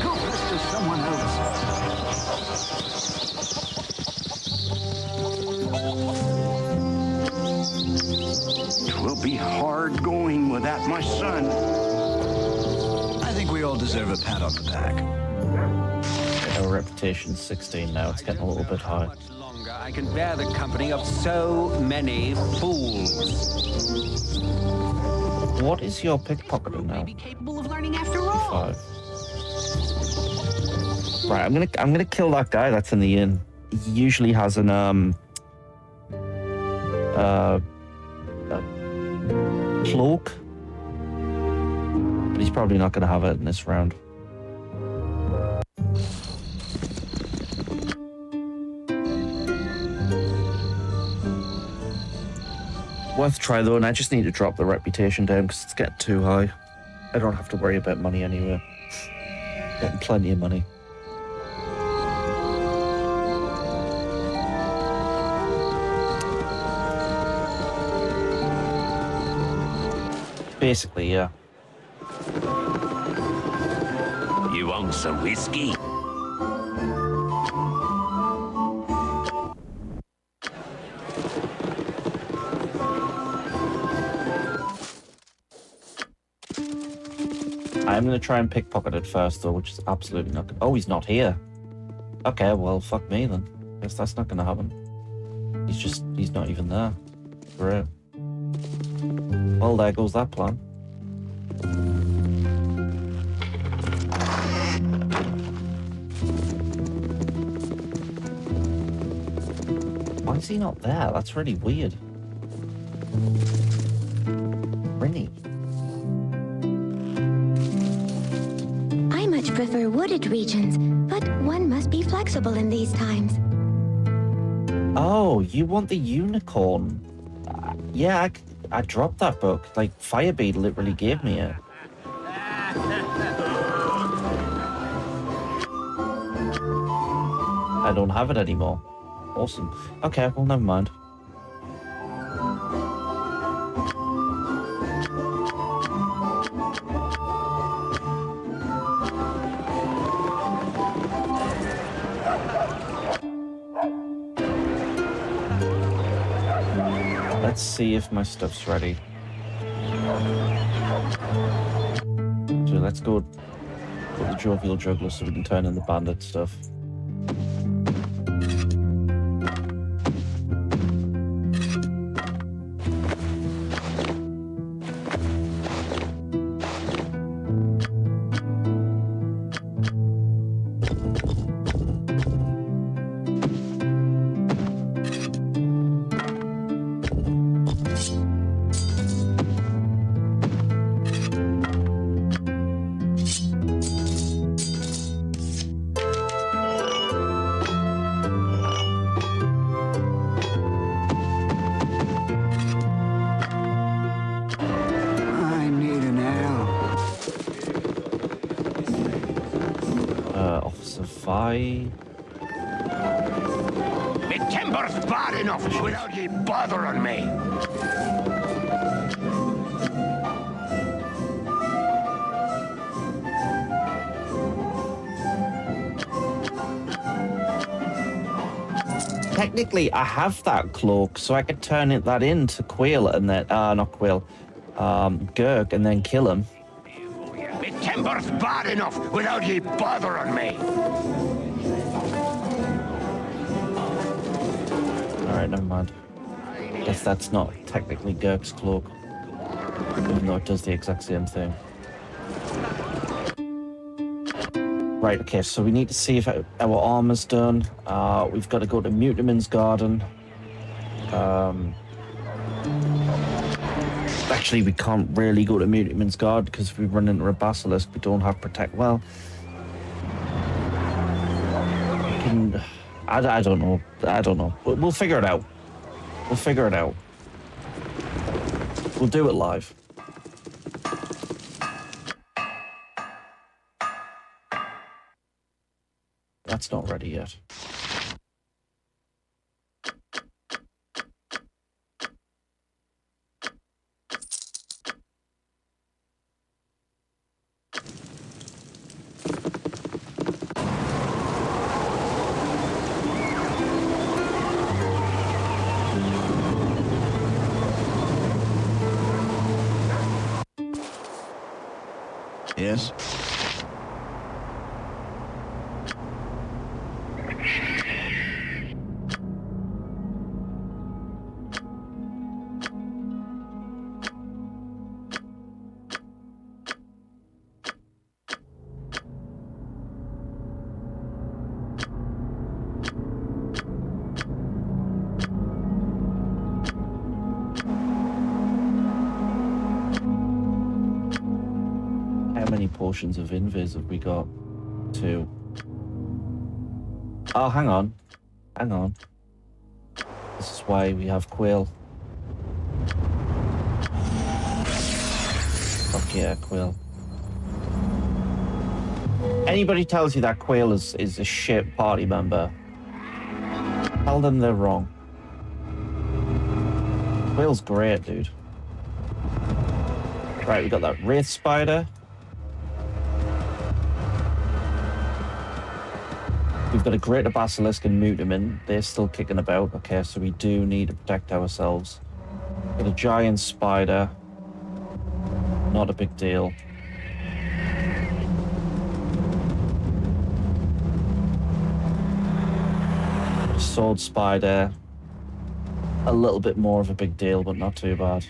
Go pester someone else. Will be hard going without my son. I think we all deserve a pat on the back. Our reputation's 16 now. It's getting a little bit high. I can bear the company of so many fools. What is your pickpocketing now? Capable of learning after all. 5. Right, I'm gonna kill that guy that's in the inn. He usually has an cloak, but he's probably not gonna have it in this round. Worth a try though, and I just need to drop the reputation down because it's getting too high. I don't have to worry about money anyway. Getting plenty of money. Basically, yeah. You want some whiskey? I'm gonna try and pickpocket it first though, which is absolutely not good. Oh, he's not here. Okay, well, fuck me then. Guess that's not gonna happen. He's not even there. Great. Well, there goes that plan. Why is he not there? That's really weird. Rinny. I much prefer wooded regions, but one must be flexible in these times. Oh, you want the unicorn? Yeah, I dropped that book. Like, Firebeard literally gave me it. I don't have it anymore. Awesome. Okay, well, never mind. Let's see if my stuff's ready. So let's go put the jovial juggler so we can turn in the bandit stuff. if I... Me timber's bad enough without ye bothering me. Technically, I have that cloak, so I could turn that into Quail and then... not Quail. Gurk, and then kill him. Me timber's bad enough without ye bothering me. Alright, never mind. Guess that's not technically Gurk's cloak, even though it does the exact same thing. Right, okay, so we need to see if our armor's done. We've got to go to Mutiman's Garden. Actually, we can't really go to Mutiman's Garden because if we run into a basilisk, we don't have protect. Well, we can... I don't know. I don't know. We'll figure it out. We'll figure it out. We'll do it live. That's not ready yet. Yes? How many potions of invis have we got? 2. Oh, hang on. Hang on. This is why we have Quill. Fuck yeah, Quill. Anybody tells you that Quill is a shit party member, tell them they're wrong. Quill's great, dude. Right, we got that Wraith Spider. We've got a Greater Basilisk and Mutiman. They're still kicking about. Okay, so we do need to protect ourselves. Got a Giant Spider. Not a big deal. Got a Sword Spider. A little bit more of a big deal, but not too bad.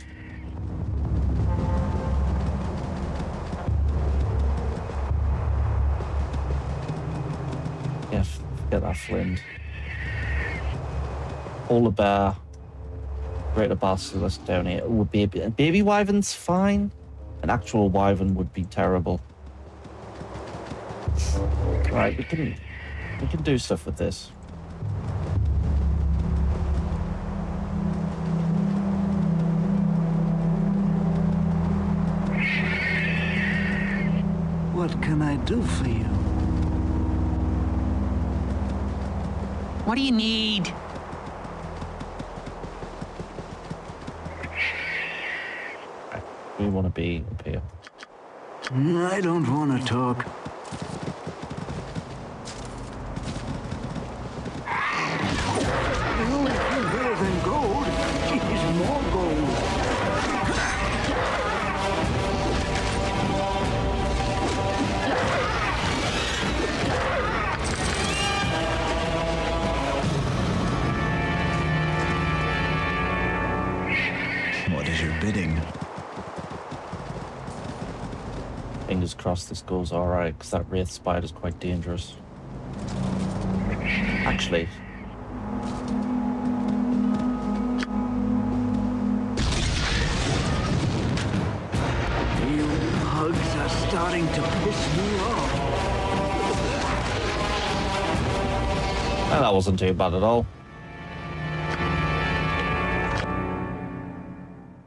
Yeah, get that flint. Polar bear. Greater basilisk down here. Ooh, baby wyvern's fine. An actual wyvern would be terrible. Right, we can do stuff with this. What can I do for you? What do you need? We want to be up here. I don't want to talk. Better than gold. Is more gold. What is your bidding? Fingers crossed this goes alright, because that Wraith Spider's quite dangerous. Actually. You hugs are starting to piss me off. Well, that wasn't too bad at all.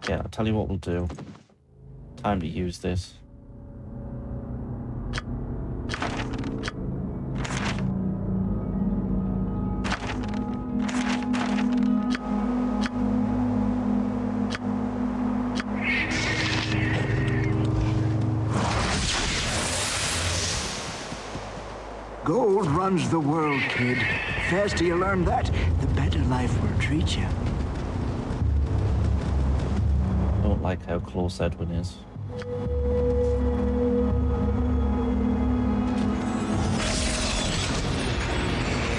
Yeah, I'll tell you what we'll do. Time to use this. runs the world, kid. Faster you learn that, the better life will treat you. I don't like how close Edwin is.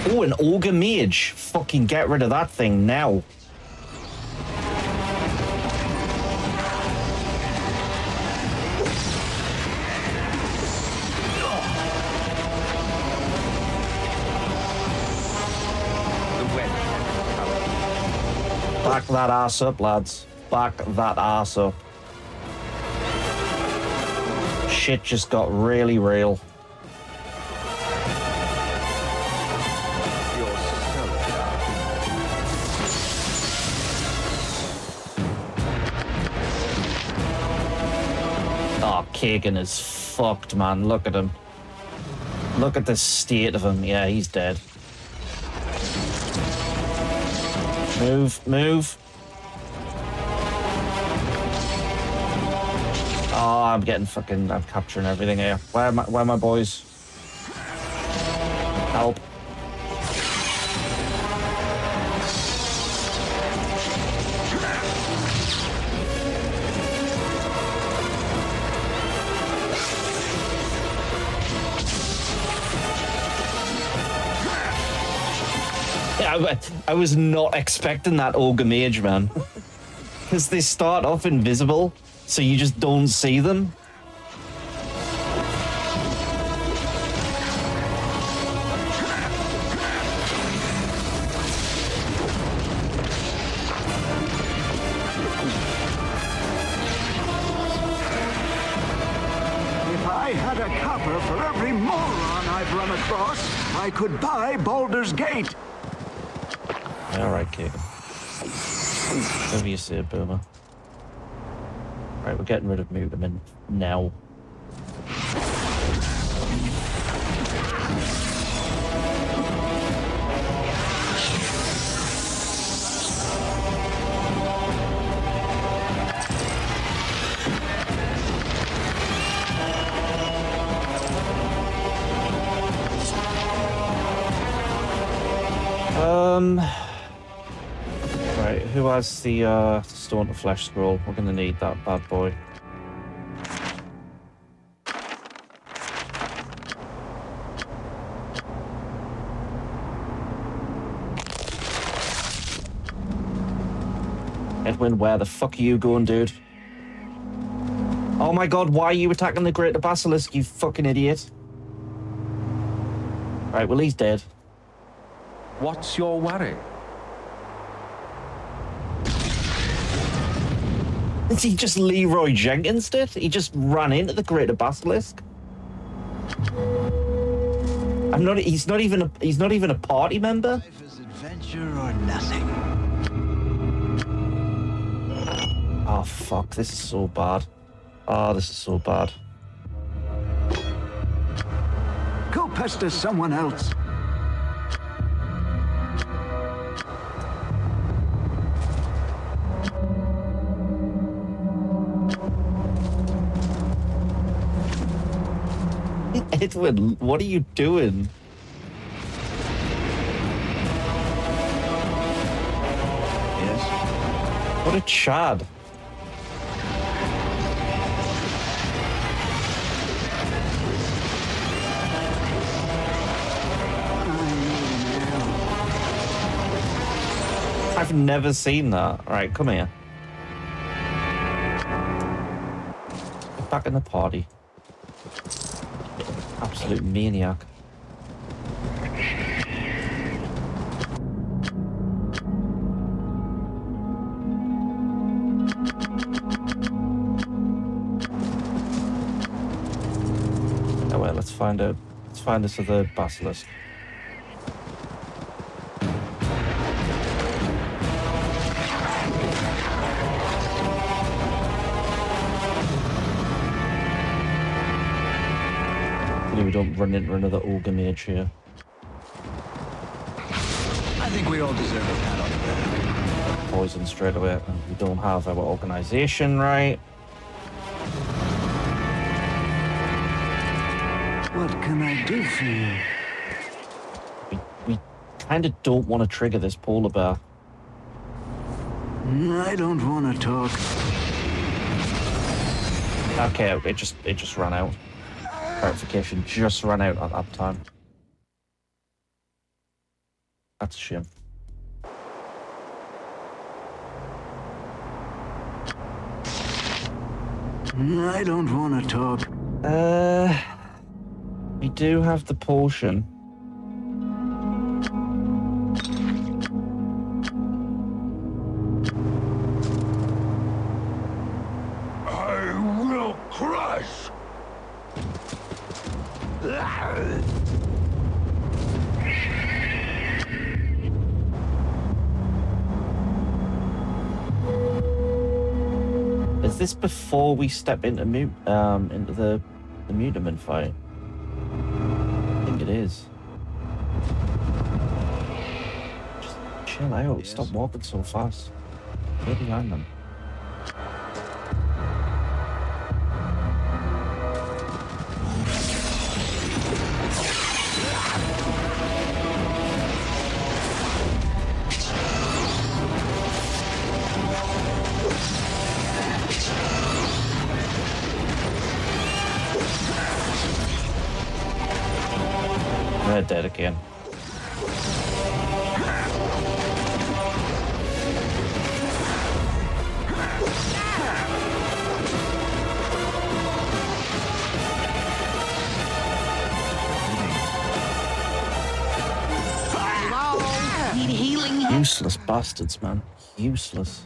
Oh, an ogre mage. Fucking get rid of that thing now. Back that ass up, lads. Back that ass up. Shit just got really real. Oh, Kagan is fucked, man. Look at him. Look at the state of him. Yeah, he's dead. Move, move. Oh, I'm capturing everything here. Where are my boys? Help. I was not expecting that ogre mage, man. Because they start off invisible, so you just don't see them. If I had a copper for every moron I've run across, I could buy Baldur's Gate. Alright, kid. Whatever you say, Boomer. Right, we're getting rid of Mutamin now. Right, who has the Stone to Flesh scroll? We're gonna need that bad boy. Edwin, where the fuck are you going, dude? Oh my god, why are you attacking the Greater Basilisk, you fucking idiot? Right, well, he's dead. What's your worry? Is he just Leroy Jenkins did? He just ran into the Greater Basilisk? He's not even a party member? Life is adventure or nothing. Oh fuck, this is so bad. Oh, this is so bad. Go pester someone else. Edwin, what are you doing? Yes? What a Chad. I've never seen that. Right, come here. Get back in the party. Absolute maniac. Oh well, let's find out. Let's find this other basilisk. We don't run into another ogre mage here. I think we all deserve a pat on the back. Poison straight away. And we don't have our organization right. What can I do for you? kind of don't want to trigger this polar bear. I don't want to talk. Okay, it just ran out. Clarification just ran out at that time. That's a shame. I don't want to talk. We do have the potion. I will crush. Is this before we step into the Mutimin fight? I think it is. Just chill out. Yes. Stop walking so fast. Get behind them. They're dead again. Hello? Need healing? Useless bastards, man. Useless.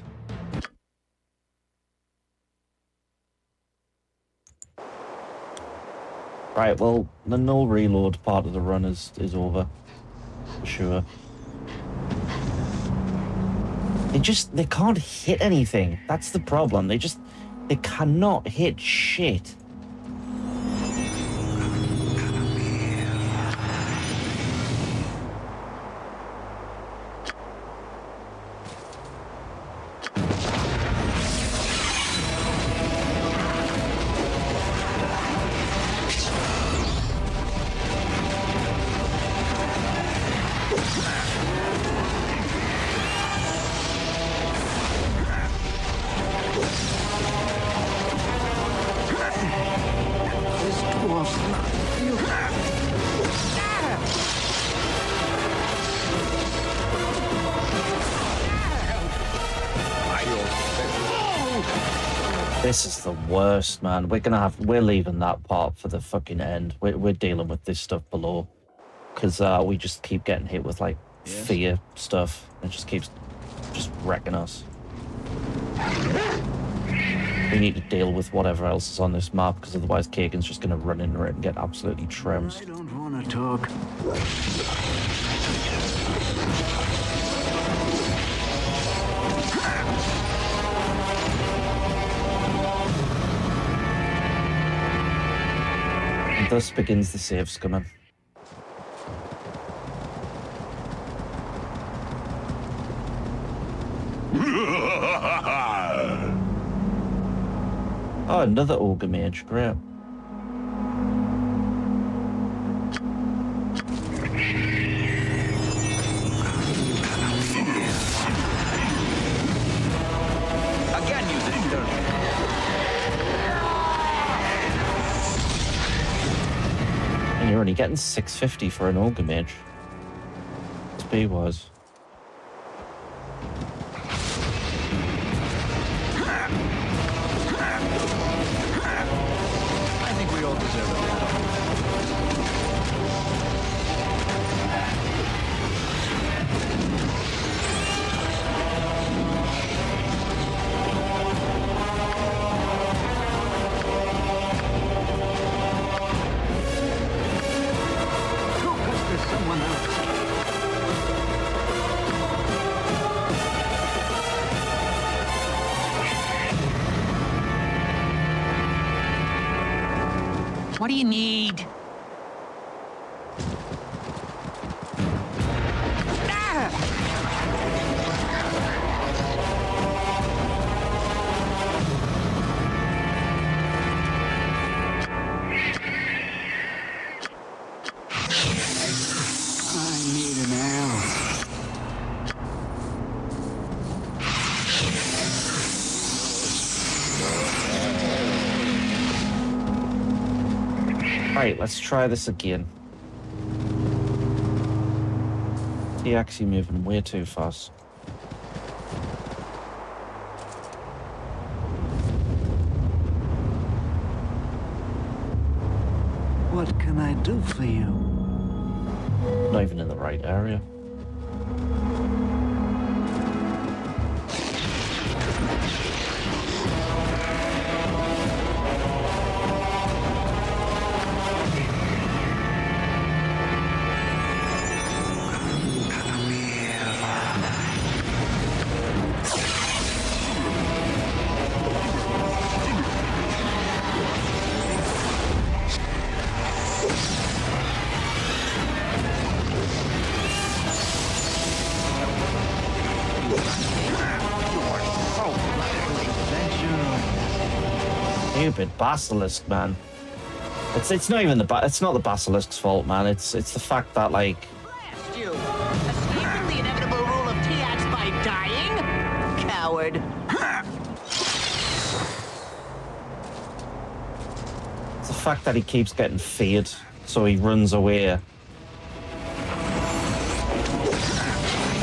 Right, well, the no reload part of the run is over. For sure. They can't hit anything. That's the problem. They cannot hit shit. This is the worst, man. We're leaving that part for the fucking end. We're dealing with this stuff below. Because we just keep getting hit with, like, fear stuff. It just keeps wrecking us. We need to deal with whatever else is on this map, because otherwise Kagan's just going to run into it and get absolutely trounced. I don't want to talk. And thus begins the save scumming. Oh, another ogre mage, great. Again, you sister. And you're only getting 650 for an ogre mage. Speed wise. What do you need? I need an arrow. Right, let's try this again. He's actually moving way too fast. What can I do for you? Not even in the right area. Stupid basilisk, man. It's not even it's not the basilisk's fault, man. It's the fact that like You escaping the inevitable rule of Tiax by dying? Coward. it's the fact that he keeps getting feared, so he runs away.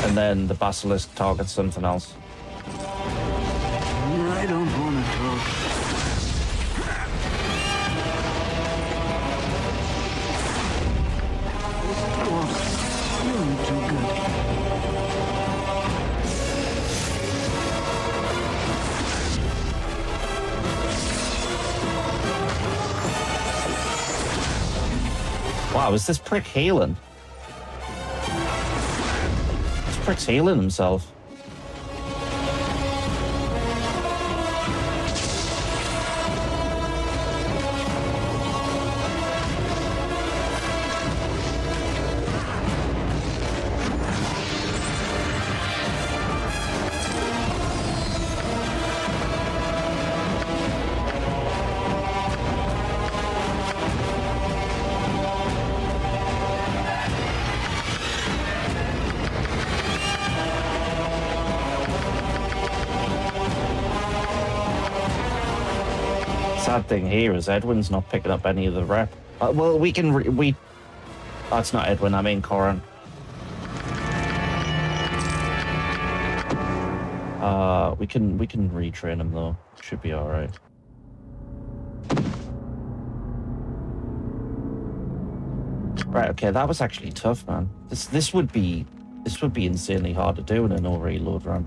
And then the basilisk targets something else. I don't want to talk. You're too good. Wow, is this prick healing? This prick's healing himself. Sad thing here is Edwin's not picking up any of the rep. Well, we can that's not Edwin. I mean Corin. We can retrain him though. Should be all right. Right. Okay, that was actually tough, man. This would be insanely hard to do in a no reload run.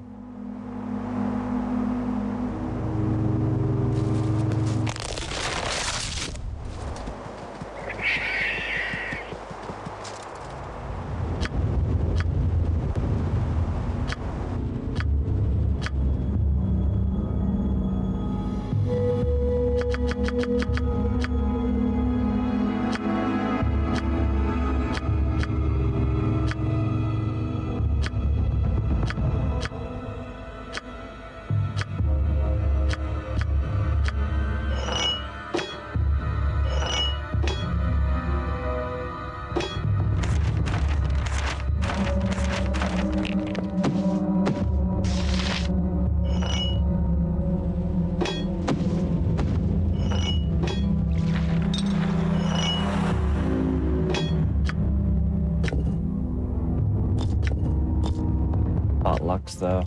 Luck's there.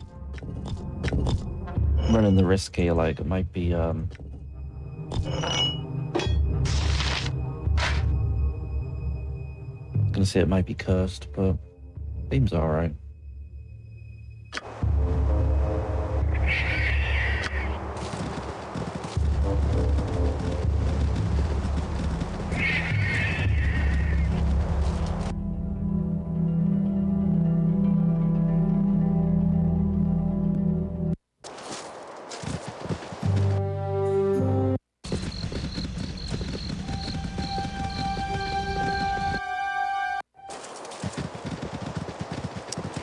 I'm running the risk here, like it might be I was gonna say it might be cursed, but seems alright.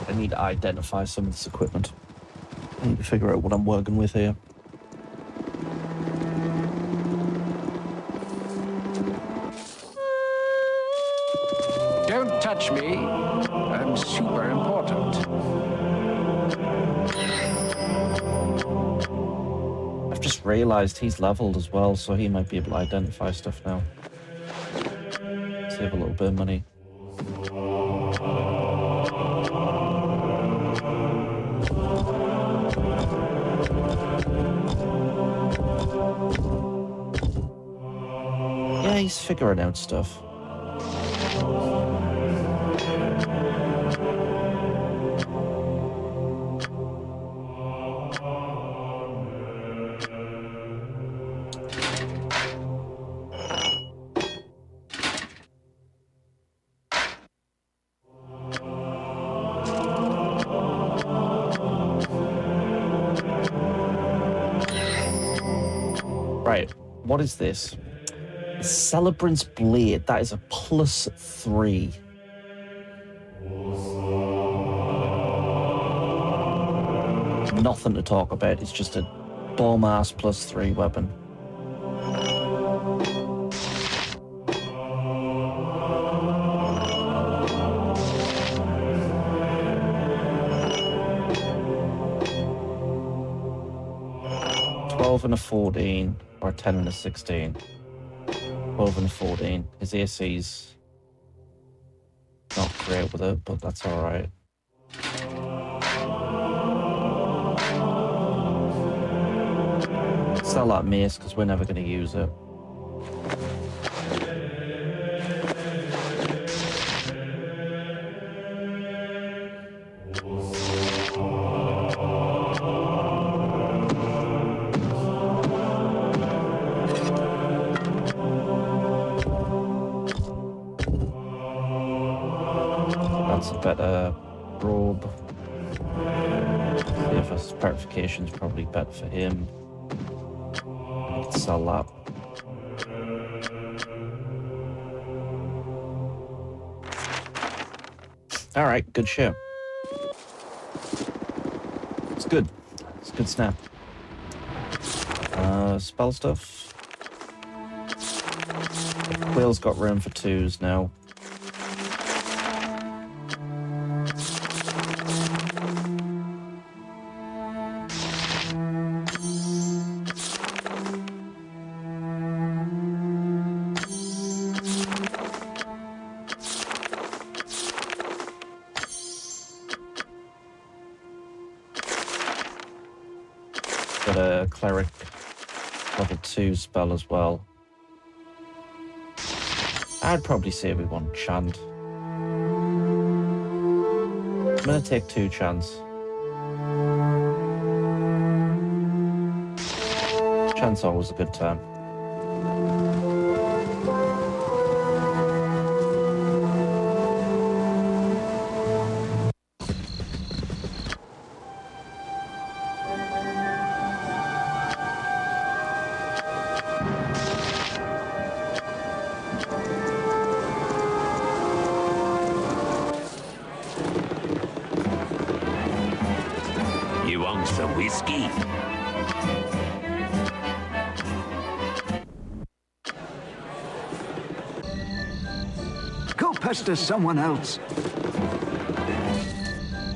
I need to identify some of this equipment. I need to figure out what I'm working with here. Don't touch me. I'm super important. I've just realized he's leveled as well, so he might be able to identify stuff now. Save a little bit of money. Yeah, he's figuring out stuff. Right, what is this? Celebrant's Blade. That is a +3. Nothing to talk about. It's just a bomb-ass +3 weapon. And a 14, or a 10 and a 16. 12 and a 14. His AC's not great with it, but that's alright. Sell that mace, because we're never going to use it. That's a better robe. Safest petrification's probably better for him. I can sell that. Alright, good shit. It's good. It's a good snap. Spell stuff. Quill's got room for 2s now. Got a cleric level 2 spell as well. I'd probably say we want chant. I'm gonna take 2 chants. Chant's always a good time. Some whiskey. Go pester someone else.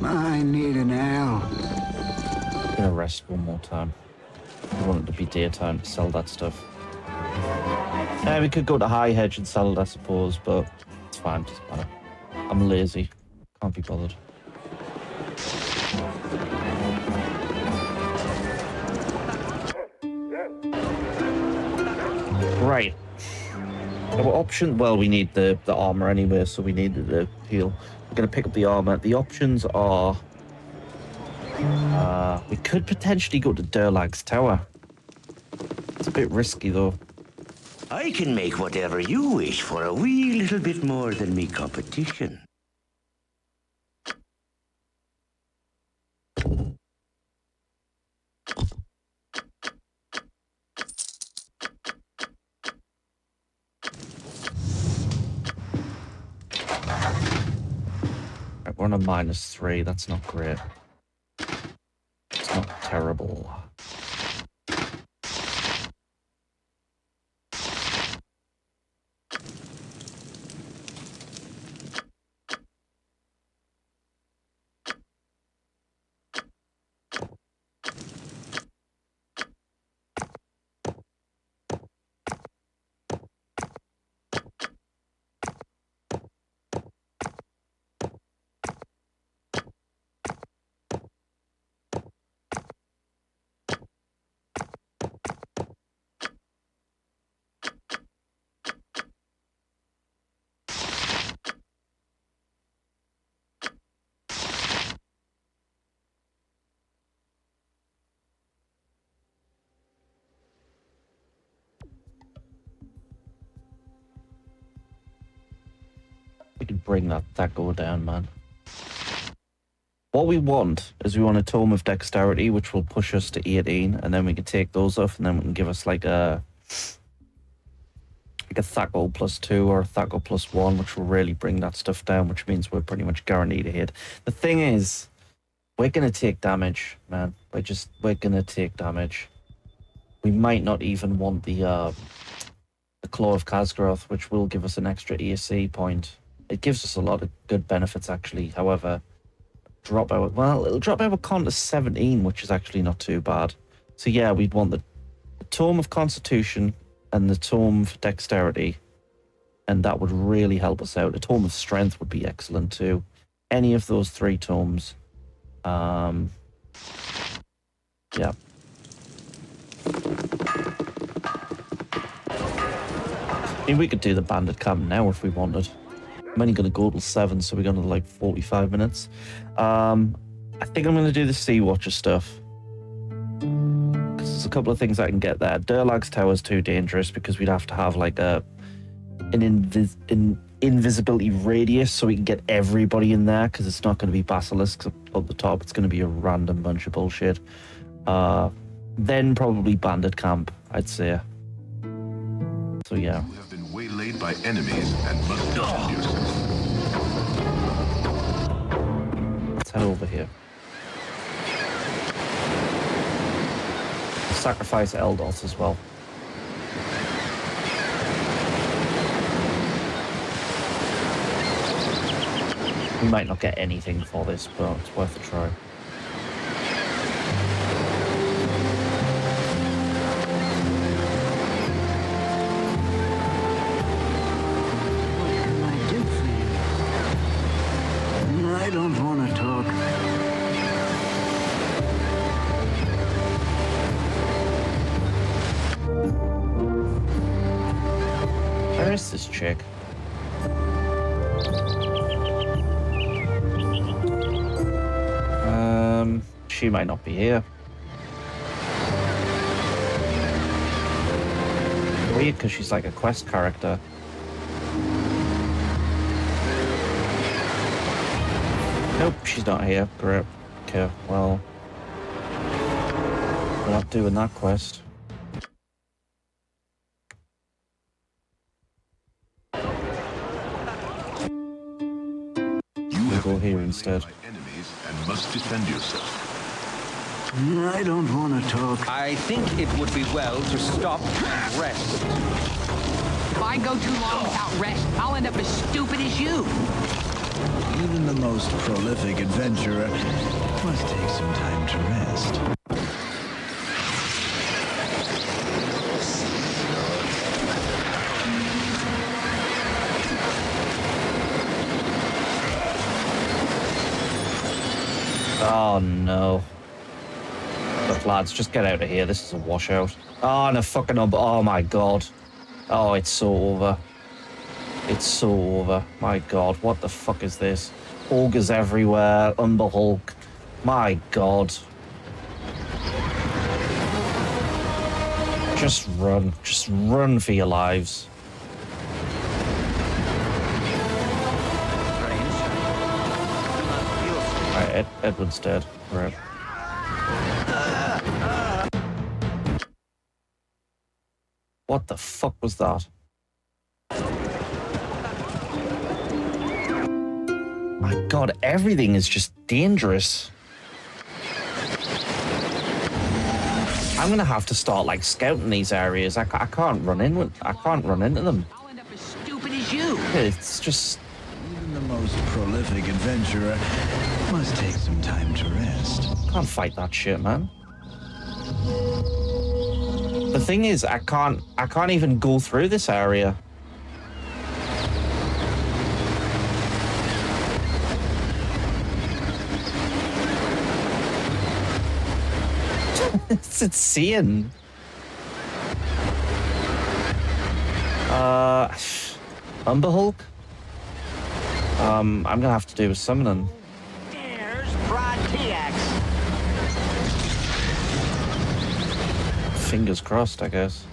I need an ale. I'm gonna rest one more time. I want it to be daytime to sell that stuff. Yeah, we could go to High Hedge and sell it, I suppose, but it's fine, doesn't matter. I'm lazy. Can't be bothered. Right. Our option, well, we need the armor anyway, so we need the heal. We're going to pick up the armor. The options are... we could potentially go to Durlag's Tower. It's a bit risky, though. I can make whatever you wish for a wee little bit more than me competition. Right, we're on a -3. That's not great. It's not terrible. We can bring that go down, man. What we want is we want a Tome of Dexterity, which will push us to 18, and then we can take those off, and then we can give us like a Thackle +2 or a Thackle +1, which will really bring that stuff down, which means we're pretty much guaranteed a hit. The thing is, we're going to take damage, man. We're going to take damage. We might not even want the Claw of Khazgroth, which will give us an extra ESC point. It gives us a lot of good benefits, actually. However, it'll drop our con to 17, which is actually not too bad. So yeah, we'd want the Tome of Constitution and the Tome for Dexterity, and that would really help us out. A Tome of Strength would be excellent too. Any of those 3 tomes. Yeah. I mean, we could do the bandit camp now if we wanted. I'm only going to go till 7, so we're going to like 45 minutes. I think I'm going to do the Sea Watcher stuff. Because there's a couple of things I can get there. Durlag's Tower is too dangerous because we'd have to have like an invisibility radius so we can get everybody in there, because it's not going to be basilisks up the top. It's going to be a random bunch of bullshit. Then probably bandit camp, I'd say. So yeah. You have been waylaid by enemies and must defend yourself. Let's head over here. Sacrifice Eldos as well. We might not get anything for this, but it's worth a try. I don't want to talk. Where is this chick? She might not be here. Weird, because she's like a quest character. Nope, she's not here. Great. Okay, well, we're not doing that quest. We'll go here instead. Enemies and must defend yourself. I don't want to talk. I think it would be well to stop and rest. If I go too long without rest, I'll end up as stupid as you. Even the most prolific adventurer must take some time to rest. Oh no. Look, lads, just get out of here. This is a washout. Oh, no fucking oh my god. Oh, it's so over. It's so over. My god, what the fuck is this? Ogres everywhere, Umber Hulk. My god. Just run. Just run for your lives. Right, Edward's dead. Right. What the fuck was that? My god, everything is just dangerous. I'm gonna have to start like scouting these areas. I can't run in. I can't run into them. I'll end up as stupid as you. It's just. Even the most prolific adventurer must take some time to rest. Can't fight that shit, man. The thing is, I can't even go through this area. It's insane. Umber Hulk? I'm gonna have to do a summoning. There's Broad TX. Fingers crossed, I guess.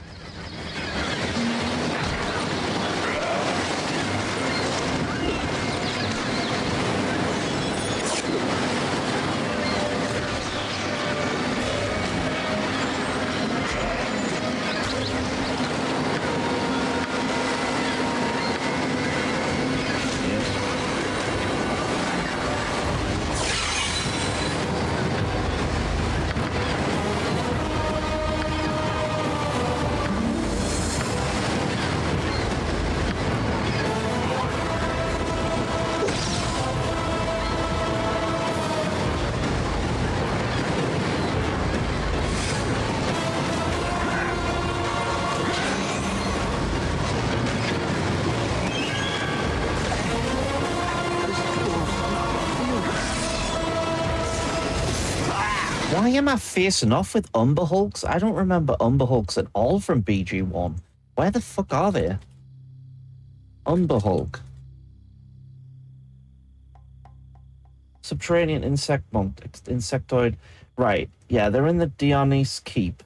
Why am I facing off with Umber Hulks? I don't remember Umber Hulks at all from BG1. Where the fuck are they? Umber Hulk. Subterranean insectoid. Right, yeah, they're in the Dionys Keep.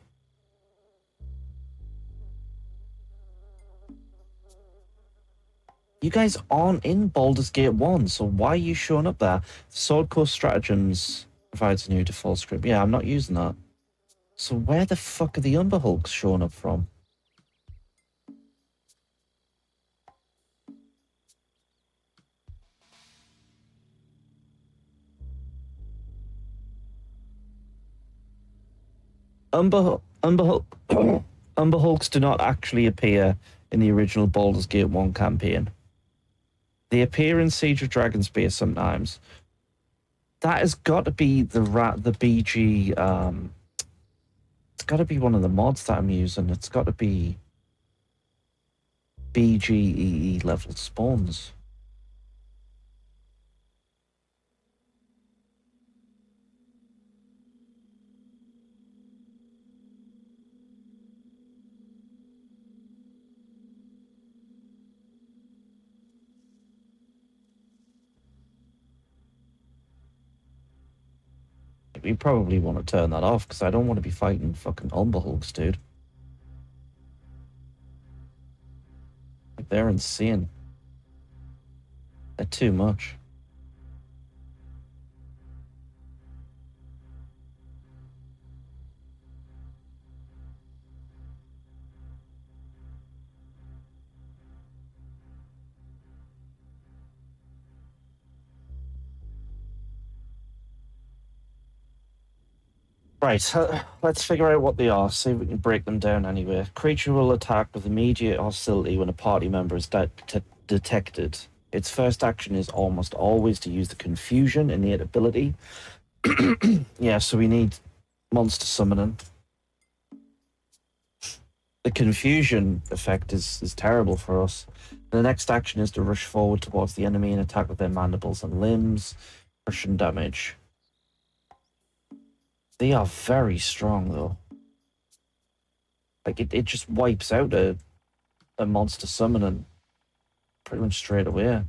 You guys aren't in Baldur's Gate 1, so why are you showing up there? Sword Coast Stratagems provides a new default script. Yeah, I'm not using that. So where the fuck are the Umber Hulks showing up from? Umber Hulks do not actually appear in the original Baldur's Gate 1 campaign. They appear in Siege of Dragonspear sometimes. That has got to be the BG. It's got to be one of the mods that I'm using. It's got to be BGEE level spawns. We probably want to turn that off because I don't want to be fighting fucking Umber Hulks, dude. Like, they're insane. They're too much. Right, let's figure out what they are, see if we can break them down anyway. Creature will attack with immediate hostility when a party member is detected. Its first action is almost always to use the confusion innate ability. Yeah, so we need monster summoning. The confusion effect is terrible for us. The next action is to rush forward towards the enemy and attack with their mandibles and limbs. Crushing damage. They are very strong, though. Like, it just wipes out a monster summoning pretty much straight away.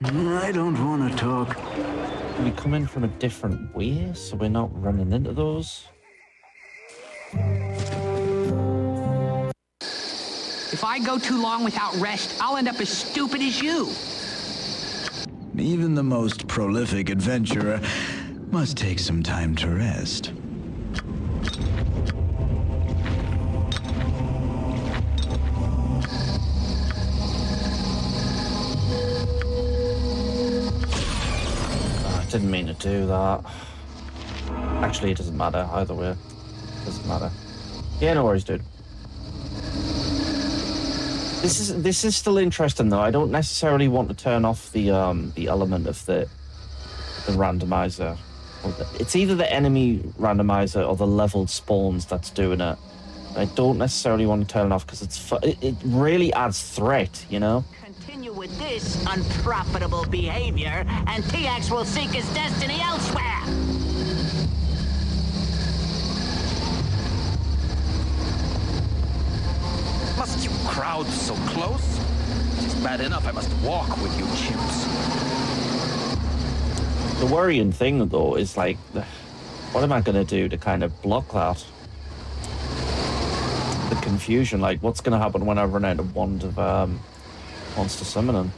I don't want to talk. We come in from a different way, so we're not running into those. If I go too long without rest, I'll end up as stupid as you. Even the most prolific adventurer must take some time to rest. Didn't mean to do that. Actually, it doesn't matter either way. Doesn't matter. Yeah, no worries, dude. This is still interesting though. I don't necessarily want to turn off the element of the randomizer. It's either the enemy randomizer or the leveled spawns that's doing it. I don't necessarily want to turn it off because it really adds threat, you know. Continue with with this unprofitable behavior, and Tiax will seek his destiny elsewhere. Must you crowd so close? It's bad enough I must walk with you chimps. The worrying thing, though, is like, what am I going to do to kind of block that? The confusion, like, what's going to happen when I run out of wand of monster summoning?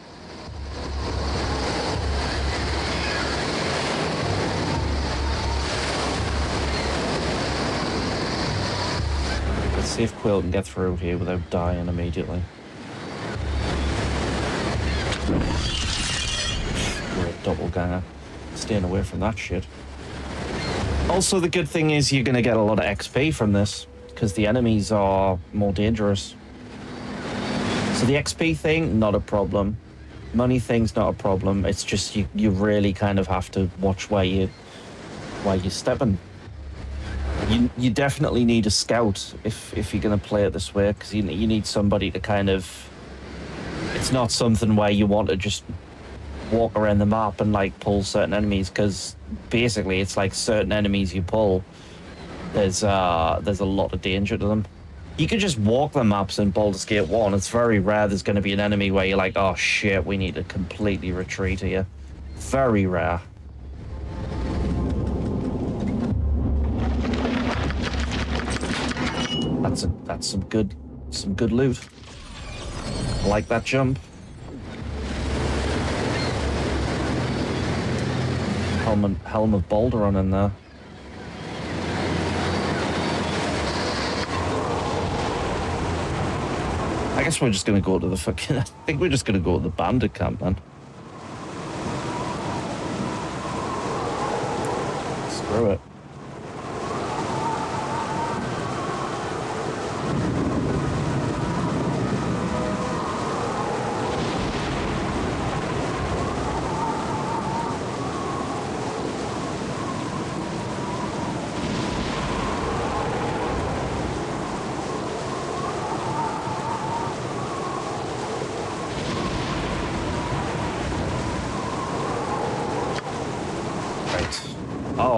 Let's see if Quill can get through here without dying immediately. We're a doppelganger. Staying away from that shit. Also, the good thing is you're going to get a lot of XP from this, because the enemies are more dangerous. So the XP thing, not a problem. Money thing's not a problem. It's just you really kind of have to watch where you're stepping. You definitely need a scout if you're going to play it this way, because you need somebody to kind of... It's not something where you want to just walk around the map and like pull certain enemies, because basically it's like certain enemies you pull, there's a lot of danger to them. You could just walk the maps in Baldur's Gate 1. It's very rare there's going to be an enemy where you're like, oh shit, we need to completely retreat here. Very rare. That's some good loot. I like that jump. Helm of Baldur on in there. I guess we're just gonna go to the fucking... I think we're just gonna go to the bandit camp, man. Screw it.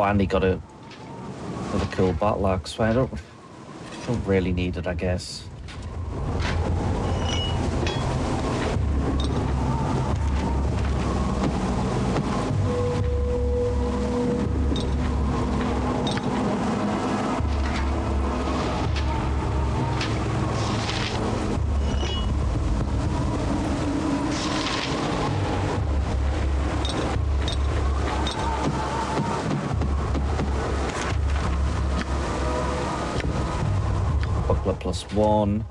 And he got a cool battle axe, so I don't really need it, I guess. +1.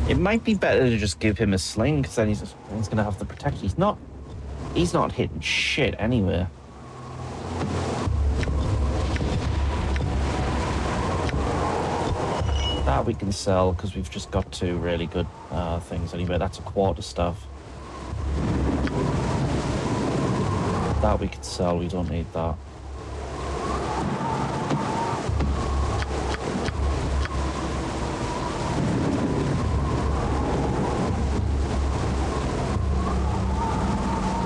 It might be better to just give him a sling, because then he's going to have the protection. He's not hitting shit anywhere. That we can sell, because we've just got 2 really good things anyway. That's a quarter staff. That we can sell, we don't need that.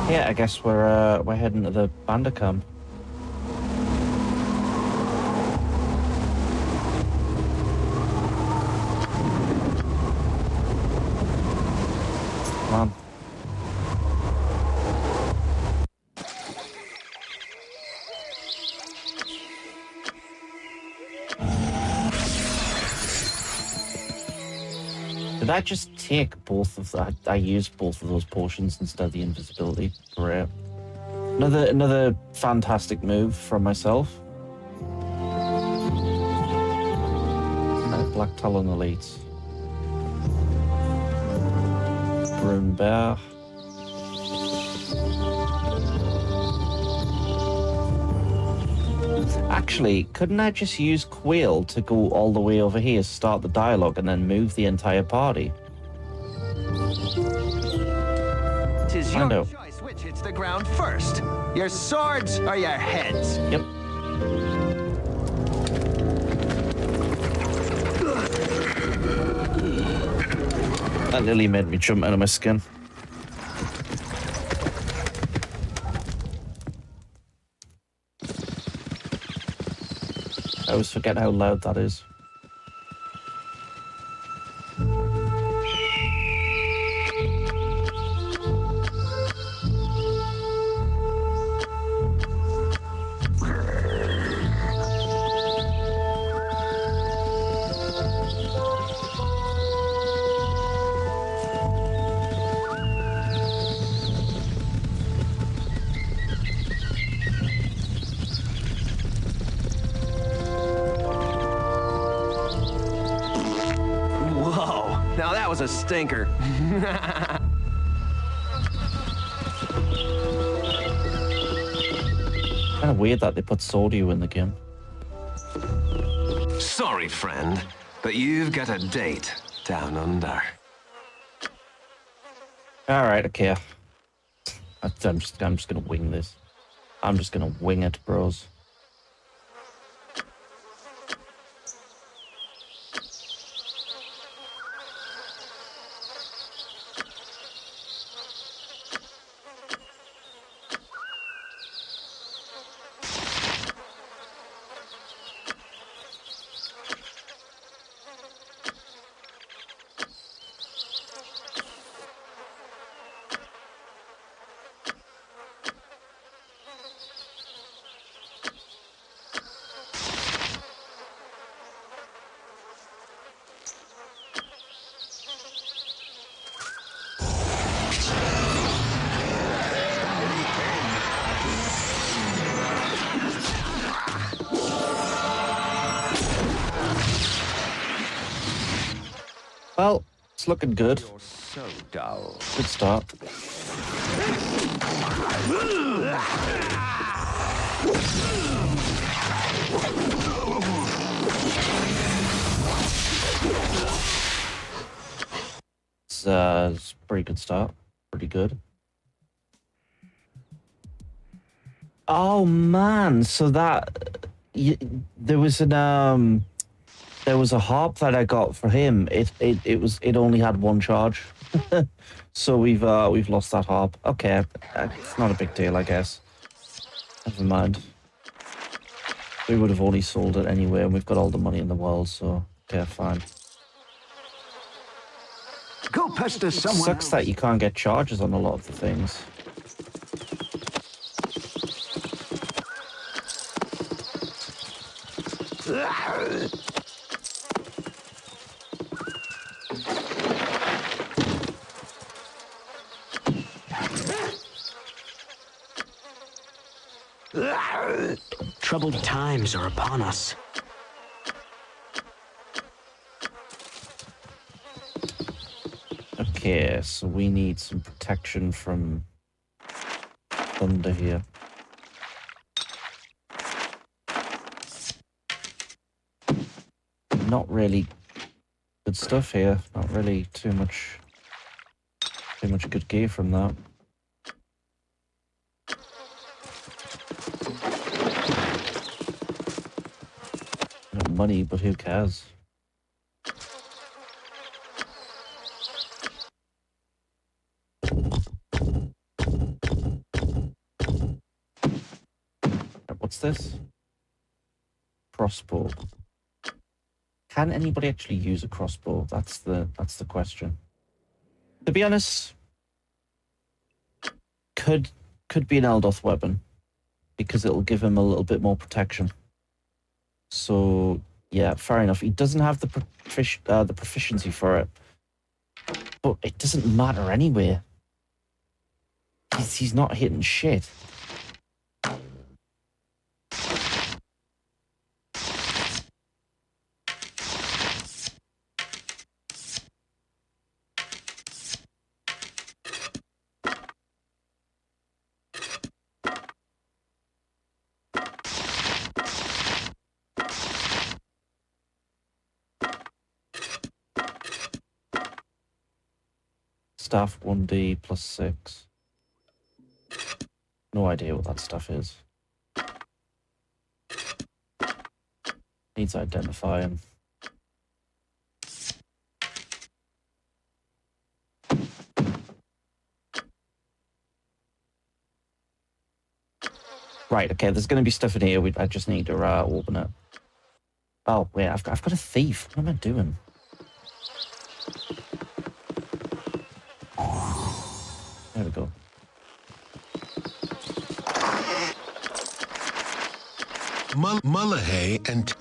Yeah, I guess we're heading to the bandit camp. Come on. Did I just take both of that? I used both of those potions instead of the invisibility. Great. Another fantastic move from myself. Black Talon Elite. Brune Bear. Actually, couldn't I just use Quill to go all the way over here, start the dialogue, and then move the entire party? Tis your choice which hits the ground first. Your swords or your heads? Yep. That nearly made me jump out of my skin. I always forget how loud that is. Now that was a stinker. Kind of weird that they put Sordio in the game. Sorry, friend, but you've got a date down under. All right, okay. I'm just gonna wing this. I'm just gonna wing it, bros. Well, it's looking good. You're so dull. Good start. It's a pretty good start. Pretty good. Oh man, so that there was a harp that I got for him. It only had one charge, so we've lost that harp. Okay, it's not a big deal, I guess. Never mind. We would have only sold it anyway, and we've got all the money in the world, so okay, fine. Go pester someone. Sucks that you can't get charges on a lot of the things. Troubled times are upon us. Okay, so we need some protection from thunder here. Not really good stuff here. Not really too much good gear from that. Not money, but who cares? What's this? Crossbow. Can anybody actually use a crossbow? That's the question. To be honest, could be an Eldoth weapon because it'll give him a little bit more protection. So yeah, fair enough. He doesn't have the proficiency for it, but it doesn't matter anyway. He's not hitting shit. Staff 1D plus 6. No idea what that stuff is. Needs identifying. Right, okay, there's going to be stuff in here. I just need to open it. Oh, wait, I've got a thief. What am I doing? There we go. Mullahay and...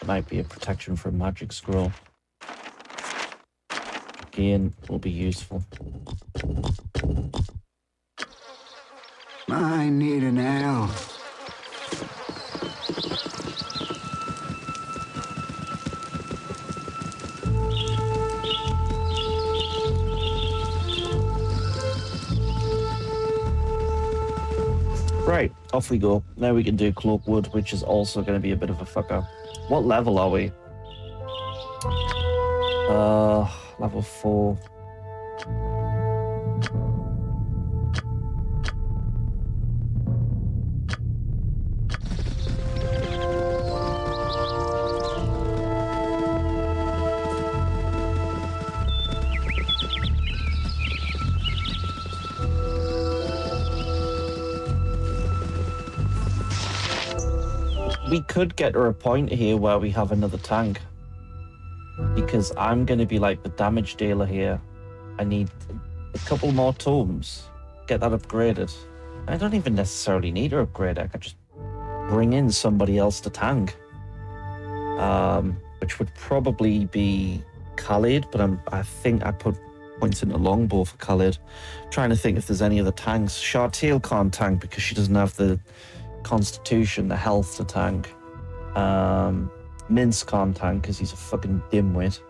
Might be a protection for a magic scroll. Again, will be useful. I need an ale. Right, off we go. Now we can do Cloakwood, which is also going to be a bit of a fucker. What level are we? Level 4. We could get to a point here where we have another tank. Because I'm going to be like the damage dealer here. I need a couple more tomes. Get that upgraded. I don't even necessarily need to upgrade it. I could just bring in somebody else to tank. Which would probably be Khalid, but I think I put points into longbow for Khalid. Trying to think if there's any other tanks. Chartail can't tank because she doesn't have the constitution, the health to tank. Mince can't tank because he's a fucking dimwit.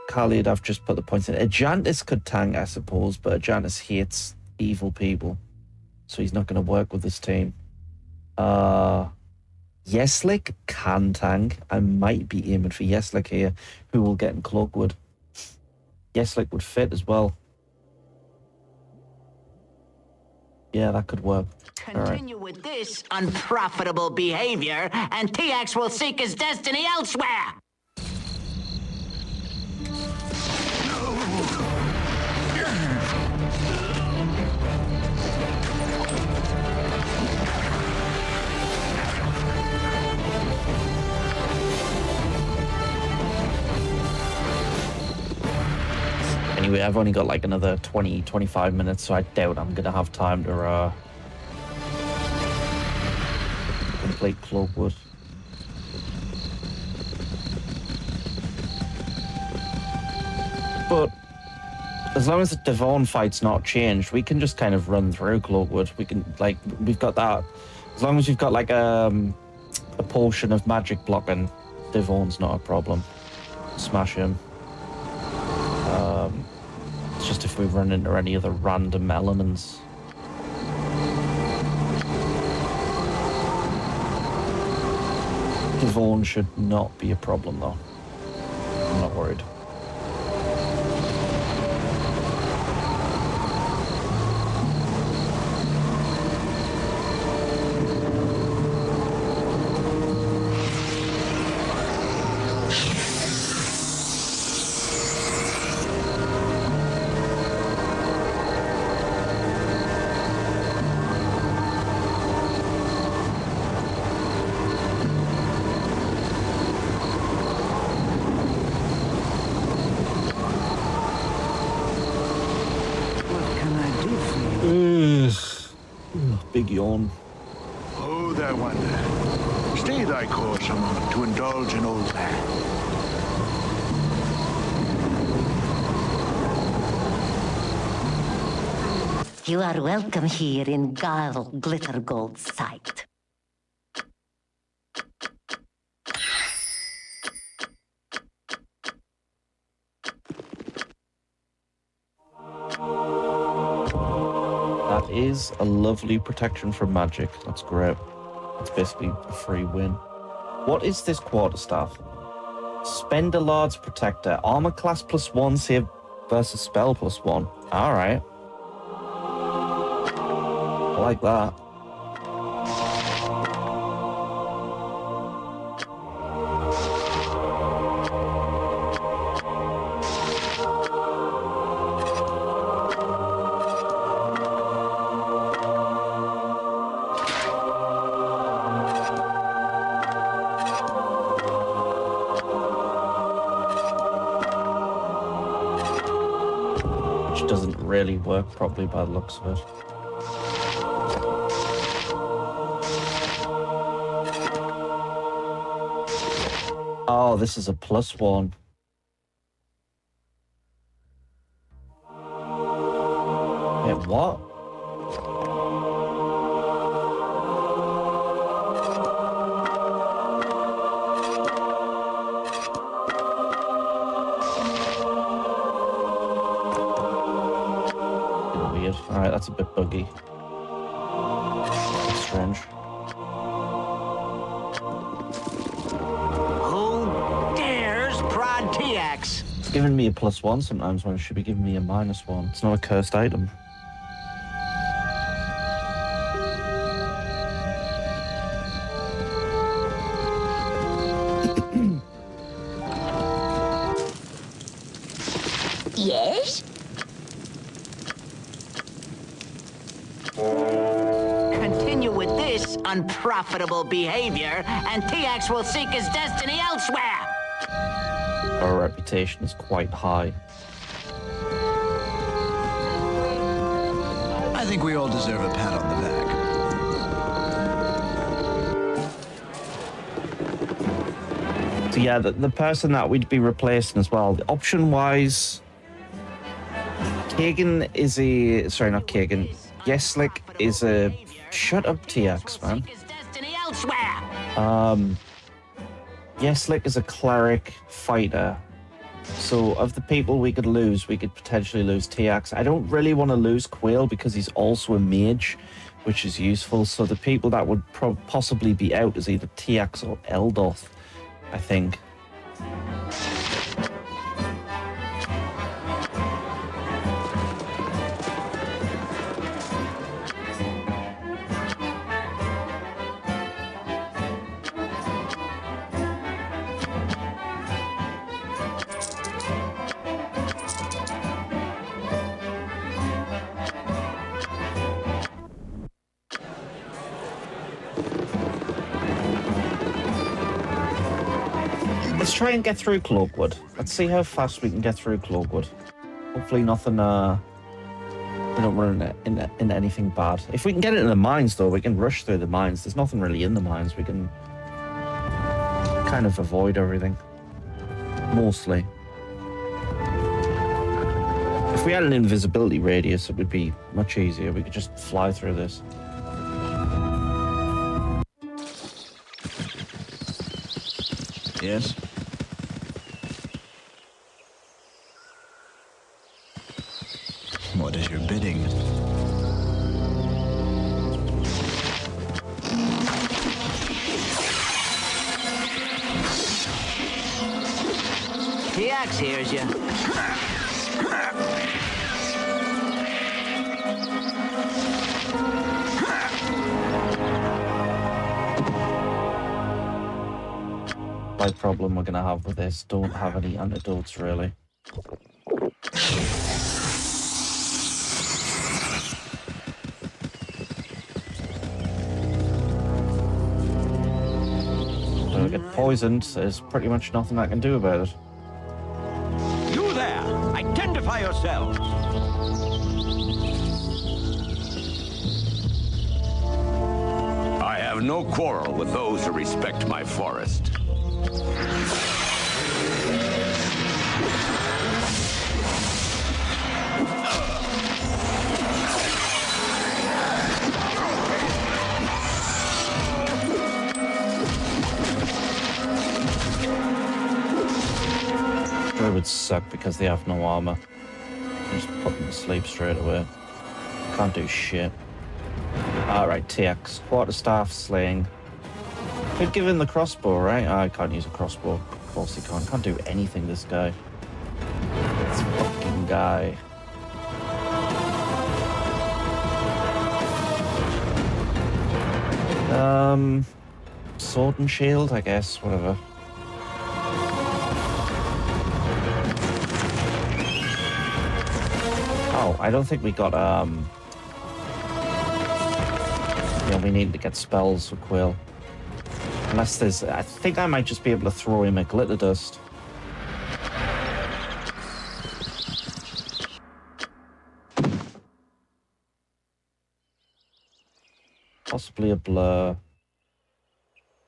Khalid, I've just put the points in. Ajantis could tank, I suppose, but Ajantis hates evil people, so he's not going to work with this team. Yeslik can tank. I might be aiming for Yeslik here, who will get in Cloakwood. Yeslik would fit as well. Yeah, that could work. Continue with this unprofitable behavior, and TX will seek his destiny elsewhere! Anyway, I've only got like another 20-25 minutes, so I doubt I'm going to have time to complete Cloakwood. But as long as the Devon fight's not changed, we can just kind of run through Cloakwood. We can, like, we've got that. As long as we've got like a portion of magic blocking, Devon's not a problem. Smash him. It's just if we run into any other random elements. Devon should not be a problem though. I'm not worried. Big yawn. Oh, there, Wanda. Stay thy course a moment to indulge an old man. You are welcome here in Glittergold's sight. That is a lovely protection from magic. That's great. It's basically a free win. What is this quarterstaff? Spend a Lord's Protector. Armor class +1, save versus spell +1. Alright. I like that. Which doesn't really work properly by the looks of it. Oh, this is a +1. Wait, what? Weird. Alright, that's a bit buggy. That's strange. TX. It's giving me a +1 sometimes when it should be giving me a -1. It's not a cursed item. Yes? Continue with this unprofitable behavior, and TX will seek his destiny elsewhere. Our reputation is quite high. I think we all deserve a pat on the back. So yeah, the person that we'd be replacing as well, option-wise, Kagan is a... Sorry, not Kagan. Yeslik is a... Shut up, TX, man. Yeslik is a cleric fighter. So of the people we could lose, we could potentially lose TX. I don't really want to lose Quail because he's also a mage, which is useful. So the people that would possibly be out is either TX or Eldoth, I think. Let's try and get through Cloakwood. Let's see how fast we can get through Cloakwood. Hopefully nothing, we don't run into anything bad. If we can get into the mines, though, we can rush through the mines. There's nothing really in the mines. We can kind of avoid everything. Mostly. If we had an invisibility radius, it would be much easier. We could just fly through this. Yes? What is your bidding? TX hears you. My problem we're gonna have with this, don't have any antidotes really. So I get poisoned, there's pretty much nothing I can do about it. You there! Identify yourselves! I have no quarrel with those who respect my forest. It would suck because they have no armor. Just put them to sleep straight away. Can't do shit. Alright, TX. Quarterstaff, sling. Could give him the crossbow, right? I can't use a crossbow. Of course he can't. Can't do anything, this guy. This fucking guy. Sword and shield, I guess. Whatever. Oh, I don't think we got, yeah, we need to get spells for Quill. Unless there's... I think I might just be able to throw him a glitter dust. Possibly a blur.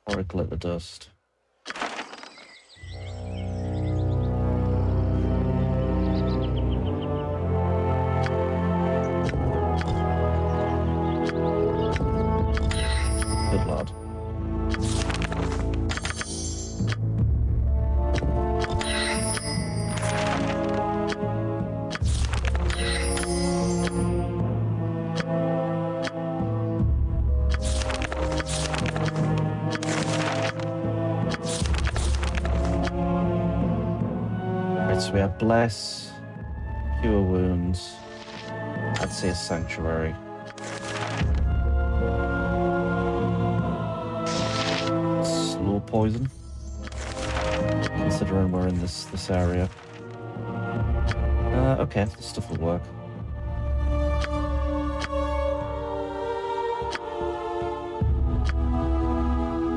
Or a glitter dust. Good lad. Right, so we have Bless, Cure Wounds, I'd say a Sanctuary. Slow Poison, considering we're in this area. Okay, this stuff will work.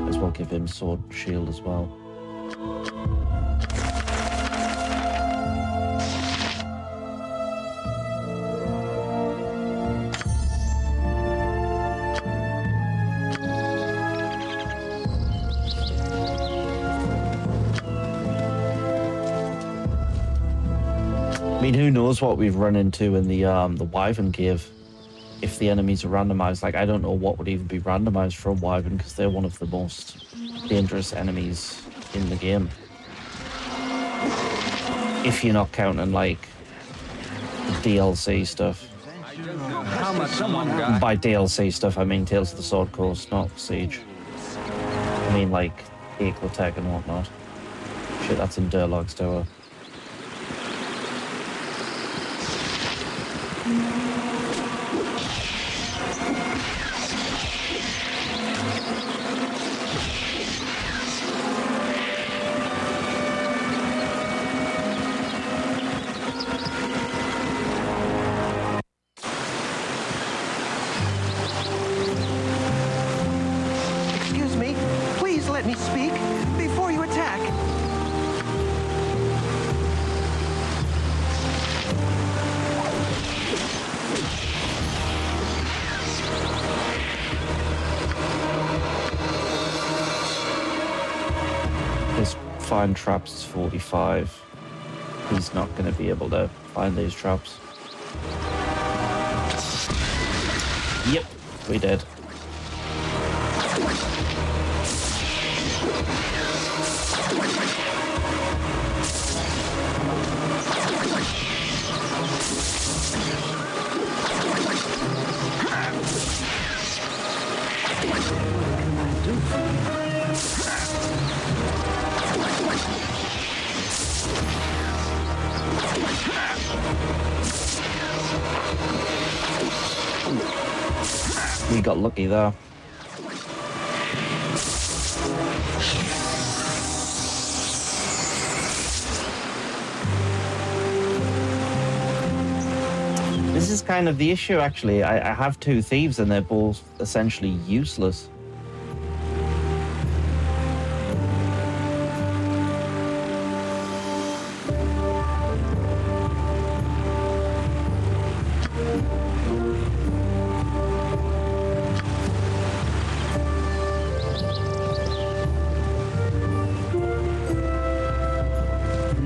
As well give him Sword and Shield as well. I mean, who knows what we've run into in the Wyvern cave. If the enemies are randomized, like, I don't know what would even be randomized for a Wyvern, because they're one of the most dangerous enemies in the game. If you're not counting, like, the DLC stuff. How much someone got? By DLC stuff, I mean Tales of the Sword Coast, not Siege. I mean, like, Eclotech and whatnot. Shit, that's in Durlog's Tower. Excuse me. Please let me speak before you attack. His find traps is 45. He's not going to be able to find these traps. Yep, we did. We got lucky there. This is kind of the issue, actually. I have two thieves and they're both essentially useless.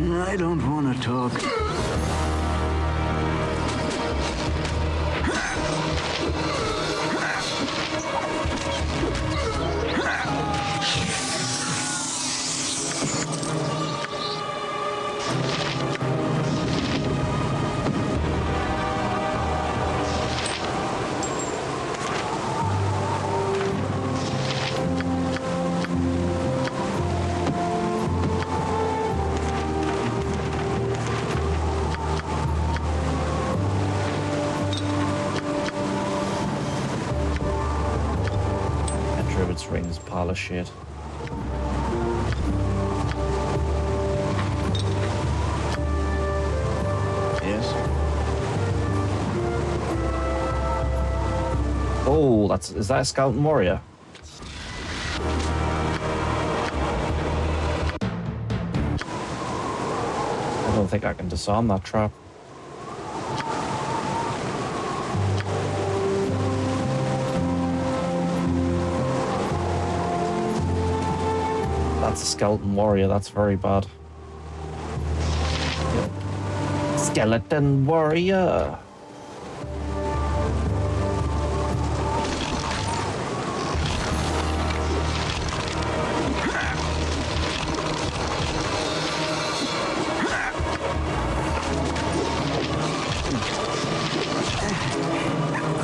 I don't want to talk. bring this pile of shit. Yes? Oh, is that a skeleton warrior? I don't think I can disarm that trap. That's a skeleton warrior, that's very bad. Yep. Skeleton warrior.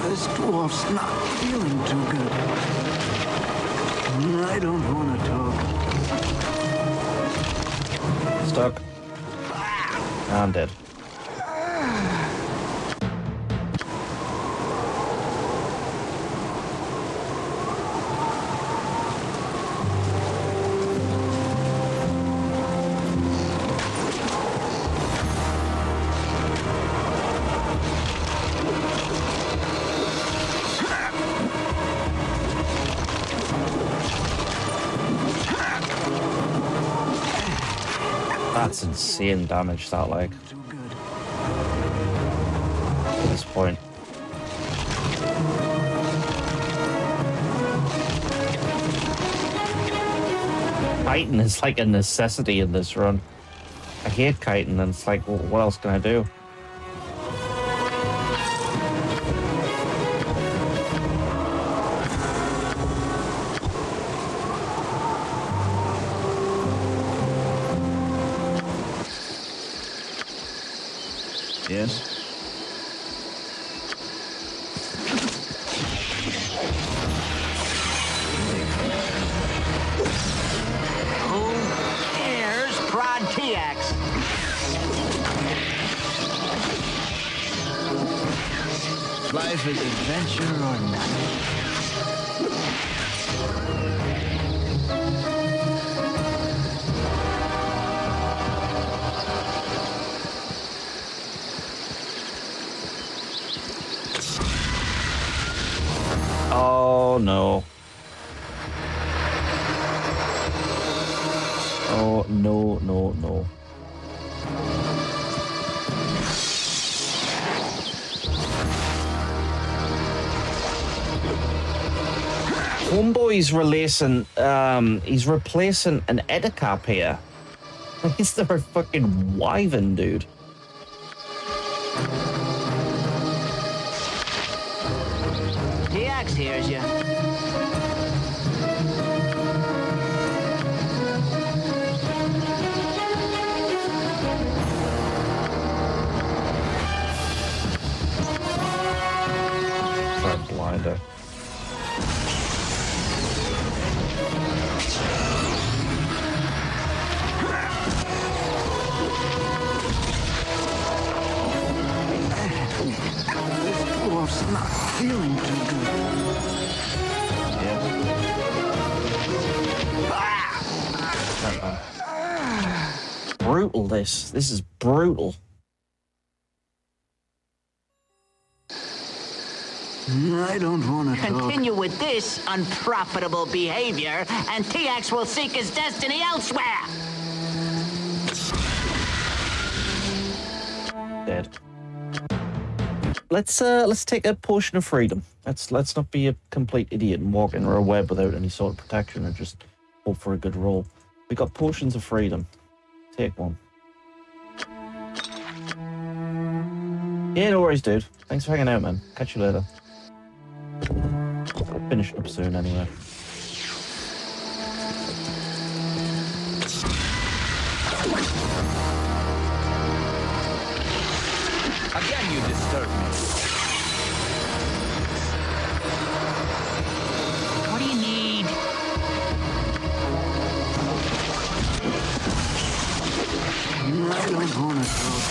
This dwarf's not feeling too good. I don't want to talk. Stuck. I'm dead. That's insane damage, that, like, at this point. Kiting is like a necessity in this run. I hate kiting, and it's like, well, what else can I do? Yes? Who cares, Prod TX? Life is adventure or nothing. Oh no. Oh no, no, no. Homeboy's he's replacing an Edicap here. Is there a fucking wyvern, dude? TX hears you. Try and blind her. This dwarf's not feeling too good. Brutal, this is brutal. I don't want to talk. Continue with this unprofitable behavior, and TX will seek his destiny elsewhere. Dead. Let's take a potion of freedom. Let's not be a complete idiot and walk into a web without any sort of protection and just hope for a good roll. We got potions of freedom. Take one. Yeah, no worries, dude. Thanks for hanging out, man. Catch you later. Finishing up soon, anyway. Again, you disturb me. What do you need? I don't want to talk.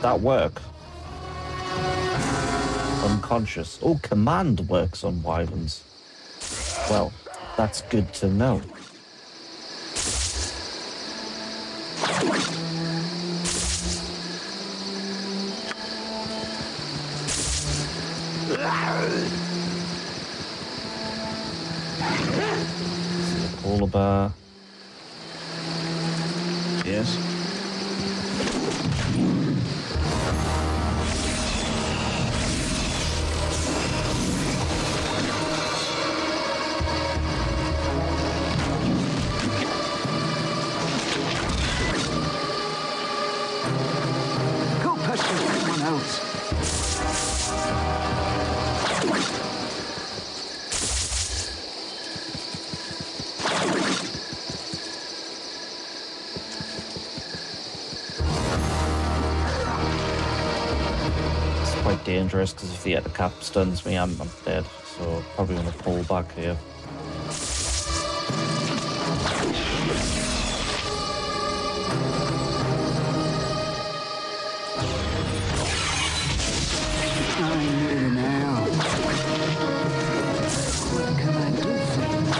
that work? Unconscious. Oh, command works on wyverns. Well, that's good to know. Polar bear. Yes? Go pester someone else. It's quite dangerous because if the Ettercap stuns me, I'm dead. So probably going to pull back here. I'm here now. What can I do for you?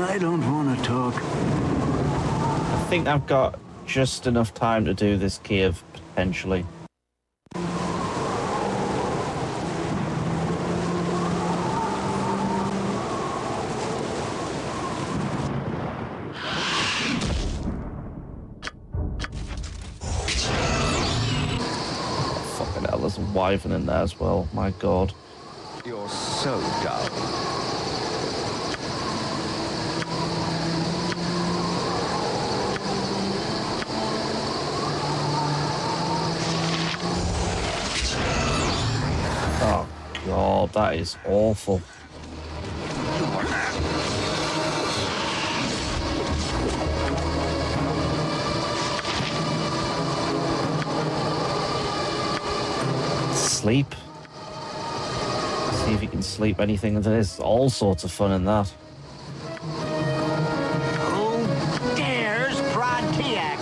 I don't want to talk. I think I've got just enough time to do this cave, potentially. Fucking hell, there's a wyvern in there as well. My god. You're so dull. Oh god, that is awful. Sleep. See if you can sleep anything. There's all sorts of fun in that. Who dares prod TX?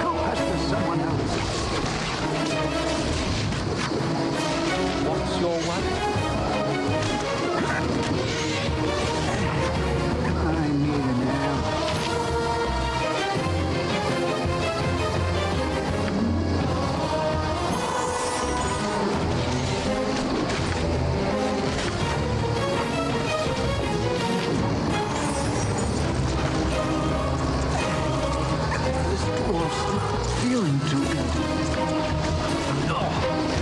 Go pester someone else. What's your what? I'm here now. This dwarf's not feeling too good.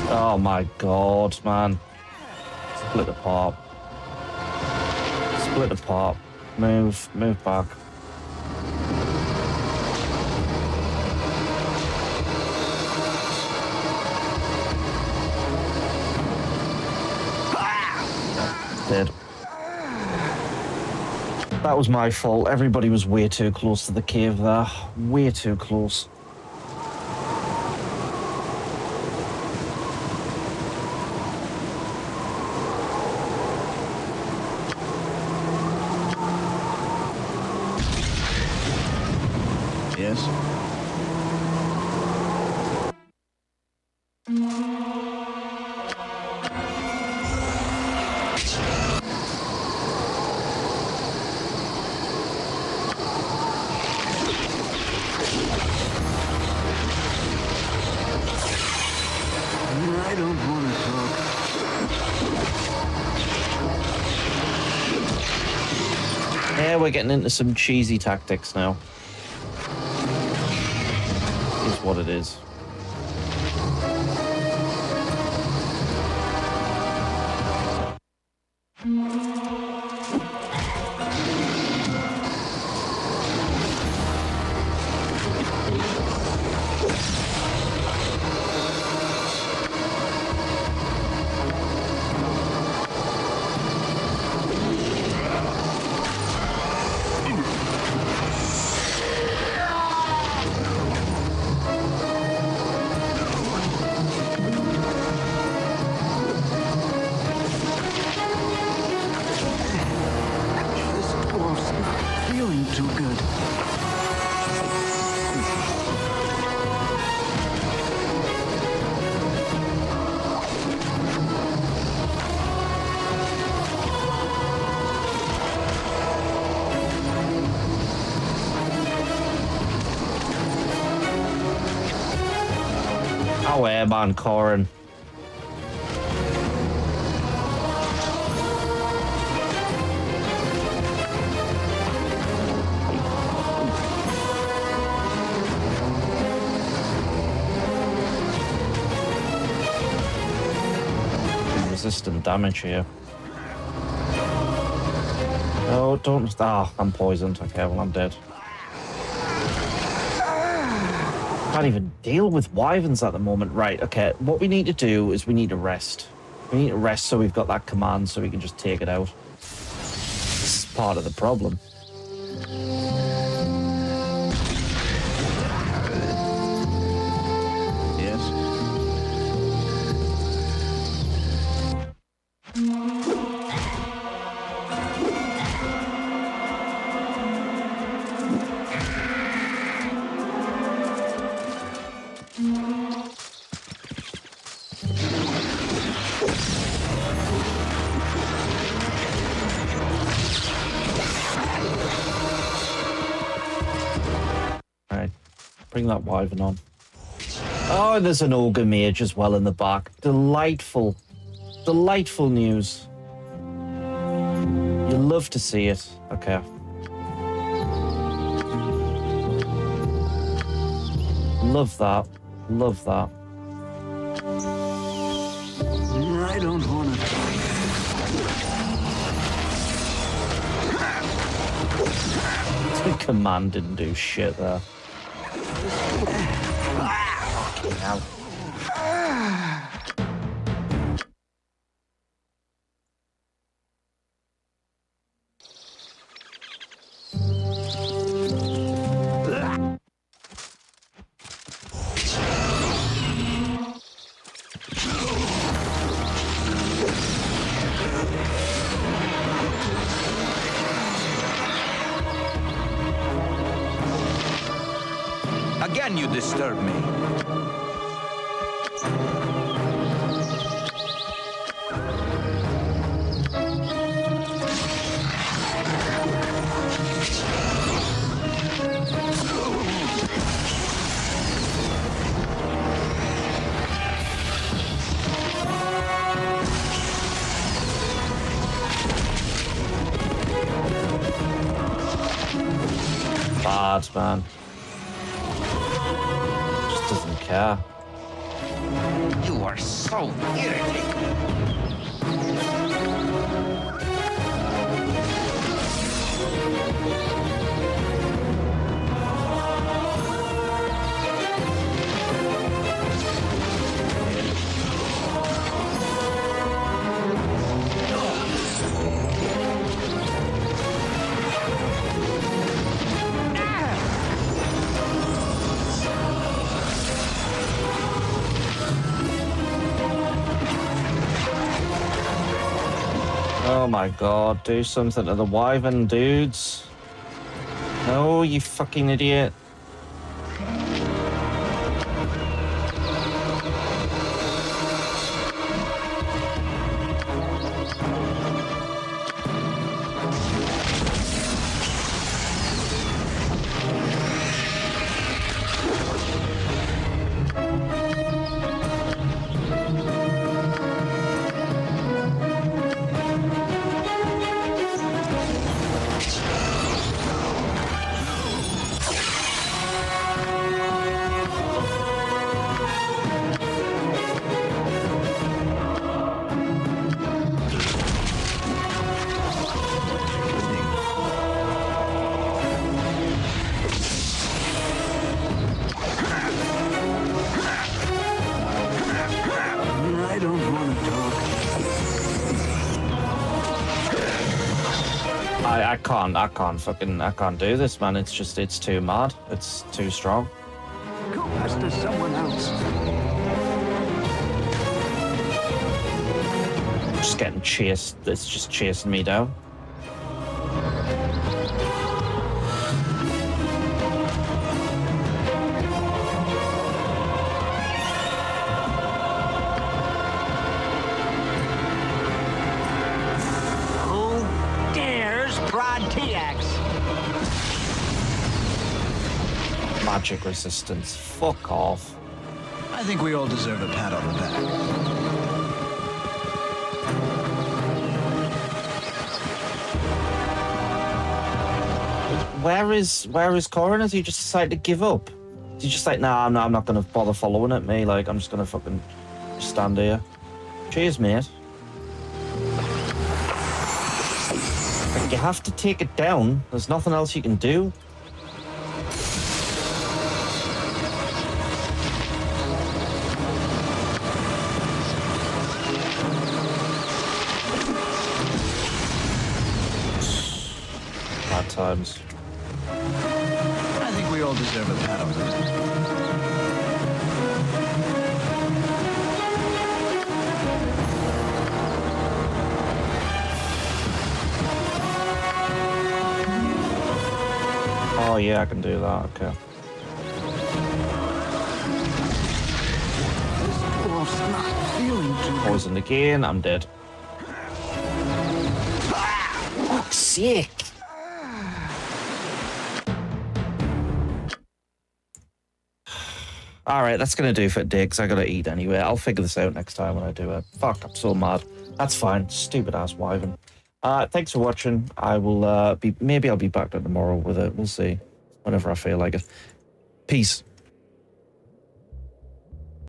Oh my god, man. Split apart. Split apart. Move back. Dead. That was my fault. Everybody was way too close to the cave there. Way too close. Yes? I don't want to talk. Yeah, we're getting into some cheesy tactics now. Is what it is. Away, man, Corin. Resistant damage here. Oh, don't. Ah, I'm poisoned. Okay, well, I'm dead. Can't even deal with wyverns at the moment. Right, okay. What we need to do is we need to rest. We need to rest so we've got that command so we can just take it out. This is part of the problem. Bring that wyvern on. Oh, there's an ogre mage as well in the back. Delightful. Delightful news. You love to see it. Okay. Love that. Love that. I don't want to. The command didn't do shit there. Fucking hell. Again, you disturb me. Bad, man. Just doesn't care. You are so irritating. Oh my god, do something to the wyvern, dudes. No, you fucking idiot. I don't want to talk. I can't do this, man. It's too mad. It's too strong. Go past to someone else. Just getting chased. It's just chasing me down. Who dares prod TX? Magic resistance. Fuck off. think we all deserve a pat on the back. Where is Corin? Has he just decided to give up? Is he just like, nah, I'm not going to bother following it, me. Like, I'm just going to fucking stand here. Cheers, mate. Like, you have to take it down. There's nothing else you can do. Bad times. I think we all deserve a pat on the back. Oh yeah, I can do that, okay. Poisoned again, I'm dead. Fuck's sake! Alright, that's gonna do for today, because I gotta eat anyway. I'll figure this out next time when I do it. Fuck, I'm so mad. That's fine. Stupid ass wyvern. Thanks for watching. I will maybe I'll be back tomorrow with it. We'll see. Whenever I feel like it. Peace.